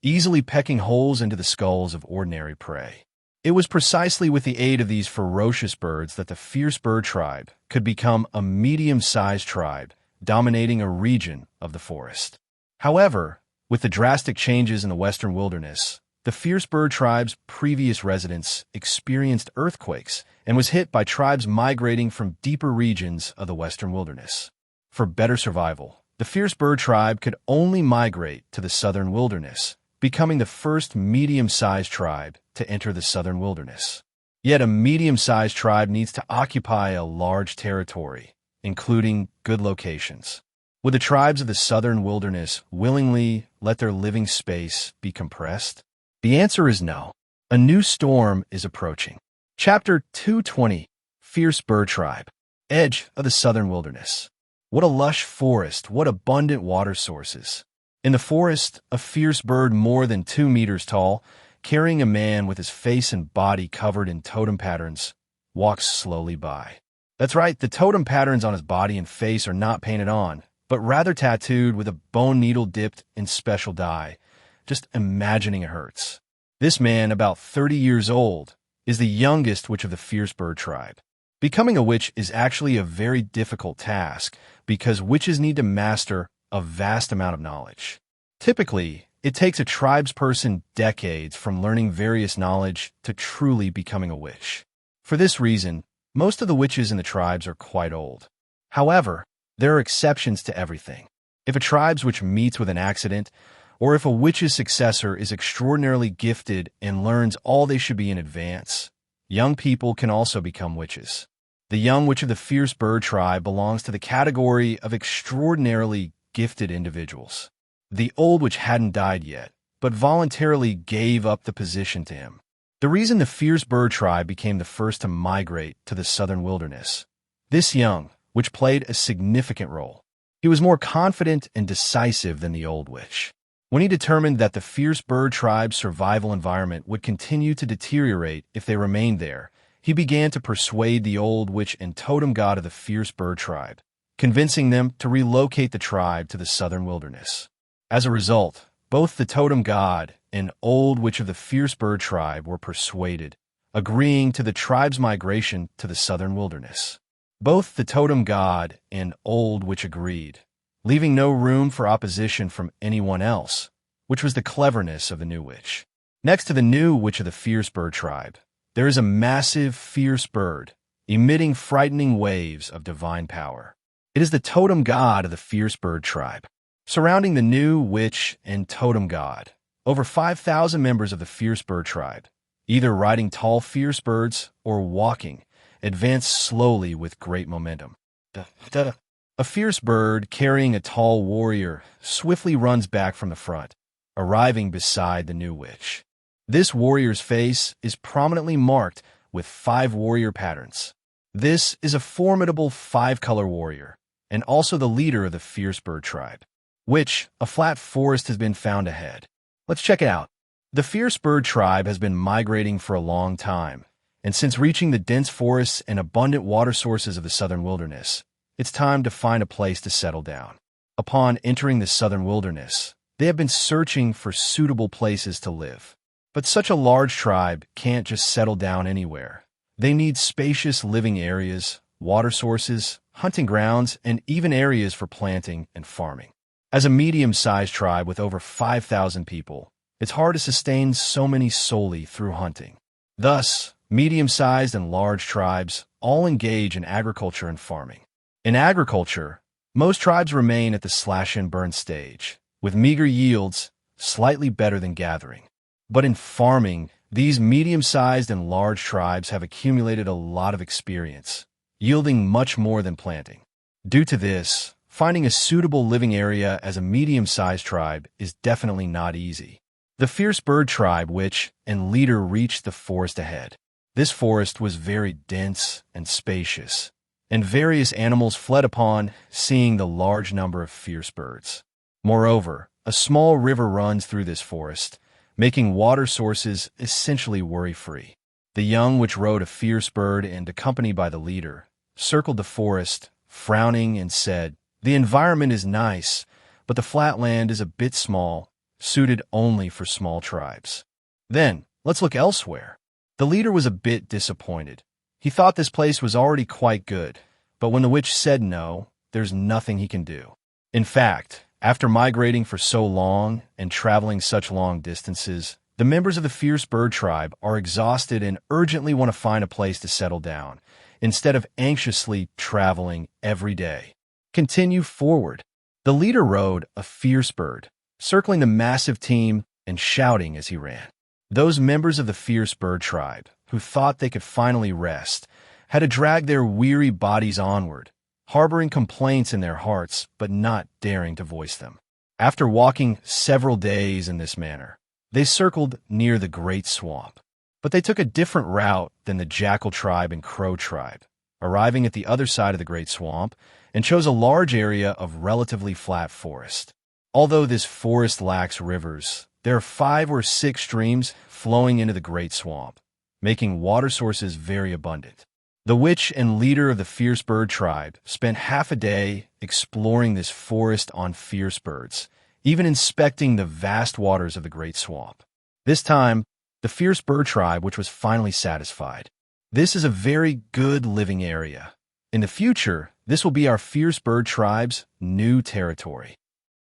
easily pecking holes into the skulls of ordinary prey. It was precisely with the aid of these ferocious birds that the Fierce Bird Tribe could become a medium-sized tribe, dominating a region of the forest. However, with the drastic changes in the western wilderness, the Fierce Bird Tribe's previous residents experienced earthquakes and was hit by tribes migrating from deeper regions of the western wilderness. For better survival, the Fierce Bird Tribe could only migrate to the southern wilderness, becoming the first medium-sized tribe to enter the southern wilderness. Yet a medium-sized tribe needs to occupy a large territory, including good locations. Would the tribes of the southern wilderness willingly let their living space be compressed? The answer is no. A new storm is approaching. Chapter 220, Fierce Bird Tribe, Edge of the Southern Wilderness. What a lush forest, what abundant water sources. In the forest, a fierce bird more than 2 meters tall, carrying a man with his face and body covered in totem patterns, walks slowly by. That's right, the totem patterns on his body and face are not painted on, but rather tattooed with a bone needle dipped in special dye. Just imagining it hurts. This man, about 30 years old, is the youngest witch of the Fierce Bird Tribe. Becoming a witch is actually a very difficult task because witches need to master a vast amount of knowledge. Typically, it takes a tribesperson decades from learning various knowledge to truly becoming a witch. For this reason, most of the witches in the tribes are quite old. However, there are exceptions to everything. If a tribe's witch meets with an accident, or if a witch's successor is extraordinarily gifted and learns all they should be in advance, young people can also become witches. The young witch of the Fierce Bird Tribe belongs to the category of extraordinarily gifted individuals. The old witch hadn't died yet, but voluntarily gave up the position to him. The reason the Fierce Bird Tribe became the first to migrate to the southern wilderness. This young witch played a significant role. He was more confident and decisive than the old witch. When he determined that the Fierce Bird Tribe's survival environment would continue to deteriorate if they remained there, he began to persuade the old witch and totem god of the Fierce Bird Tribe, convincing them to relocate the tribe to the southern wilderness. As a result, both the totem god and old witch of the Fierce Bird Tribe were persuaded, agreeing to the tribe's migration to the southern wilderness. Both the totem god and old witch agreed, leaving no room for opposition from anyone else, which was the cleverness of the new witch. Next to the new witch of the Fierce Bird Tribe, there is a massive fierce bird, emitting frightening waves of divine power. It is the totem god of the fierce bird tribe. Surrounding the new witch and totem god, over 5,000 members of the fierce bird tribe, either riding tall fierce birds or walking, advance slowly with great momentum. A fierce bird carrying a tall warrior swiftly runs back from the front, arriving beside the new witch. This warrior's face is prominently marked with 5 warrior patterns. This is a formidable 5-color warrior, and also the leader of the fierce bird tribe, which a flat forest has been found ahead. Let's check it out. The fierce bird tribe has been migrating for a long time, and since reaching the dense forests and abundant water sources of the southern wilderness, it's time to find a place to settle down. Upon entering the southern wilderness, they have been searching for suitable places to live. But such a large tribe can't just settle down anywhere. They need spacious living areas, water sources, hunting grounds, and even areas for planting and farming. As a medium-sized tribe with over 5,000 people, it's hard to sustain so many solely through hunting. Thus, medium-sized and large tribes all engage in agriculture and farming. In agriculture, most tribes remain at the slash-and-burn stage, with meager yields slightly better than gathering. But in farming, these medium-sized and large tribes have accumulated a lot of experience, yielding much more than planting. Due to this, finding a suitable living area as a medium-sized tribe is definitely not easy. The fierce bird tribe witch and leader reached the forest ahead. This forest was very dense and spacious, and various animals fled upon seeing the large number of fierce birds. Moreover, a small river runs through this forest, making water sources essentially worry-free. The young witch rode a fierce bird and, accompanied by the leader, circled the forest, frowning and said, "The environment is nice, but the flat land is a bit small, suited only for small tribes. Then, let's look elsewhere." The leader was a bit disappointed. He thought this place was already quite good, but when the witch said no, there's nothing he can do. In fact, after migrating for so long and traveling such long distances, the members of the fierce bird tribe are exhausted and urgently want to find a place to settle down, instead of anxiously traveling every day. Continue forward. The leader rode a fierce bird, circling the massive team and shouting as he ran. Those members of the fierce bird tribe, who thought they could finally rest, had to drag their weary bodies onward, harboring complaints in their hearts but not daring to voice them. After walking several days in this manner, they circled near the Great Swamp. But they took a different route than the Jackal tribe and Crow tribe, arriving at the other side of the Great Swamp, and chose a large area of relatively flat forest. Although this forest lacks rivers, there are 5 or 6 streams flowing into the Great Swamp, making water sources very abundant. The witch and leader of the fierce bird tribe spent half a day exploring this forest on fierce birds, even inspecting the vast waters of the Great Swamp. This time, the fierce bird tribe, which was finally satisfied. This is a very good living area. In the future, this will be our fierce bird tribe's new territory.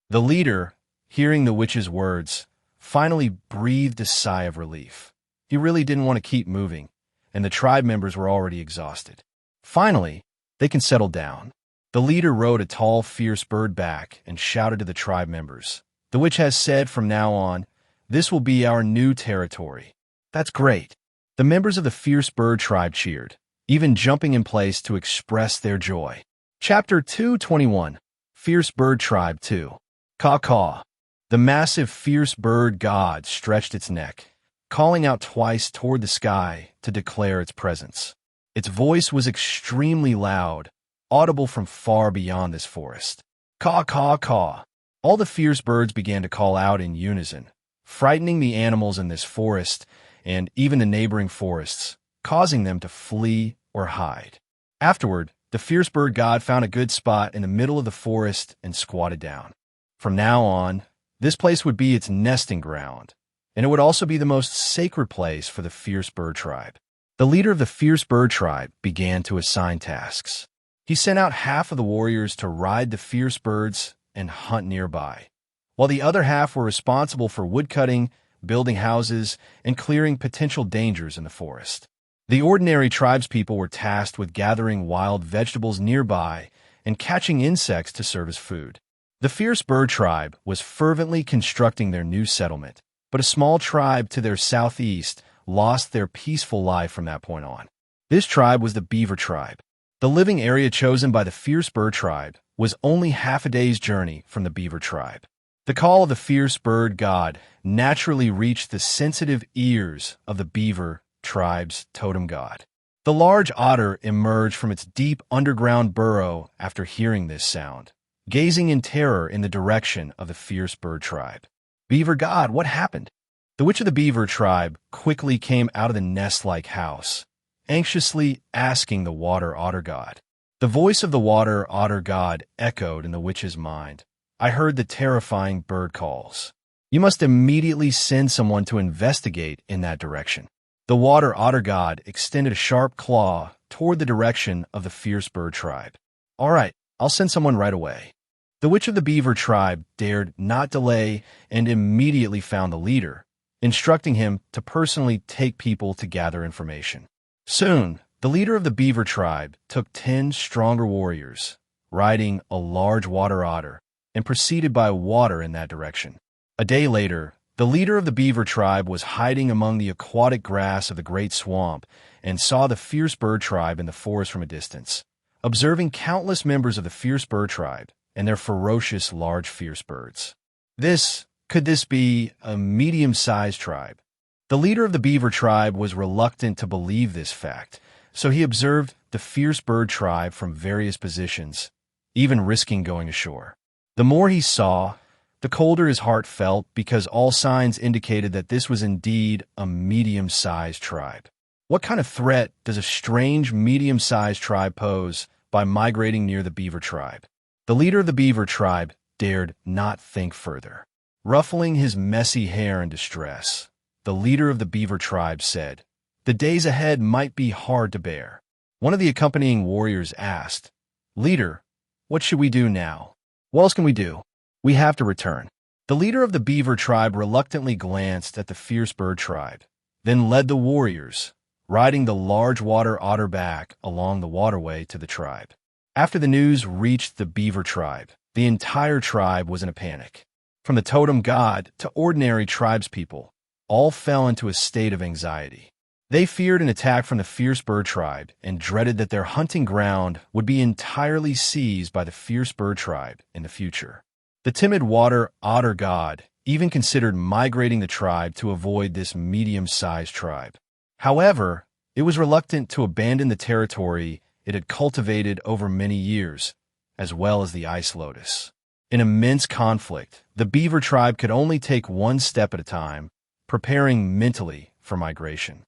The leader, hearing the witch's words, finally breathed a sigh of relief. He really didn't want to keep moving, and the tribe members were already exhausted. Finally, they can settle down. The leader rode a tall, fierce bird back and shouted to the tribe members. The witch has said from now on, "This will be our new territory." That's great. The members of the fierce bird tribe cheered, even jumping in place to express their joy. Chapter 221, Fierce Bird Tribe 2. Caw-caw. The massive fierce bird god stretched its neck, calling out twice toward the sky to declare its presence. Its voice was extremely loud, audible from far beyond this forest. Caw-caw-caw. All the fierce birds began to call out in unison, frightening the animals in this forest and even the neighboring forests, causing them to flee or hide. Afterward, the fierce bird god found a good spot in the middle of the forest and squatted down. From now on, this place would be its nesting ground, and it would also be the most sacred place for the fierce bird tribe. The leader of the fierce bird tribe began to assign tasks. He sent out half of the warriors to ride the fierce birds and hunt nearby, while the other half were responsible for woodcutting, building houses, and clearing potential dangers in the forest. The ordinary tribespeople were tasked with gathering wild vegetables nearby and catching insects to serve as food. The fierce bird tribe was fervently constructing their new settlement, but a small tribe to their southeast lost their peaceful life from that point on. This tribe was the beaver tribe. The living area chosen by the fierce bird tribe was only half a day's journey from the beaver tribe. The call of the fierce bird god naturally reached the sensitive ears of the beaver tribe's totem god. The large otter emerged from its deep underground burrow after hearing this sound, gazing in terror in the direction of the fierce bird tribe. Beaver god, what happened? The witch of the beaver tribe quickly came out of the nest-like house, anxiously asking the water otter god. The voice of the water otter god echoed in the witch's mind. I heard the terrifying bird calls. You must immediately send someone to investigate in that direction. The water otter god extended a sharp claw toward the direction of the fierce bird tribe. All right, I'll send someone right away. The witch of the beaver tribe dared not delay and immediately found the leader, instructing him to personally take people to gather information. Soon, the leader of the beaver tribe took 10 stronger warriors, riding a large water otter, and proceeded by water in that direction. A day later, the leader of the beaver tribe was hiding among the aquatic grass of the great swamp and saw the fierce bird tribe in the forest from a distance. Observing countless members of the fierce bird tribe and their ferocious large fierce birds. Could this be a medium-sized tribe? The leader of the beaver tribe was reluctant to believe this fact, so he observed the fierce bird tribe from various positions, even risking going ashore. The more he saw, the colder his heart felt because all signs indicated that this was indeed a medium-sized tribe. What kind of threat does a strange medium-sized tribe pose by migrating near the beaver tribe? The leader of the beaver tribe dared not think further. Ruffling his messy hair in distress, the leader of the beaver tribe said, "The days ahead might be hard to bear." One of the accompanying warriors asked, "Leader, what should we do now?" "What else can we do? We have to return." The leader of the beaver tribe reluctantly glanced at the fierce bird tribe, then led the warriors, riding the large water otter back along the waterway to the tribe. After the news reached the beaver tribe, the entire tribe was in a panic. From the totem god to ordinary tribespeople, all fell into a state of anxiety. They feared an attack from the fierce bird tribe and dreaded that their hunting ground would be entirely seized by the fierce bird tribe in the future. The timid water otter god even considered migrating the tribe to avoid this medium-sized tribe. However, it was reluctant to abandon the territory it had cultivated over many years, as well as the ice lotus. In immense conflict, the beaver tribe could only take one step at a time, preparing mentally for migration.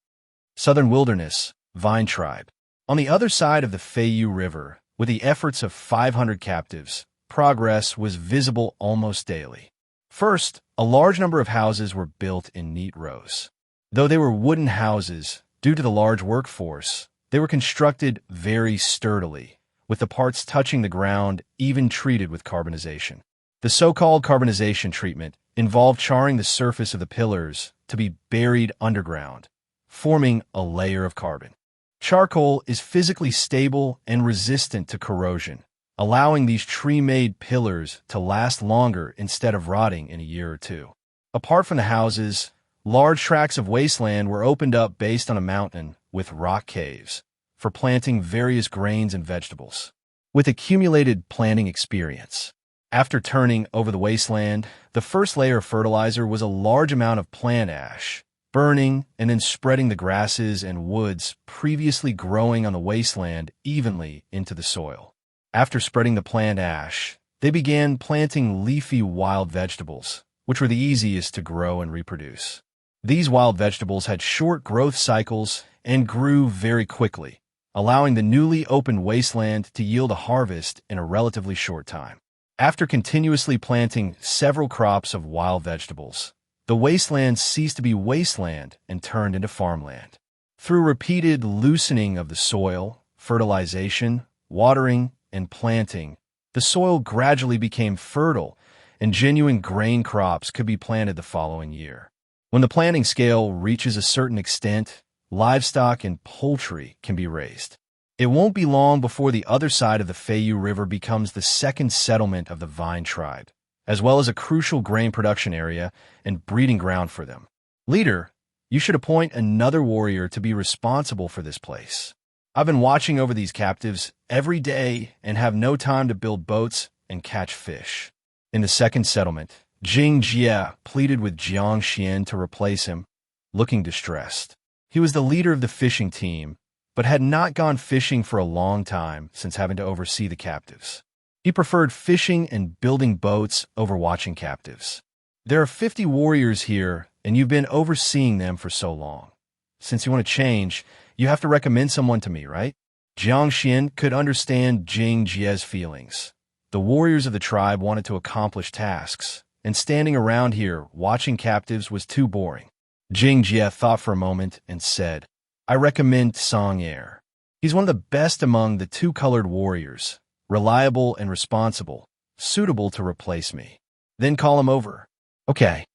Southern Wilderness, Vine Tribe. On the other side of the Fayou River, with the efforts of 500 captives, progress was visible almost daily. First, a large number of houses were built in neat rows. Though they were wooden houses, due to the large workforce, they were constructed very sturdily, with the parts touching the ground even treated with carbonization. The so-called carbonization treatment involved charring the surface of the pillars to be buried underground, forming a layer of carbon. Charcoal is physically stable and resistant to corrosion, allowing these tree-made pillars to last longer instead of rotting in a year or two. Apart from the houses, large tracts of wasteland were opened up based on a mountain with rock caves for planting various grains and vegetables. With accumulated planting experience, after turning over the wasteland, the first layer of fertilizer was a large amount of plant ash, burning and then spreading the grasses and woods previously growing on the wasteland evenly into the soil. After spreading the plant ash, they began planting leafy wild vegetables, which were the easiest to grow and reproduce. These wild vegetables had short growth cycles and grew very quickly, allowing the newly opened wasteland to yield a harvest in a relatively short time. After continuously planting several crops of wild vegetables, the wasteland ceased to be wasteland and turned into farmland. Through repeated loosening of the soil, fertilization, watering, and planting, the soil gradually became fertile and genuine grain crops could be planted the following year. When the planting scale reaches a certain extent, livestock and poultry can be raised. It won't be long before the other side of the Feiyu River becomes the second settlement of the Vine tribe, as well as a crucial grain production area and breeding ground for them. Leader, you should appoint another warrior to be responsible for this place. I've been watching over these captives every day and have no time to build boats and catch fish. In the second settlement, Jiang Xuan pleaded with Jiang Xuan to replace him, looking distressed. He was the leader of the fishing team, but had not gone fishing for a long time since having to oversee the captives. He preferred fishing and building boats over watching captives. There are 50 warriors here, and you've been overseeing them for so long. Since you want to change, you have to recommend someone to me, right? Jiang Xuan could understand Jiang Xuan's feelings. The warriors of the tribe wanted to accomplish tasks, and standing around here watching captives was too boring. Jiang Xuan thought for a moment and said, I recommend Song Er. He's one of the best among the two-colored warriors, reliable and responsible, suitable to replace me. Then call him over. Okay.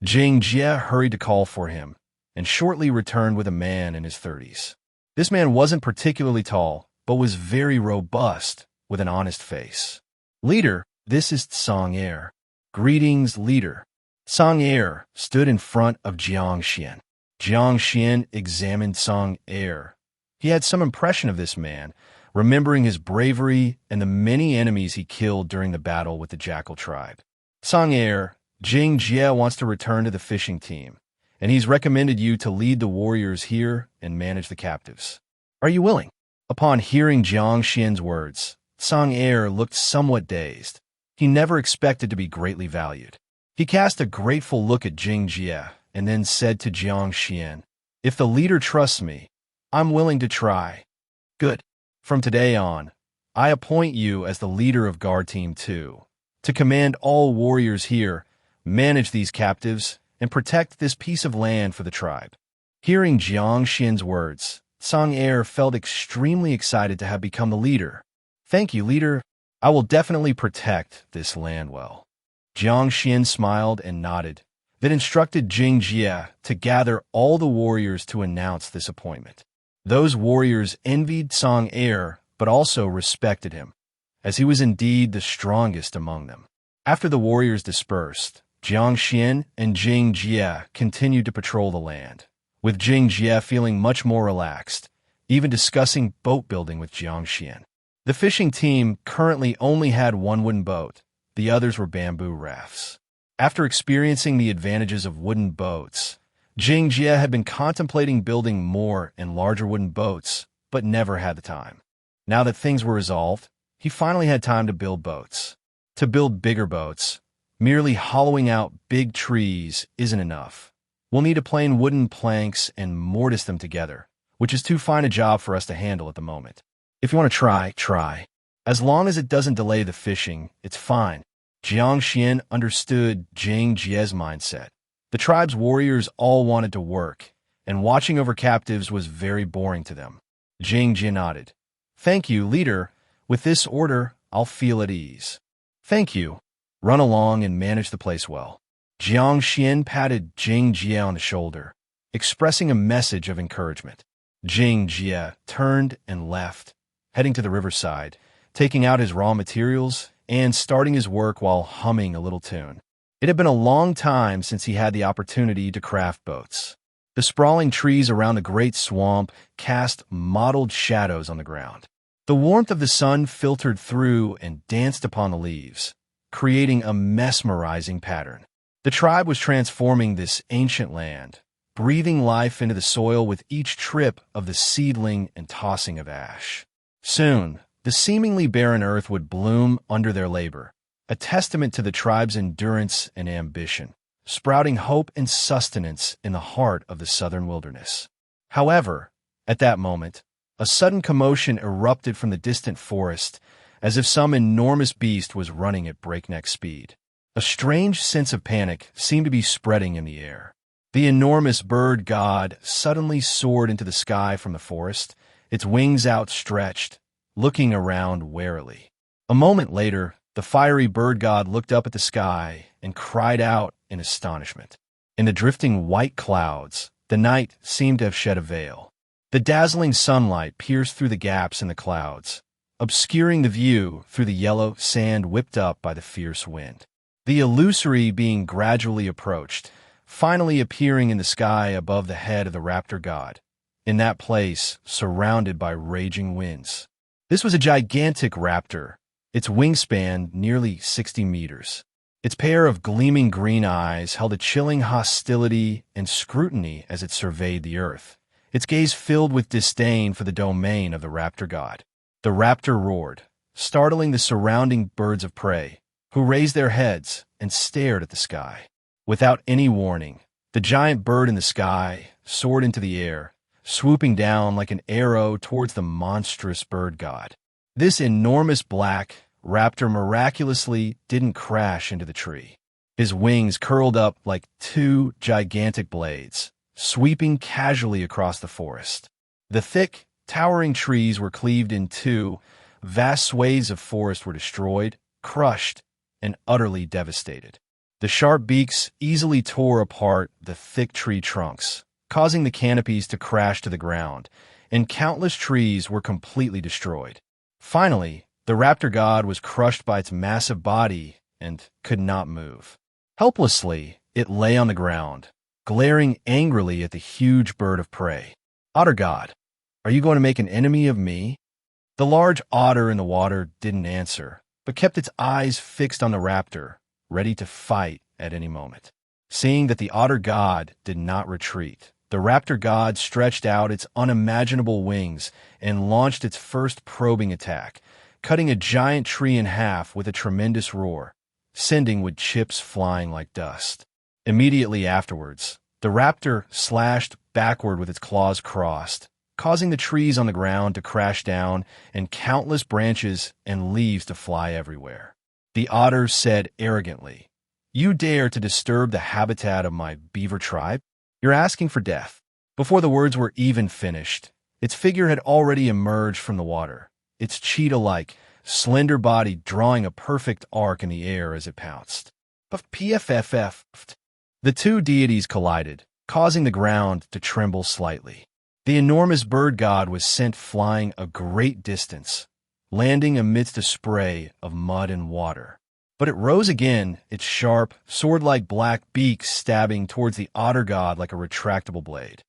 Jiang Xuan hurried to call for him, and shortly returned with a man in his 30s. This man wasn't particularly tall, but was very robust, with an honest face. Leader, this is Song Er. Greetings, leader. Song Er stood in front of Jiang Xuan. Jiang Xuan examined Song Er. He had some impression of this man, remembering his bravery and the many enemies he killed during the battle with the Jackal tribe. Song Er, Jiang Xuan wants to return to the fishing team, and he's recommended you to lead the warriors here and manage the captives. Are you willing? Upon hearing Jiang Xuan's words, Song Er looked somewhat dazed. He never expected to be greatly valued. He cast a grateful look at Jiang Xuan and then said to Jiang Xuan, If the leader trusts me, I'm willing to try. Good. From today on, I appoint you as the leader of Guard Team 2, to command all warriors here, manage these captives, and protect this piece of land for the tribe. Hearing Jiang Xuan's words, Song Er felt extremely excited to have become the leader. Thank you, leader. I will definitely protect this land well. Jiang Xuan smiled and nodded, then instructed Jiang Xuan to gather all the warriors to announce this appointment. Those warriors envied Song Er, but also respected him, as he was indeed the strongest among them. After the warriors dispersed, Jiang Xuan and Jiang Xuan continued to patrol the land, with Jiang Xuan feeling much more relaxed, even discussing boat building with Jiang Xuan. The fishing team currently only had one wooden boat. The others were bamboo rafts. After experiencing the advantages of wooden boats, Jiang Xuan had been contemplating building more and larger wooden boats, but never had the time. Now that things were resolved, he finally had time to build boats. To build bigger boats, merely hollowing out big trees isn't enough. We'll need to plane wooden planks and mortise them together, which is too fine a job for us to handle at the moment. If you want to try. As long as it doesn't delay the fishing, it's fine. Jiang Xuan understood Jiang Xuan's mindset. The tribe's warriors all wanted to work, and watching over captives was very boring to them. Jiang Xuan nodded. Thank you, leader. With this order, I'll feel at ease. Thank you. Run along and manage the place well. Jiang Xuan patted Jiang Xuan on the shoulder, expressing a message of encouragement. Jiang Xuan turned and left, heading to the riverside, taking out his raw materials and starting his work while humming a little tune. It had been a long time since he had the opportunity to craft boats. The sprawling trees around the great swamp cast mottled shadows on the ground. The warmth of the sun filtered through and danced upon the leaves, creating a mesmerizing pattern. The tribe was transforming this ancient land, breathing life into the soil with each trip of the seedling and tossing of ash. Soon, the seemingly barren earth would bloom under their labor, a testament to the tribe's endurance and ambition, sprouting hope and sustenance in the heart of the southern wilderness. However, at that moment, a sudden commotion erupted from the distant forest, as if some enormous beast was running at breakneck speed. A strange sense of panic seemed to be spreading in the air. The enormous bird god suddenly soared into the sky from the forest, its wings outstretched, looking around warily. A moment later, the fiery bird god looked up at the sky and cried out in astonishment. In the drifting white clouds, The night seemed to have shed a veil. The dazzling sunlight pierced through the gaps in the clouds, obscuring the view through the yellow sand whipped up by the fierce wind. The illusory being gradually approached, finally appearing in the sky above the head of the raptor god, in that place surrounded by raging winds. This was a gigantic raptor, its wingspan nearly 60 meters. Its pair of gleaming green eyes held a chilling hostility and scrutiny as it surveyed the earth, its gaze filled with disdain for the domain of the raptor god. The raptor roared, startling the surrounding birds of prey, who raised their heads and stared at the sky. Without any warning, the giant bird in the sky soared into the air, swooping down like an arrow towards the monstrous bird god. This enormous black raptor miraculously didn't crash into the tree. His wings curled up like two gigantic blades, sweeping casually across the forest. The thick, towering trees were cleaved in two, vast swathes of forest were destroyed, crushed, and utterly devastated. The sharp beaks easily tore apart the thick tree trunks, causing the canopies to crash to the ground, and countless trees were completely destroyed. Finally, the raptor god was crushed by its massive body and could not move. Helplessly, it lay on the ground, glaring angrily at the huge bird of prey. "Otter god, are you going to make an enemy of me?" The large otter in the water didn't answer, but kept its eyes fixed on the raptor, ready to fight at any moment. Seeing that the otter god did not retreat, the raptor god stretched out its unimaginable wings and launched its first probing attack, cutting a giant tree in half with a tremendous roar, sending wood chips flying like dust. Immediately afterwards, the raptor slashed backward with its claws crossed, causing the trees on the ground to crash down and countless branches and leaves to fly everywhere. The otter said arrogantly, "You dare to disturb the habitat of my beaver tribe? You're asking for death." Before the words were even finished, its figure had already emerged from the water, its cheetah-like, slender body drawing a perfect arc in the air as it pounced. Pfff. The two deities collided, causing the ground to tremble slightly. The enormous bird god was sent flying a great distance, landing amidst a spray of mud and water. But it rose again, its sharp, sword-like black beak stabbing towards the otter god like a retractable blade.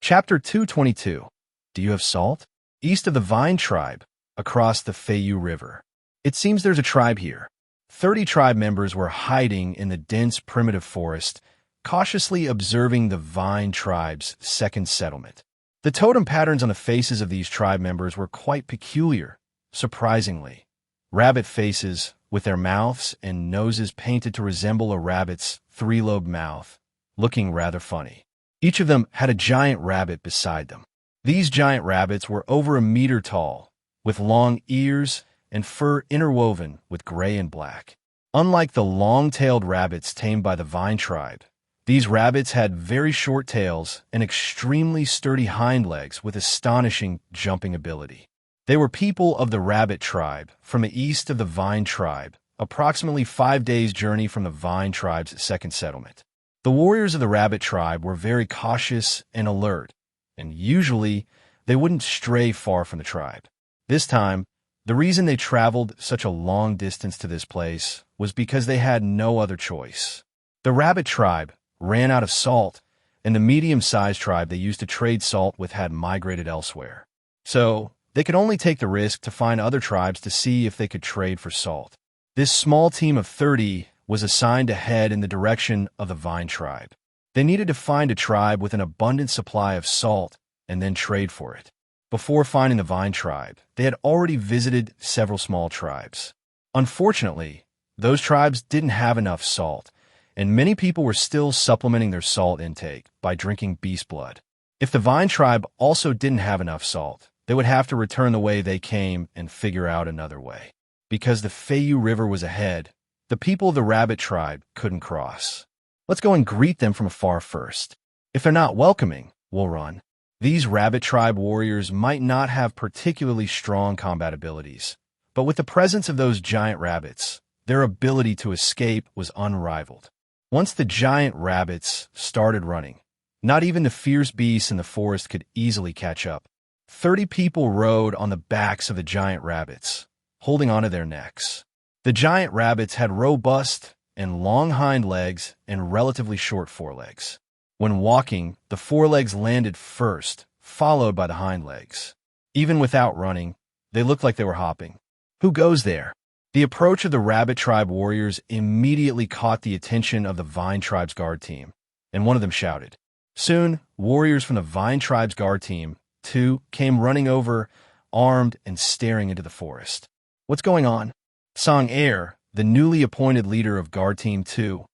Chapter 222. Do you have salt? East of the Vine tribe, across the Feiyu River. It seems there's a tribe here. 30 tribe members were hiding in the dense primitive forest, cautiously observing the Vine tribe's second settlement. The totem patterns on the faces of these tribe members were quite peculiar, surprisingly. Rabbit faces, with their mouths and noses painted to resemble a rabbit's three-lobed mouth, looking rather funny. Each of them had a giant rabbit beside them. These giant rabbits were over a meter tall, with long ears and fur interwoven with gray and black. Unlike the long-tailed rabbits tamed by the Vine tribe, these rabbits had very short tails and extremely sturdy hind legs with astonishing jumping ability. They were people of the Rabbit tribe from the east of the Vine tribe, approximately 5 days' journey from the Vine tribe's second settlement. The warriors of the Rabbit tribe were very cautious and alert, and usually they wouldn't stray far from the tribe. This time, the reason they traveled such a long distance to this place was because they had no other choice. The Rabbit tribe ran out of salt, and the medium-sized tribe they used to trade salt with had migrated elsewhere. So, they could only take the risk to find other tribes to see if they could trade for salt. This small team of 30 was assigned to head in the direction of the Vine tribe. They needed to find a tribe with an abundant supply of salt and then trade for it. Before finding the Vine tribe, they had already visited several small tribes. Unfortunately, those tribes didn't have enough salt, and many people were still supplementing their salt intake by drinking beast blood. If the Vine tribe also didn't have enough salt, they would have to return the way they came and figure out another way. Because the Feiyu River was ahead, the people of the Rabbit tribe couldn't cross. Let's go and greet them from afar first. If they're not welcoming, we'll run. These Rabbit tribe warriors might not have particularly strong combat abilities, but with the presence of those giant rabbits, their ability to escape was unrivaled. Once the giant rabbits started running, Not even the fierce beasts in the forest could easily catch up. 30 people rode on the backs of the giant rabbits, holding onto their necks. The giant rabbits had robust and long hind legs and relatively short forelegs. When walking, the forelegs landed first, followed by the hind legs. Even without running, they looked like they were hopping. Who goes there? The approach of the Rabbit Tribe warriors immediately caught the attention of the Vine Tribe's guard team, and one of them shouted. Soon, warriors from the Vine Tribe's guard team, 2, came running over, armed and staring into the forest. What's going on? Song Air, the newly appointed leader of Guard Team 2,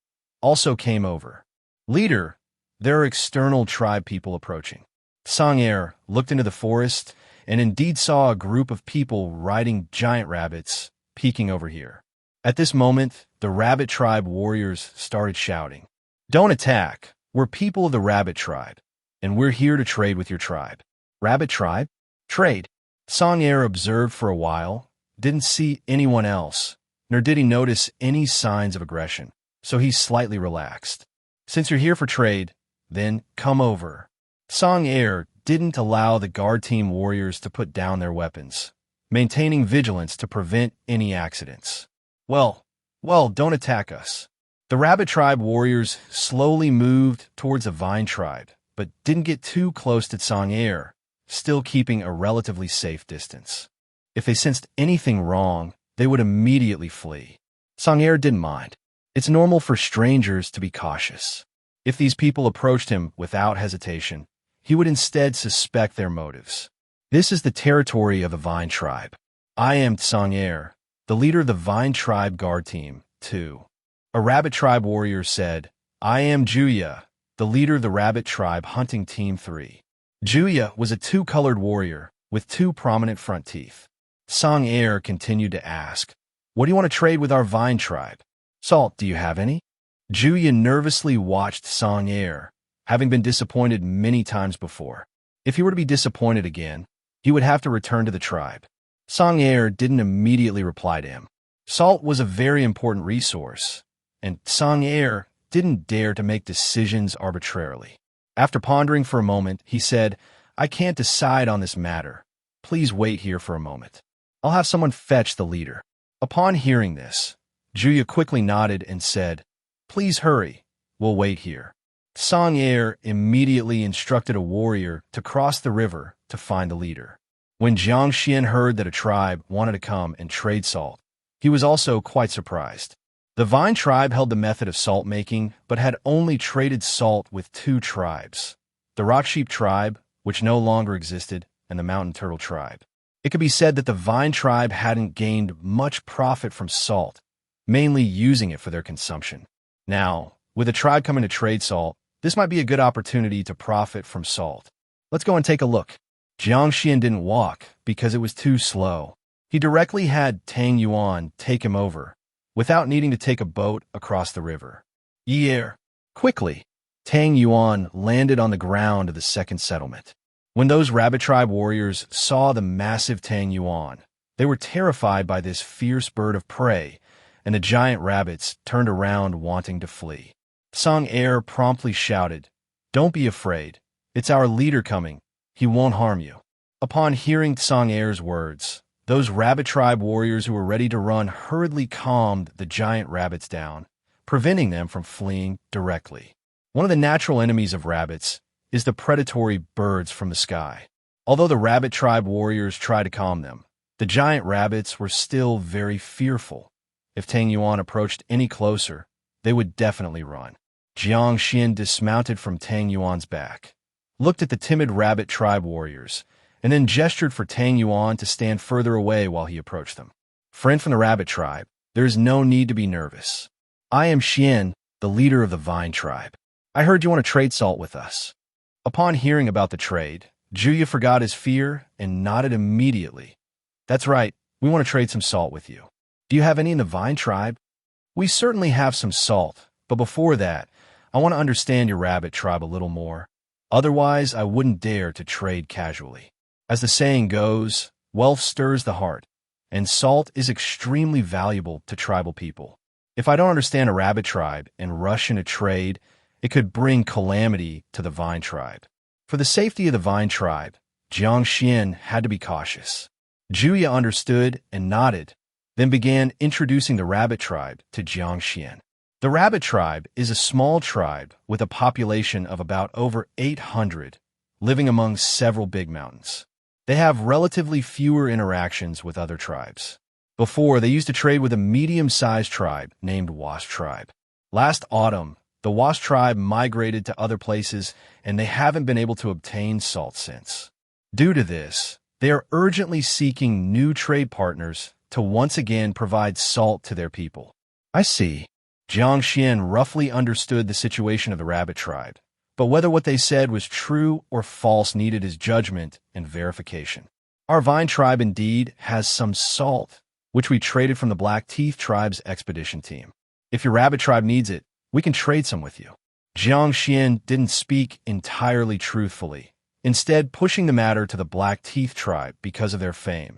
also came over. Leader, there are external tribe people approaching. Song Air looked into the forest and indeed saw a group of people riding giant rabbits peeking over here. At this moment, the Rabbit Tribe warriors started shouting, "Don't attack! We're people of the Rabbit Tribe, and we're here to trade with your tribe." Rabbit Tribe? Trade. Song Air observed for a while, didn't see anyone else, nor did he notice any signs of aggression, so he slightly relaxed. Since you're here for trade, then come over. Song Air didn't allow the guard team warriors to put down their weapons, maintaining vigilance to prevent any accidents. Well, don't attack us. The Rabbit Tribe warriors slowly moved towards the Vine Tribe, but didn't get too close to Song Air, still keeping a relatively safe distance. If they sensed anything wrong, they would immediately flee. Song Air didn't mind. It's normal for strangers to be cautious. If these people approached him without hesitation, he would instead suspect their motives. This is the territory of the Vine Tribe. I am Song Air, the leader of the Vine Tribe Guard Team 2. A Rabbit Tribe warrior said, I am Juya, the leader of the Rabbit Tribe Hunting Team 3. Juya was a 2-colored warrior with 2 prominent front teeth. Song Air continued to ask, what do you want to trade with our Vine Tribe? Salt, do you have any? Juya nervously watched Song Air, having been disappointed many times before. If he were to be disappointed again, he would have to return to the tribe. Song Air didn't immediately reply to him. Salt was a very important resource, and Song Air didn't dare to make decisions arbitrarily. After pondering for a moment, he said, I can't decide on this matter. Please wait here for a moment. I'll have someone fetch the leader. Upon hearing this, Juya quickly nodded and said, Please hurry. We'll wait here. Song Air immediately instructed a warrior to cross the river to find the leader. When Jiang Xuan heard that a tribe wanted to come and trade salt, he was also quite surprised. The Vine Tribe held the method of salt making, but had only traded salt with 2 tribes, the Rock Sheep Tribe, which no longer existed, and the Mountain Turtle Tribe. It could be said that the Vine Tribe hadn't gained much profit from salt, mainly using it for their consumption. Now, with a tribe coming to trade salt, this might be a good opportunity to profit from salt. Let's go and take a look. Jiang Xuan didn't walk because it was too slow. He directly had Tang Yuan take him over, without needing to take a boat across the river. Yeah. Quickly, Tang Yuan landed on the ground of the second settlement. When those Rabbit Tribe warriors saw the massive Tang Yuan, they were terrified by this fierce bird of prey, and the giant rabbits turned around wanting to flee. Song Air promptly shouted, Don't be afraid. It's our leader coming. He won't harm you. Upon hearing Song Air's words, those Rabbit Tribe warriors who were ready to run hurriedly calmed the giant rabbits down, preventing them from fleeing directly. One of the natural enemies of rabbits is the predatory birds from the sky. Although the Rabbit Tribe warriors tried to calm them, the giant rabbits were still very fearful. If Tang Yuan approached any closer, they would definitely run. Jiang Xuan dismounted from Tang Yuan's back, looked at the timid Rabbit Tribe warriors, and then gestured for Tang Yuan to stand further away while he approached them. Friend from the Rabbit Tribe, there is no need to be nervous. I am Xian, the leader of the Vine Tribe. I heard you want to trade salt with us. Upon hearing about the trade, Juya forgot his fear and nodded immediately. That's right, we want to trade some salt with you. Do you have any in the Vine Tribe? We certainly have some salt, but before that, I want to understand your Rabbit Tribe a little more. Otherwise, I wouldn't dare to trade casually. As the saying goes, wealth stirs the heart, and salt is extremely valuable to tribal people. If I don't understand a Rabbit Tribe and rush into trade It could bring calamity to the vine tribe. For the safety of the vine tribe, Jiang Xuan had to be cautious. Juya understood and nodded, then began introducing the rabbit tribe to Jiang Xuan. The rabbit tribe is a small tribe with a population of about over 800, living among several big mountains. They have relatively fewer interactions with other tribes. Before, they used to trade with a medium-sized tribe named Wasp tribe. Last autumn, the Wasp tribe migrated to other places, and they haven't been able to obtain salt since. Due to this, they are urgently seeking new trade partners to once again provide salt to their people. I see. Jiang Xuan roughly understood the situation of the rabbit tribe, but whether what they said was true or false needed his judgment and verification. Our vine tribe indeed has some salt, which we traded from the Black Teeth tribe's expedition team. If your rabbit tribe needs it, we can trade some with you. Jiang Xuan didn't speak entirely truthfully, instead pushing the matter to the Black Teeth tribe because of their fame.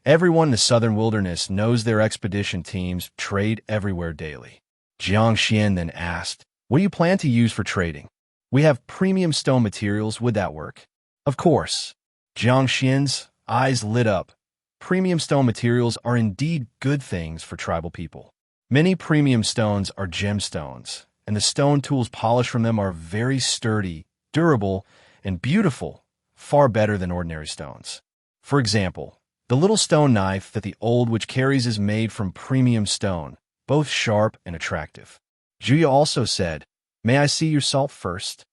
Everyone in the southern wilderness knows their expedition teams trade everywhere daily. Jiang Xuan then asked, "What do you plan to use for trading? We have premium stone materials. Would that work?" Of course. Jiang Xuan's eyes lit up. Premium stone materials are indeed good things for tribal people. Many premium stones are gemstones, and the stone tools polished from them are very sturdy, durable, and beautiful, far better than ordinary stones. For example, the little stone knife that the old witch carries is made from premium stone, both sharp and attractive. Juya also said, "May I see your salt first?"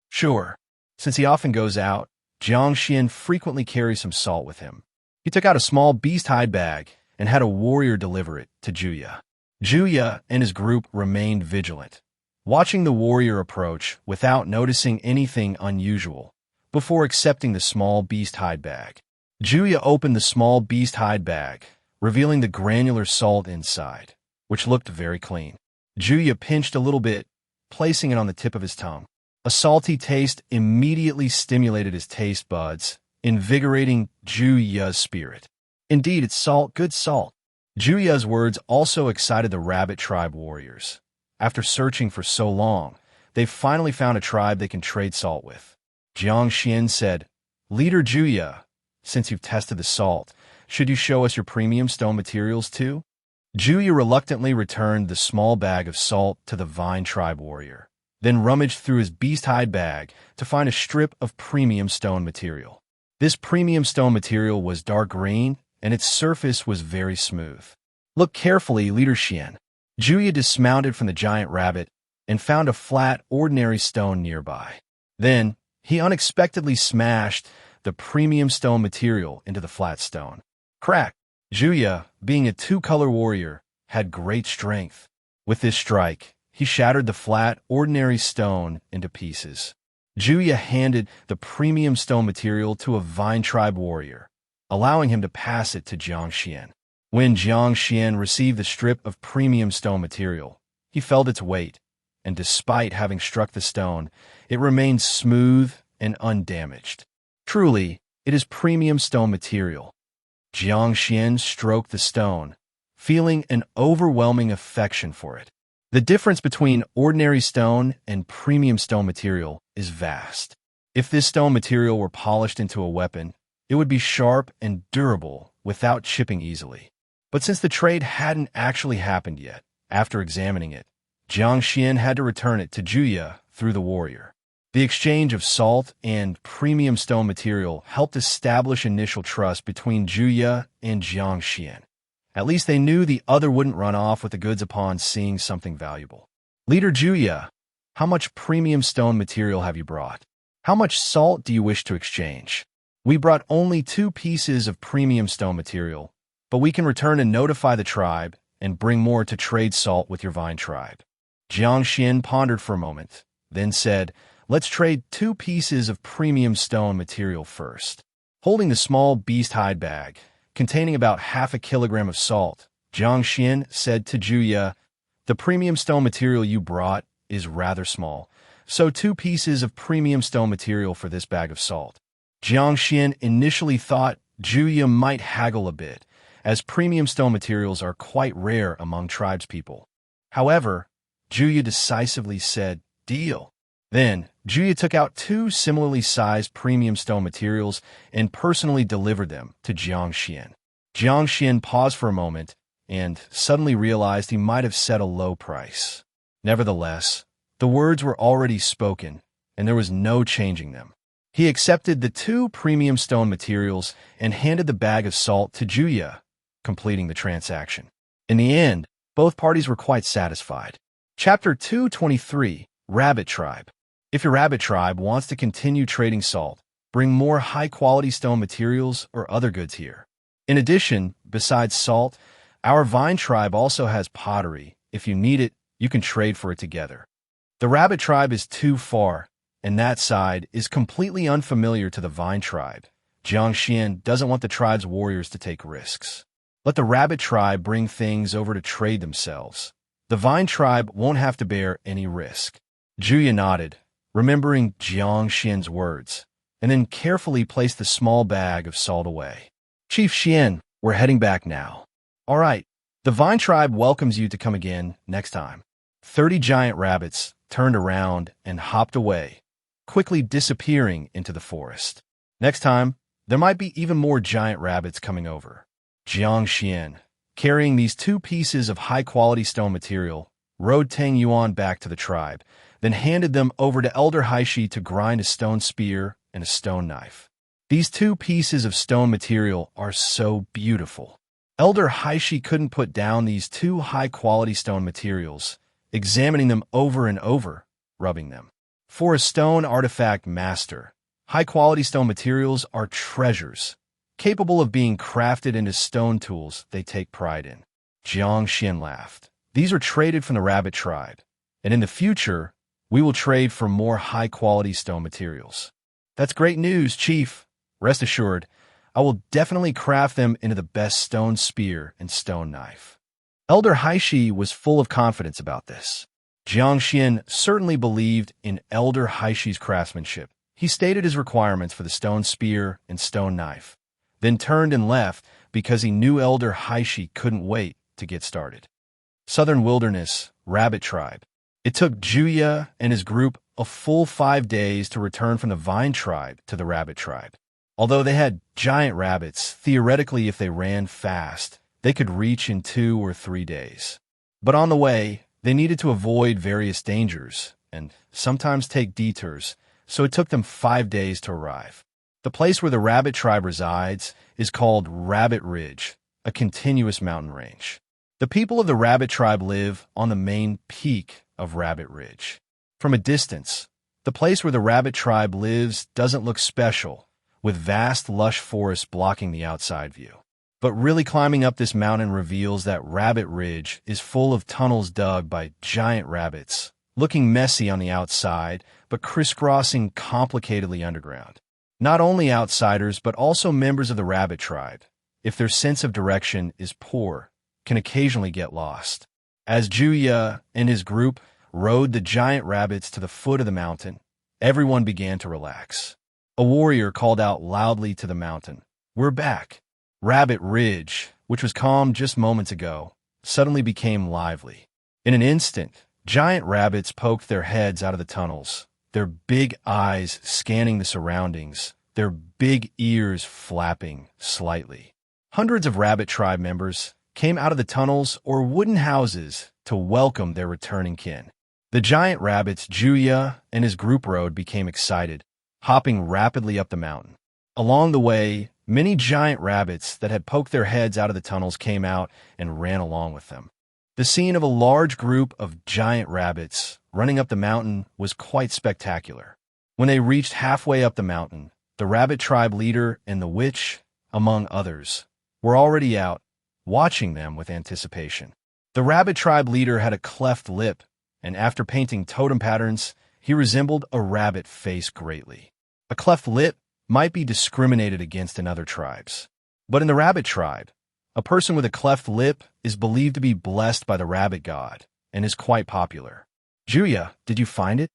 Sure. Since he often goes out, Jiang Xuan frequently carries some salt with him. He took out a small beast hide bag and had a warrior deliver it to Juya. Juya and his group remained vigilant, watching the warrior approach without noticing anything unusual, before accepting the small beast hide bag. Juya opened the small beast hide bag, revealing the granular salt inside, which looked very clean. Juya pinched a little bit, placing it on the tip of his tongue. A salty taste immediately stimulated his taste buds, invigorating Juya's spirit. Indeed, it's salt, good salt. Juya's words also excited the rabbit tribe warriors. After searching for so long, they finally found a tribe they can trade salt with. Jiang Xuan said, "Leader Juya, since you've tested the salt, should you show us your premium stone materials too?" Juya reluctantly returned the small bag of salt to the vine tribe warrior, then rummaged through his beast hide bag to find a strip of premium stone material. This premium stone material was dark green, and its surface was very smooth. "Look carefully, Leader Xian." Juya dismounted from the giant rabbit and found a flat, ordinary stone nearby. Then, he unexpectedly smashed the premium stone material into the flat stone. Crack! Juya, being a two-color warrior, had great strength. With this strike, he shattered the flat, ordinary stone into pieces. Juya handed the premium stone material to a vine tribe warrior, allowing him to pass it to Jiang Xuan. When Jiang Xuan received the strip of premium stone material, he felt its weight, and despite having struck the stone, it remained smooth and undamaged. Truly, it is premium stone material. Jiang Xuan stroked the stone, feeling an overwhelming affection for it. The difference between ordinary stone and premium stone material is vast. If this stone material were polished into a weapon, it would be sharp and durable without chipping easily. But since the trade hadn't actually happened yet, after examining it, Jiang Xuan had to return it to Juya through the warrior. The exchange of salt and premium stone material helped establish initial trust between Juya and Jiang Xuan. At least they knew the other wouldn't run off with the goods upon seeing something valuable. "Leader Juya, how much premium stone material have you brought? How much salt do you wish to exchange?" "We brought only 2 pieces of premium stone material, but we can return and notify the tribe and bring more to trade salt with your vine tribe." Jiang Xuan pondered for a moment, then said, "Let's trade 2 pieces of premium stone material first." Holding the small beast hide bag, containing about half a kilogram of salt, Jiang Xuan said to Juya, "The premium stone material you brought is rather small, so 2 pieces of premium stone material for this bag of salt." Jiang Xuan initially thought Juya might haggle a bit, as premium stone materials are quite rare among tribespeople. However, Juya decisively said, "Deal." Then, Juya took out two similarly sized premium stone materials and personally delivered them to Jiang Xuan. Jiang Xuan paused for a moment and suddenly realized he might have set a low price. Nevertheless, the words were already spoken, and there was no changing them. He accepted the two premium stone materials and handed the bag of salt to Juya, completing the transaction. In the end, both parties were quite satisfied. Chapter 223, Rabbit Tribe. If your rabbit tribe wants to continue trading salt, bring more high-quality stone materials or other goods here. In addition, besides salt, our vine tribe also has pottery. If you need it, you can trade for it together. The rabbit tribe is too far, and that side is completely unfamiliar to the vine tribe. Jiang Xuan doesn't want the tribe's warriors to take risks. Let the rabbit tribe bring things over to trade themselves. The vine tribe won't have to bear any risk. Juya nodded, remembering Jiang Xuan's words, and then carefully placed the small bag of salt away. Chief Xian, we're heading back now. All right, the vine tribe welcomes you to come again next time. 30 giant rabbits turned around and hopped away, quickly disappearing into the forest. Next time, there might be even more giant rabbits coming over. Jiang Xuan, carrying these two pieces of high-quality stone material, rode Tang Yuan back to the tribe, then handed them over to Elder Haishi to grind a stone spear and a stone knife. These two pieces of stone material are so beautiful. Elder Haishi couldn't put down these two high-quality stone materials, examining them over and over, rubbing them. For a stone artifact master, high-quality stone materials are treasures, capable of being crafted into stone tools they take pride in. Jiang Xuan laughed. These are traded from the rabbit tribe, and in the future, we will trade for more high-quality stone materials. That's great news, Chief. Rest assured, I will definitely craft them into the best stone spear and stone knife. Elder Haishi was full of confidence about this. Jiang Xuan certainly believed in Elder Haishi's craftsmanship. He stated his requirements for the stone spear and stone knife, then turned and left because he knew Elder Haishi couldn't wait to get started. Southern Wilderness, Rabbit Tribe. It took Juya and his group a full 5 days to return from the Vine Tribe to the Rabbit Tribe. Although they had giant rabbits, theoretically if they ran fast, they could reach in 2 or 3 days. But on the way, they needed to avoid various dangers and sometimes take detours, so it took them 5 days to arrive. The place where the Rabbit Tribe resides is called Rabbit Ridge, a continuous mountain range. The people of the Rabbit Tribe live on the main peak of Rabbit Ridge. From a distance, the place where the Rabbit Tribe lives doesn't look special, with vast lush forests blocking the outside view. But really climbing up this mountain reveals that Rabbit Ridge is full of tunnels dug by giant rabbits, looking messy on the outside, but crisscrossing complicatedly underground. Not only outsiders, but also members of the Rabbit Tribe, if their sense of direction is poor, can occasionally get lost. As Juya and his group rode the giant rabbits to the foot of the mountain, everyone began to relax. A warrior called out loudly to the mountain, "We're back." Rabbit Ridge, which was calm just moments ago, suddenly became lively. In an instant, giant rabbits poked their heads out of the tunnels, their big eyes scanning the surroundings, their big ears flapping slightly. Hundreds of Rabbit Tribe members came out of the tunnels or wooden houses to welcome their returning kin. The giant rabbits Juya and his group rode became excited, hopping rapidly up the mountain. Along the way, many giant rabbits that had poked their heads out of the tunnels came out and ran along with them. The scene of a large group of giant rabbits running up the mountain was quite spectacular. When they reached halfway up the mountain, the Rabbit Tribe leader and the witch, among others, were already out, watching them with anticipation. The Rabbit Tribe leader had a cleft lip, and after painting totem patterns, he resembled a rabbit face greatly. A cleft lip might be discriminated against in other tribes, but in the Rabbit Tribe, a person with a cleft lip is believed to be blessed by the rabbit god and is quite popular. Juya, did you find it?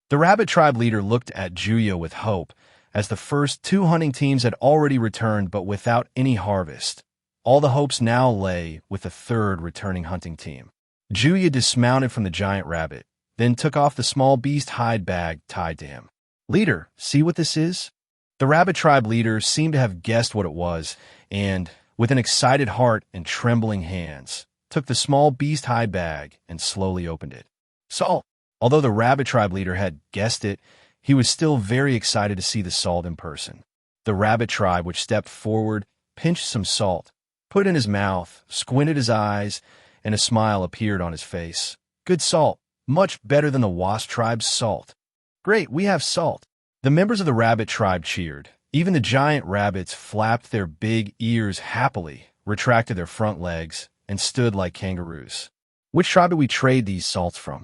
The Rabbit Tribe leader looked at Juya with hope, as the first 2 hunting teams had already returned but without any harvest. All the hopes now lay with the 3rd returning hunting team. Juya dismounted from the giant rabbit, then took off the small beast hide bag tied to him. "Leader, see what this is?" The rabbit tribe leader seemed to have guessed what it was, and, with an excited heart and trembling hands, took the small beast hide bag and slowly opened it. Salt! Although the rabbit tribe leader had guessed it, he was still very excited to see the salt in person. The rabbit tribe, which stepped forward, pinched some salt, put it in his mouth, squinted his eyes, and a smile appeared on his face. "Good salt. Much better than the wasp tribe's salt." "Great, we have salt." The members of the rabbit tribe cheered. Even the giant rabbits flapped their big ears happily, retracted their front legs, and stood like kangaroos. "Which tribe do we trade these salts from?"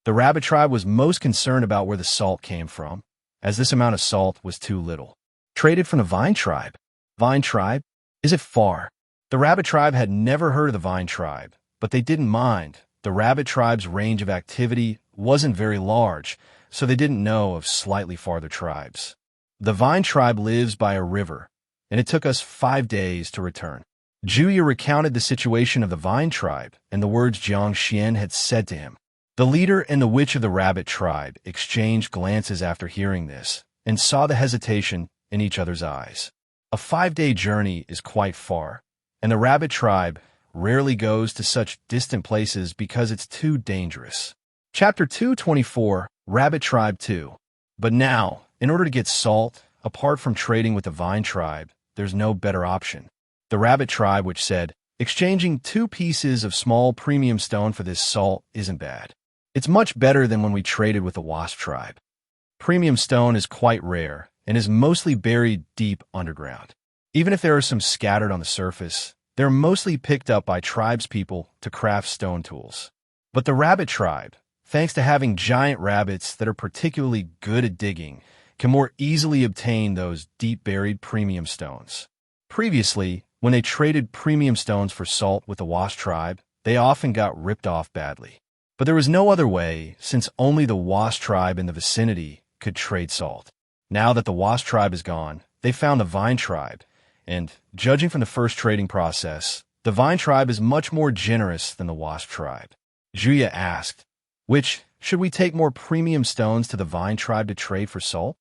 The rabbit tribe was most concerned about where the salt came from, as this amount of salt was too little. "Traded from the vine tribe." "Vine tribe? Is it far?" The rabbit tribe had never heard of the vine tribe, but they didn't mind. The rabbit tribe's range of activity wasn't very large, so they didn't know of slightly farther tribes. "The vine tribe lives by a river, and it took us 5 days to return." Juya recounted the situation of the vine tribe and the words Jiang Xuan had said to him. The leader and the witch of the rabbit tribe exchanged glances after hearing this and saw the hesitation in each other's eyes. A 5-day journey is quite far, and the rabbit tribe rarely goes to such distant places because it's too dangerous. Chapter 224, Rabbit Tribe 2. But now, in order to get salt, apart from trading with the vine tribe, there's no better option. The rabbit tribe, which said, "Exchanging 2 pieces of small premium stone for this salt isn't bad. It's much better than when we traded with the wasp tribe." Premium stone is quite rare and is mostly buried deep underground. Even if there are some scattered on the surface, they're mostly picked up by tribespeople to craft stone tools. But the rabbit tribe, thanks to having giant rabbits that are particularly good at digging, can more easily obtain those deep-buried premium stones. Previously, when they traded premium stones for salt with the wasp tribe, they often got ripped off badly. But there was no other way, since only the wasp tribe in the vicinity could trade salt. Now that the wasp tribe is gone, they found the vine tribe, and, judging from the first trading process, the vine tribe is much more generous than the wasp tribe. Juya asked, "Which, should we take more premium stones to the vine tribe to trade for salt?"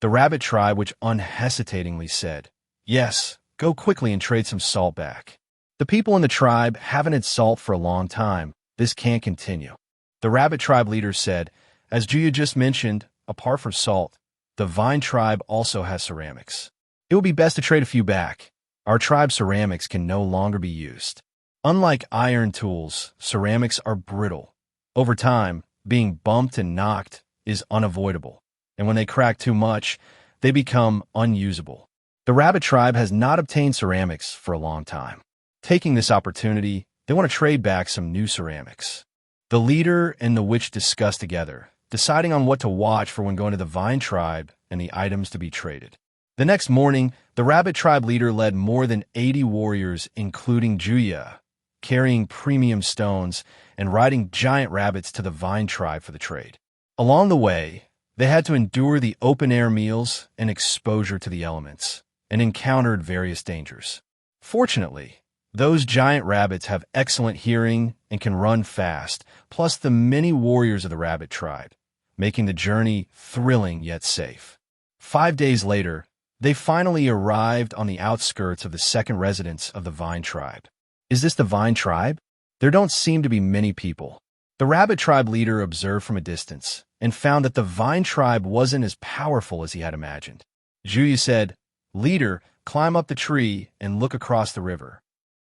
The rabbit tribe, which unhesitatingly said, "Yes, go quickly and trade some salt back. The people in the tribe haven't had salt for a long time. This can't continue." The rabbit tribe leader said, "As Juya just mentioned, apart from salt, the vine tribe also has ceramics. It would be best to trade a few back. Our tribe's ceramics can no longer be used. Unlike iron tools, ceramics are brittle. Over time, being bumped and knocked is unavoidable, and when they crack too much, they become unusable. The rabbit tribe has not obtained ceramics for a long time. Taking this opportunity, they want to trade back some new ceramics." The leader and the witch discussed together, deciding on what to watch for when going to the vine tribe and the items to be traded. The next morning, the rabbit tribe leader led more than 80 warriors, including Juya, carrying premium stones and riding giant rabbits to the vine tribe for the trade. Along the way, they had to endure the open-air meals and exposure to the elements, and encountered various dangers. Fortunately, those giant rabbits have excellent hearing and can run fast, plus the many warriors of the rabbit tribe, making the journey thrilling yet safe. 5 days later, they finally arrived on the outskirts of the second residence of the vine tribe. "Is this the vine tribe? There don't seem to be many people." The rabbit tribe leader observed from a distance and found that the vine tribe wasn't as powerful as he had imagined. Juya said, "Leader, climb up the tree and look across the river."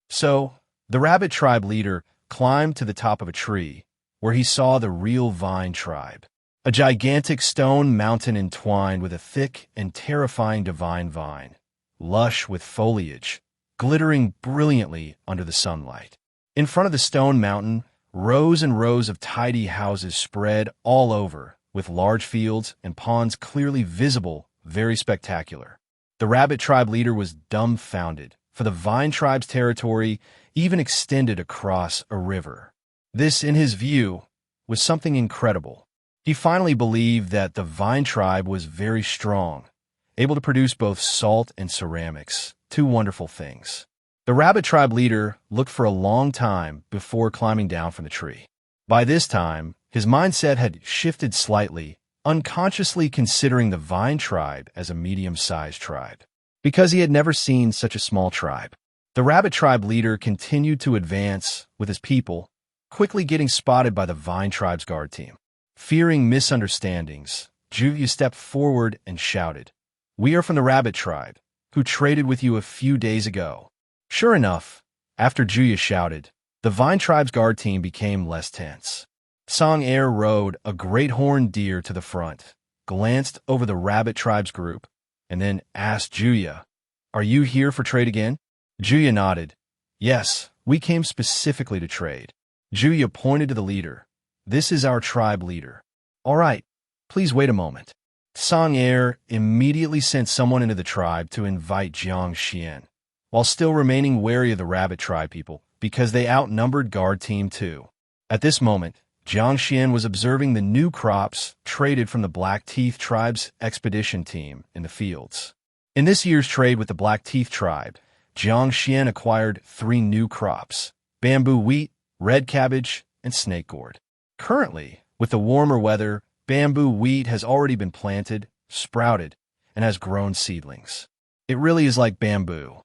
So, the rabbit tribe leader climbed to the top of a tree, where he saw the real vine tribe. A gigantic stone mountain entwined with a thick and terrifying divine vine, lush with foliage, glittering brilliantly under the sunlight. In front of the stone mountain, rows and rows of tidy houses spread all over, with large fields and ponds clearly visible, very spectacular. The rabbit tribe leader was dumbfounded, for the vine tribe's territory even extended across a river. This, in his view, was something incredible. He finally believed that the vine tribe was very strong, able to produce both salt and ceramics, 2 wonderful things. The rabbit tribe leader looked for a long time before climbing down from the tree. By this time, his mindset had shifted slightly, unconsciously considering the Vine tribe as a medium-sized tribe, because he had never seen such a small tribe. The rabbit tribe leader continued to advance with his people, quickly getting spotted by the Vine tribe's guard team. Fearing misunderstandings, Juya stepped forward and shouted, "We are from the rabbit tribe, who traded with you a few days ago." Sure enough, after Juya shouted, the Vine tribe's guard team became less tense. Song Air rode a great horned deer to the front, glanced over the rabbit tribe's group, and then asked Juya, "Are you here for trade again?" Juya nodded. "Yes, we came specifically to trade." Juya pointed to the leader. "This is our tribe leader." "All right, please wait a moment." Song Air immediately sent someone into the tribe to invite Jiang Xuan, while still remaining wary of the rabbit tribe people, because they outnumbered guard team 2. At this moment, Jiang Xuan was observing the new crops traded from the Black Teeth tribe's expedition team in the fields. In this year's trade with the Black Teeth tribe, Jiang Xuan acquired 3 new crops: bamboo wheat, red cabbage, and snake gourd. Currently, with the warmer weather, bamboo wheat has already been planted, sprouted, and has grown seedlings. It really is like bamboo.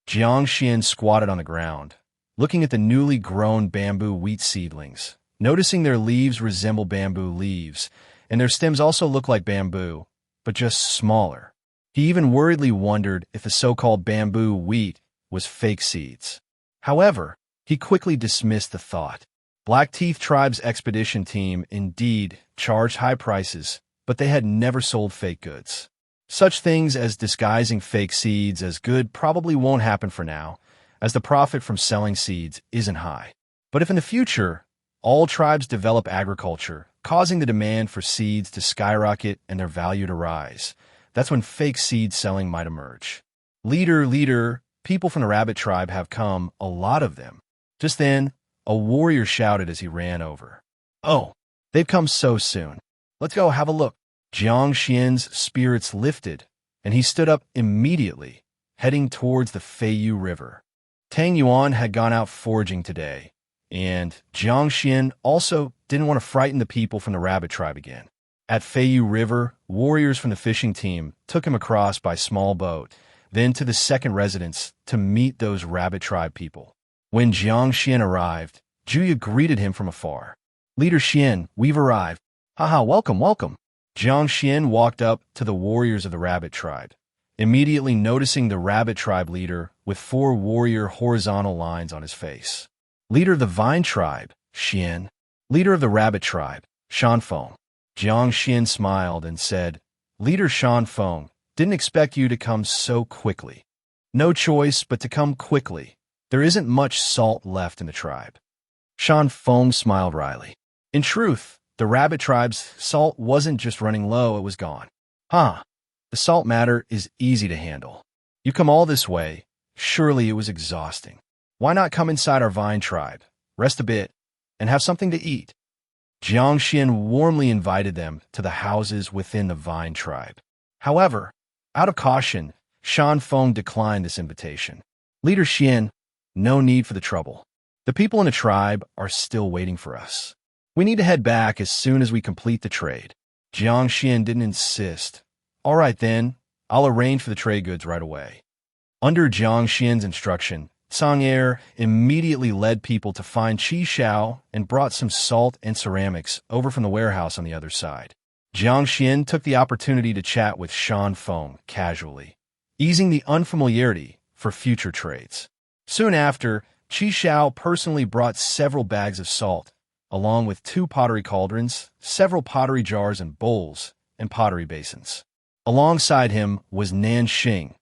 Jiang Xuan squatted on the ground, looking at the newly grown bamboo wheat seedlings, noticing their leaves resemble bamboo leaves, and their stems also look like bamboo, but just smaller. He even worriedly wondered if the so-called bamboo wheat was fake seeds. However, he quickly dismissed the thought. Black Teeth tribe's expedition team indeed charged high prices, but they had never sold fake goods. Such things as disguising fake seeds as good probably won't happen for now, as the profit from selling seeds isn't high. But if in the future, all tribes develop agriculture, causing the demand for seeds to skyrocket and their value to rise, that's when fake seed selling might emerge. Leader, people from the rabbit tribe have come, a lot of them. Just then, a warrior shouted as he ran over. "Oh, they've come so soon. Let's go have a look." Jiang Xuan's spirits lifted, and he stood up immediately, heading towards the Feiyu River. Tang Yuan had gone out foraging today, and Jiang Xuan also didn't want to frighten the people from the rabbit tribe again. At Feiyu River, warriors from the fishing team took him across by small boat, then to the second residence to meet those rabbit tribe people. When Jiang Xuan arrived, Juya greeted him from afar. "Leader Xuan, we've arrived." "Haha, welcome, welcome." Jiang Xuan walked up to the warriors of the rabbit tribe, immediately noticing the rabbit tribe leader with 4 warrior horizontal lines on his face. "Leader of the Vine tribe, Xuan." "Leader of the rabbit tribe, Shanfeng." Jiang Xuan smiled and said, "Leader Shanfeng, didn't expect you to come so quickly." "No choice but to come quickly. There isn't much salt left in the tribe." Shanfeng smiled wryly. In truth, the rabbit tribe's salt wasn't just running low, it was gone. "Huh, the salt matter is easy to handle. You come all this way, surely it was exhausting. Why not come inside our Vine tribe, rest a bit, and have something to eat?" Jiang Xuan warmly invited them to the houses within the Vine tribe. However, out of caution, Shanfeng declined this invitation. "Leader Xuan, no need for the trouble. The people in the tribe are still waiting for us. We need to head back as soon as we complete the trade." Jiang Xuan didn't insist. "All right then, I'll arrange for the trade goods right away." Under Jiang Xuan's instruction, Song Air immediately led people to find Qi Xiao and brought some salt and ceramics over from the warehouse on the other side. Jiang Xuan took the opportunity to chat with Shanfeng casually, easing the unfamiliarity for future trades. Soon after, Qi Xiao personally brought several bags of salt, along with 2 pottery cauldrons, several pottery jars and bowls, and pottery basins. Alongside him was Nanxing,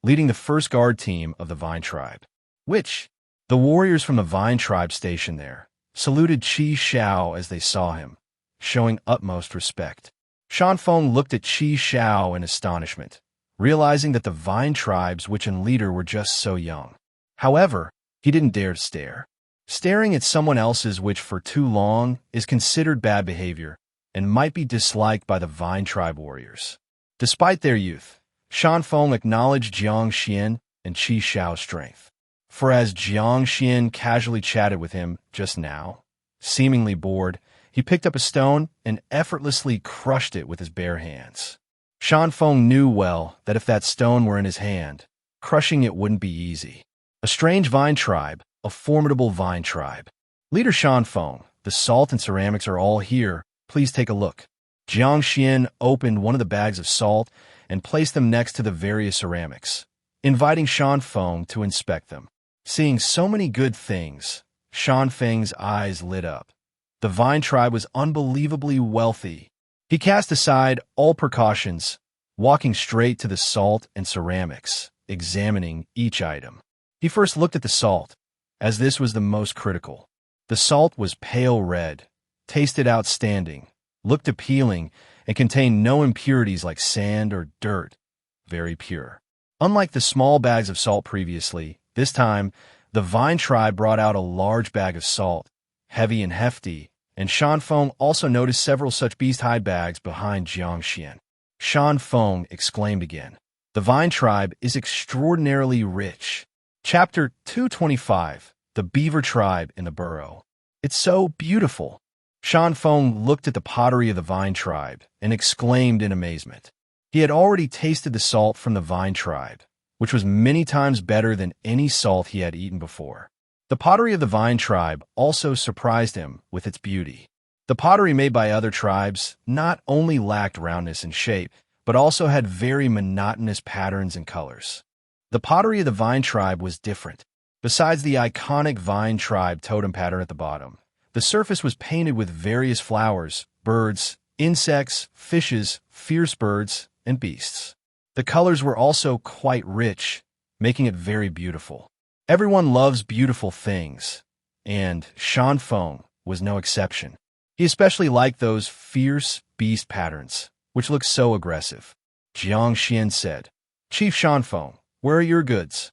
leading the first guard team of the Vine tribe, which the warriors from the Vine tribe stationed there saluted Qi Xiao as they saw him, showing utmost respect. Shanfeng looked at Qi Xiao in astonishment, realizing that the Vine tribe's Wiccan leader were just so young. However, he didn't dare to stare. Staring at someone else's witch for too long is considered bad behavior and might be disliked by the Vine tribe warriors. Despite their youth, Shanfeng acknowledged Jiang Xuan and Qi Xiao's strength. For as Jiang Xuan casually chatted with him just now, Seemingly bored, he picked up a stone and effortlessly crushed it with his bare hands. Shanfeng knew well that if that stone were in his hand, crushing it wouldn't be easy. A strange vine tribe, a formidable vine tribe. Leader Shanfeng, the salt and ceramics are all here. Please take a look. Jiang Xuan opened one of the bags of salt and placed them next to the various ceramics, inviting Shanfeng to inspect them. Seeing so many good things, Shanfeng's eyes lit up. The vine tribe was unbelievably wealthy. He cast aside all precautions, walking straight to the salt and ceramics, examining each item. He first looked at the salt, as this was the most critical. The salt was pale red, tasted outstanding, looked appealing, and contained no impurities like sand or dirt. Very pure. Unlike the small bags of salt previously, this time, the vine tribe brought out a large bag of salt, heavy and hefty, and Shanfeng also noticed several such beast-hide bags behind Jiang Xuan. Shanfeng exclaimed again. The vine tribe is extraordinarily rich. Chapter 225, The Beaver Tribe in the Burrow. It's so beautiful. Shanfeng looked at the pottery of the vine tribe and exclaimed in amazement. He had already tasted the salt from the vine tribe, which was many times better than any salt he had eaten before. The pottery of the vine tribe also surprised him with its beauty. The pottery made by other tribes not only lacked roundness and shape, but also had very monotonous patterns and colors. The pottery of the vine tribe was different. Besides the iconic vine tribe totem pattern at the bottom, the surface was painted with various flowers, birds, insects, fishes, fierce birds, and beasts. The colors were also quite rich, making it very beautiful. Everyone loves beautiful things, and Shanfeng was no exception. He especially liked those fierce beast patterns, which looked so aggressive. Jiang Xuan said, Chief Shanfeng, where are your goods?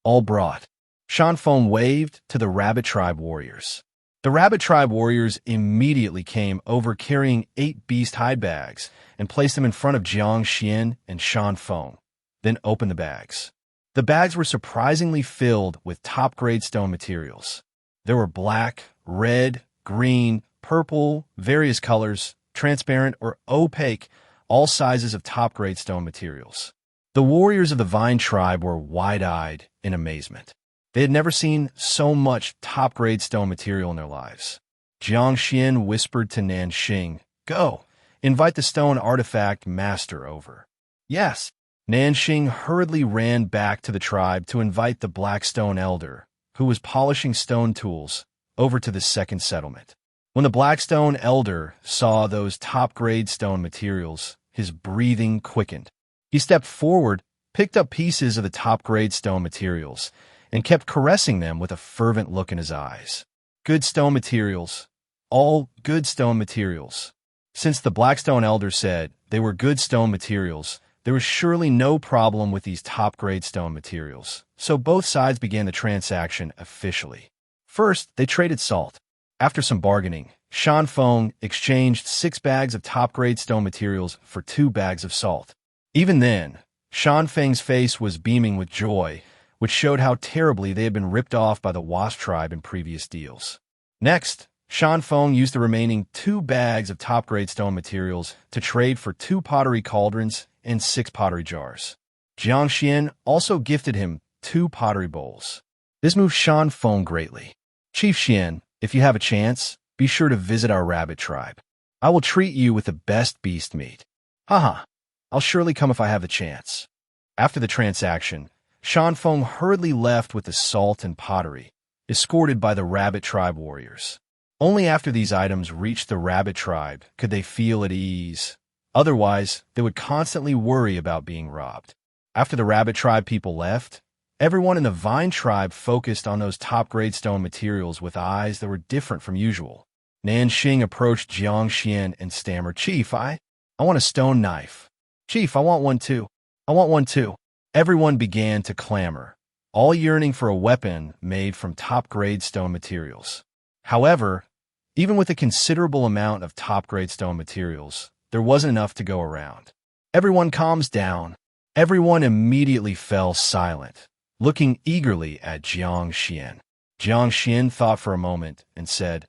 All brought. Shanfeng waved to the rabbit tribe warriors. The rabbit tribe warriors immediately came over carrying 8 beast hide bags and placed them in front of Jiang Xuan and Shanfeng, then opened the bags. The bags were surprisingly filled with top-grade stone materials. There were black, red, green, purple, various colors, transparent or opaque, all sizes of top-grade stone materials. The warriors of the vine tribe were wide-eyed in amazement. They had never seen so much top-grade stone material in their lives. Jiang Xuan whispered to Nanxing, Go, invite the stone artifact master over. Yes. Nanxing hurriedly ran back to the tribe to invite the black stone elder, who was polishing stone tools, over to the second settlement. When the black stone elder saw those top-grade stone materials, his breathing quickened. He stepped forward, picked up pieces of the top-grade stone materials, and kept caressing them with a fervent look in his eyes. Good stone materials. All good stone materials. Since the black stone elder said they were good stone materials, there was surely no problem with these top-grade stone materials, so both sides began the transaction officially. First, they traded salt. After some bargaining, Shanfeng exchanged 6 bags of top-grade stone materials for 2 bags of salt. Even then, Shanfeng's face was beaming with joy, which showed how terribly they had been ripped off by the Wasp tribe in previous deals. Next, Shanfeng used the remaining 2 bags of top-grade stone materials to trade for 2 pottery cauldrons and 6 pottery jars. Jiang Xuan also gifted him 2 pottery bowls. This moved Shanfeng greatly. Chief Xuan, if you have a chance, be sure to visit our rabbit tribe. I will treat you with the best beast meat. Haha, I'll surely come if I have the chance. After the transaction, Shanfeng hurriedly left with the salt and pottery, escorted by the rabbit tribe warriors. Only after these items reached the rabbit tribe could they feel at ease. Otherwise, they would constantly worry about being robbed. After the rabbit tribe people left, everyone in the vine tribe focused on those top-grade stone materials with eyes that were different from usual. Nanxing approached Jiang Xuan and stammered, Chief, I want a stone knife. Chief, I want one too. I want one too. Everyone began to clamor, all yearning for a weapon made from top-grade stone materials. However, even with a considerable amount of top-grade stone materials, there wasn't enough to go around. Everyone calms down. Everyone immediately fell silent, looking eagerly at Jiang Xuan. Jiang Xuan thought for a moment and said,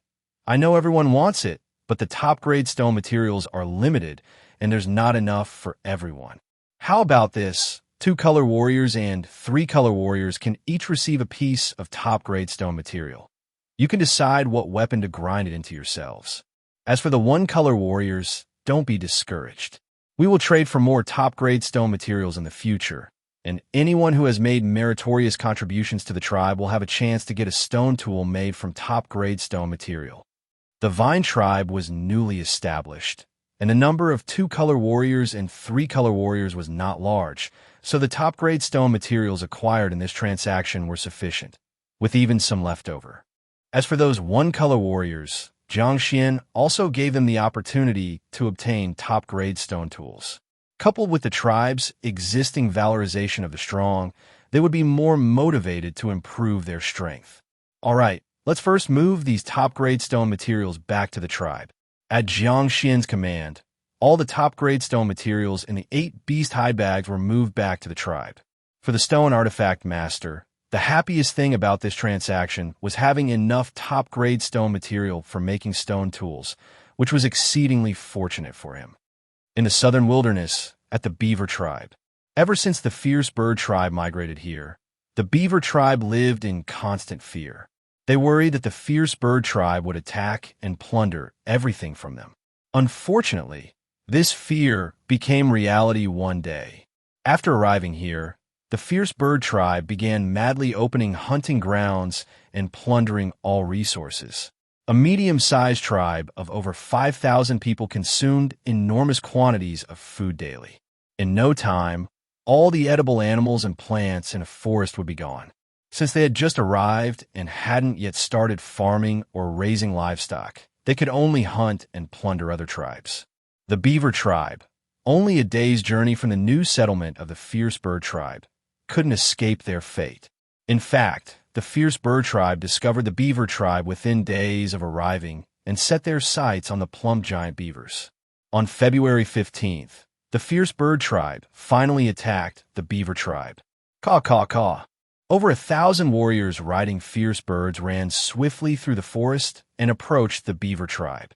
I know everyone wants it, but the top-grade stone materials are limited, and there's not enough for everyone. How about this? 2-color warriors and 3-color warriors can each receive a piece of top-grade stone material. You can decide what weapon to grind it into yourselves. As for the 1-color warriors, don't be discouraged. We will trade for more top-grade stone materials in the future, and anyone who has made meritorious contributions to the tribe will have a chance to get a stone tool made from top-grade stone material. The Vine tribe was newly established, and the number of 2-color warriors and 3-color warriors was not large, so the top-grade stone materials acquired in this transaction were sufficient, with even some left over. As for those 1-color warriors, Jiang Xuan also gave them the opportunity to obtain top-grade stone tools. Coupled with the tribe's existing valorization of the strong, they would be more motivated to improve their strength. All right, let's first move these top-grade stone materials back to the tribe. At Jiang Xuan's command, all the top-grade stone materials in the 8 beast hide bags were moved back to the tribe. For the stone artifact master, the happiest thing about this transaction was having enough top-grade stone material for making stone tools, which was exceedingly fortunate for him. In the southern wilderness, at the Beaver tribe. Ever since the fierce bird tribe migrated here, the Beaver tribe lived in constant fear. They worried that the fierce bird tribe would attack and plunder everything from them. Unfortunately, this fear became reality one day. After arriving here, the fierce bird tribe began madly opening hunting grounds and plundering all resources. A medium-sized tribe of over 5,000 people consumed enormous quantities of food daily. In no time, all the edible animals and plants in a forest would be gone. Since they had just arrived and hadn't yet started farming or raising livestock, they could only hunt and plunder other tribes. The Beaver tribe, only a day's journey from the new settlement of the fierce bird tribe, couldn't escape their fate. In fact, the fierce bird tribe discovered the Beaver tribe within days of arriving and set their sights on the plump giant beavers. On February 15th, the fierce bird tribe finally attacked the Beaver tribe. Caw, caw, caw. Over 1,000 warriors riding fierce birds ran swiftly through the forest and approached the Beaver tribe.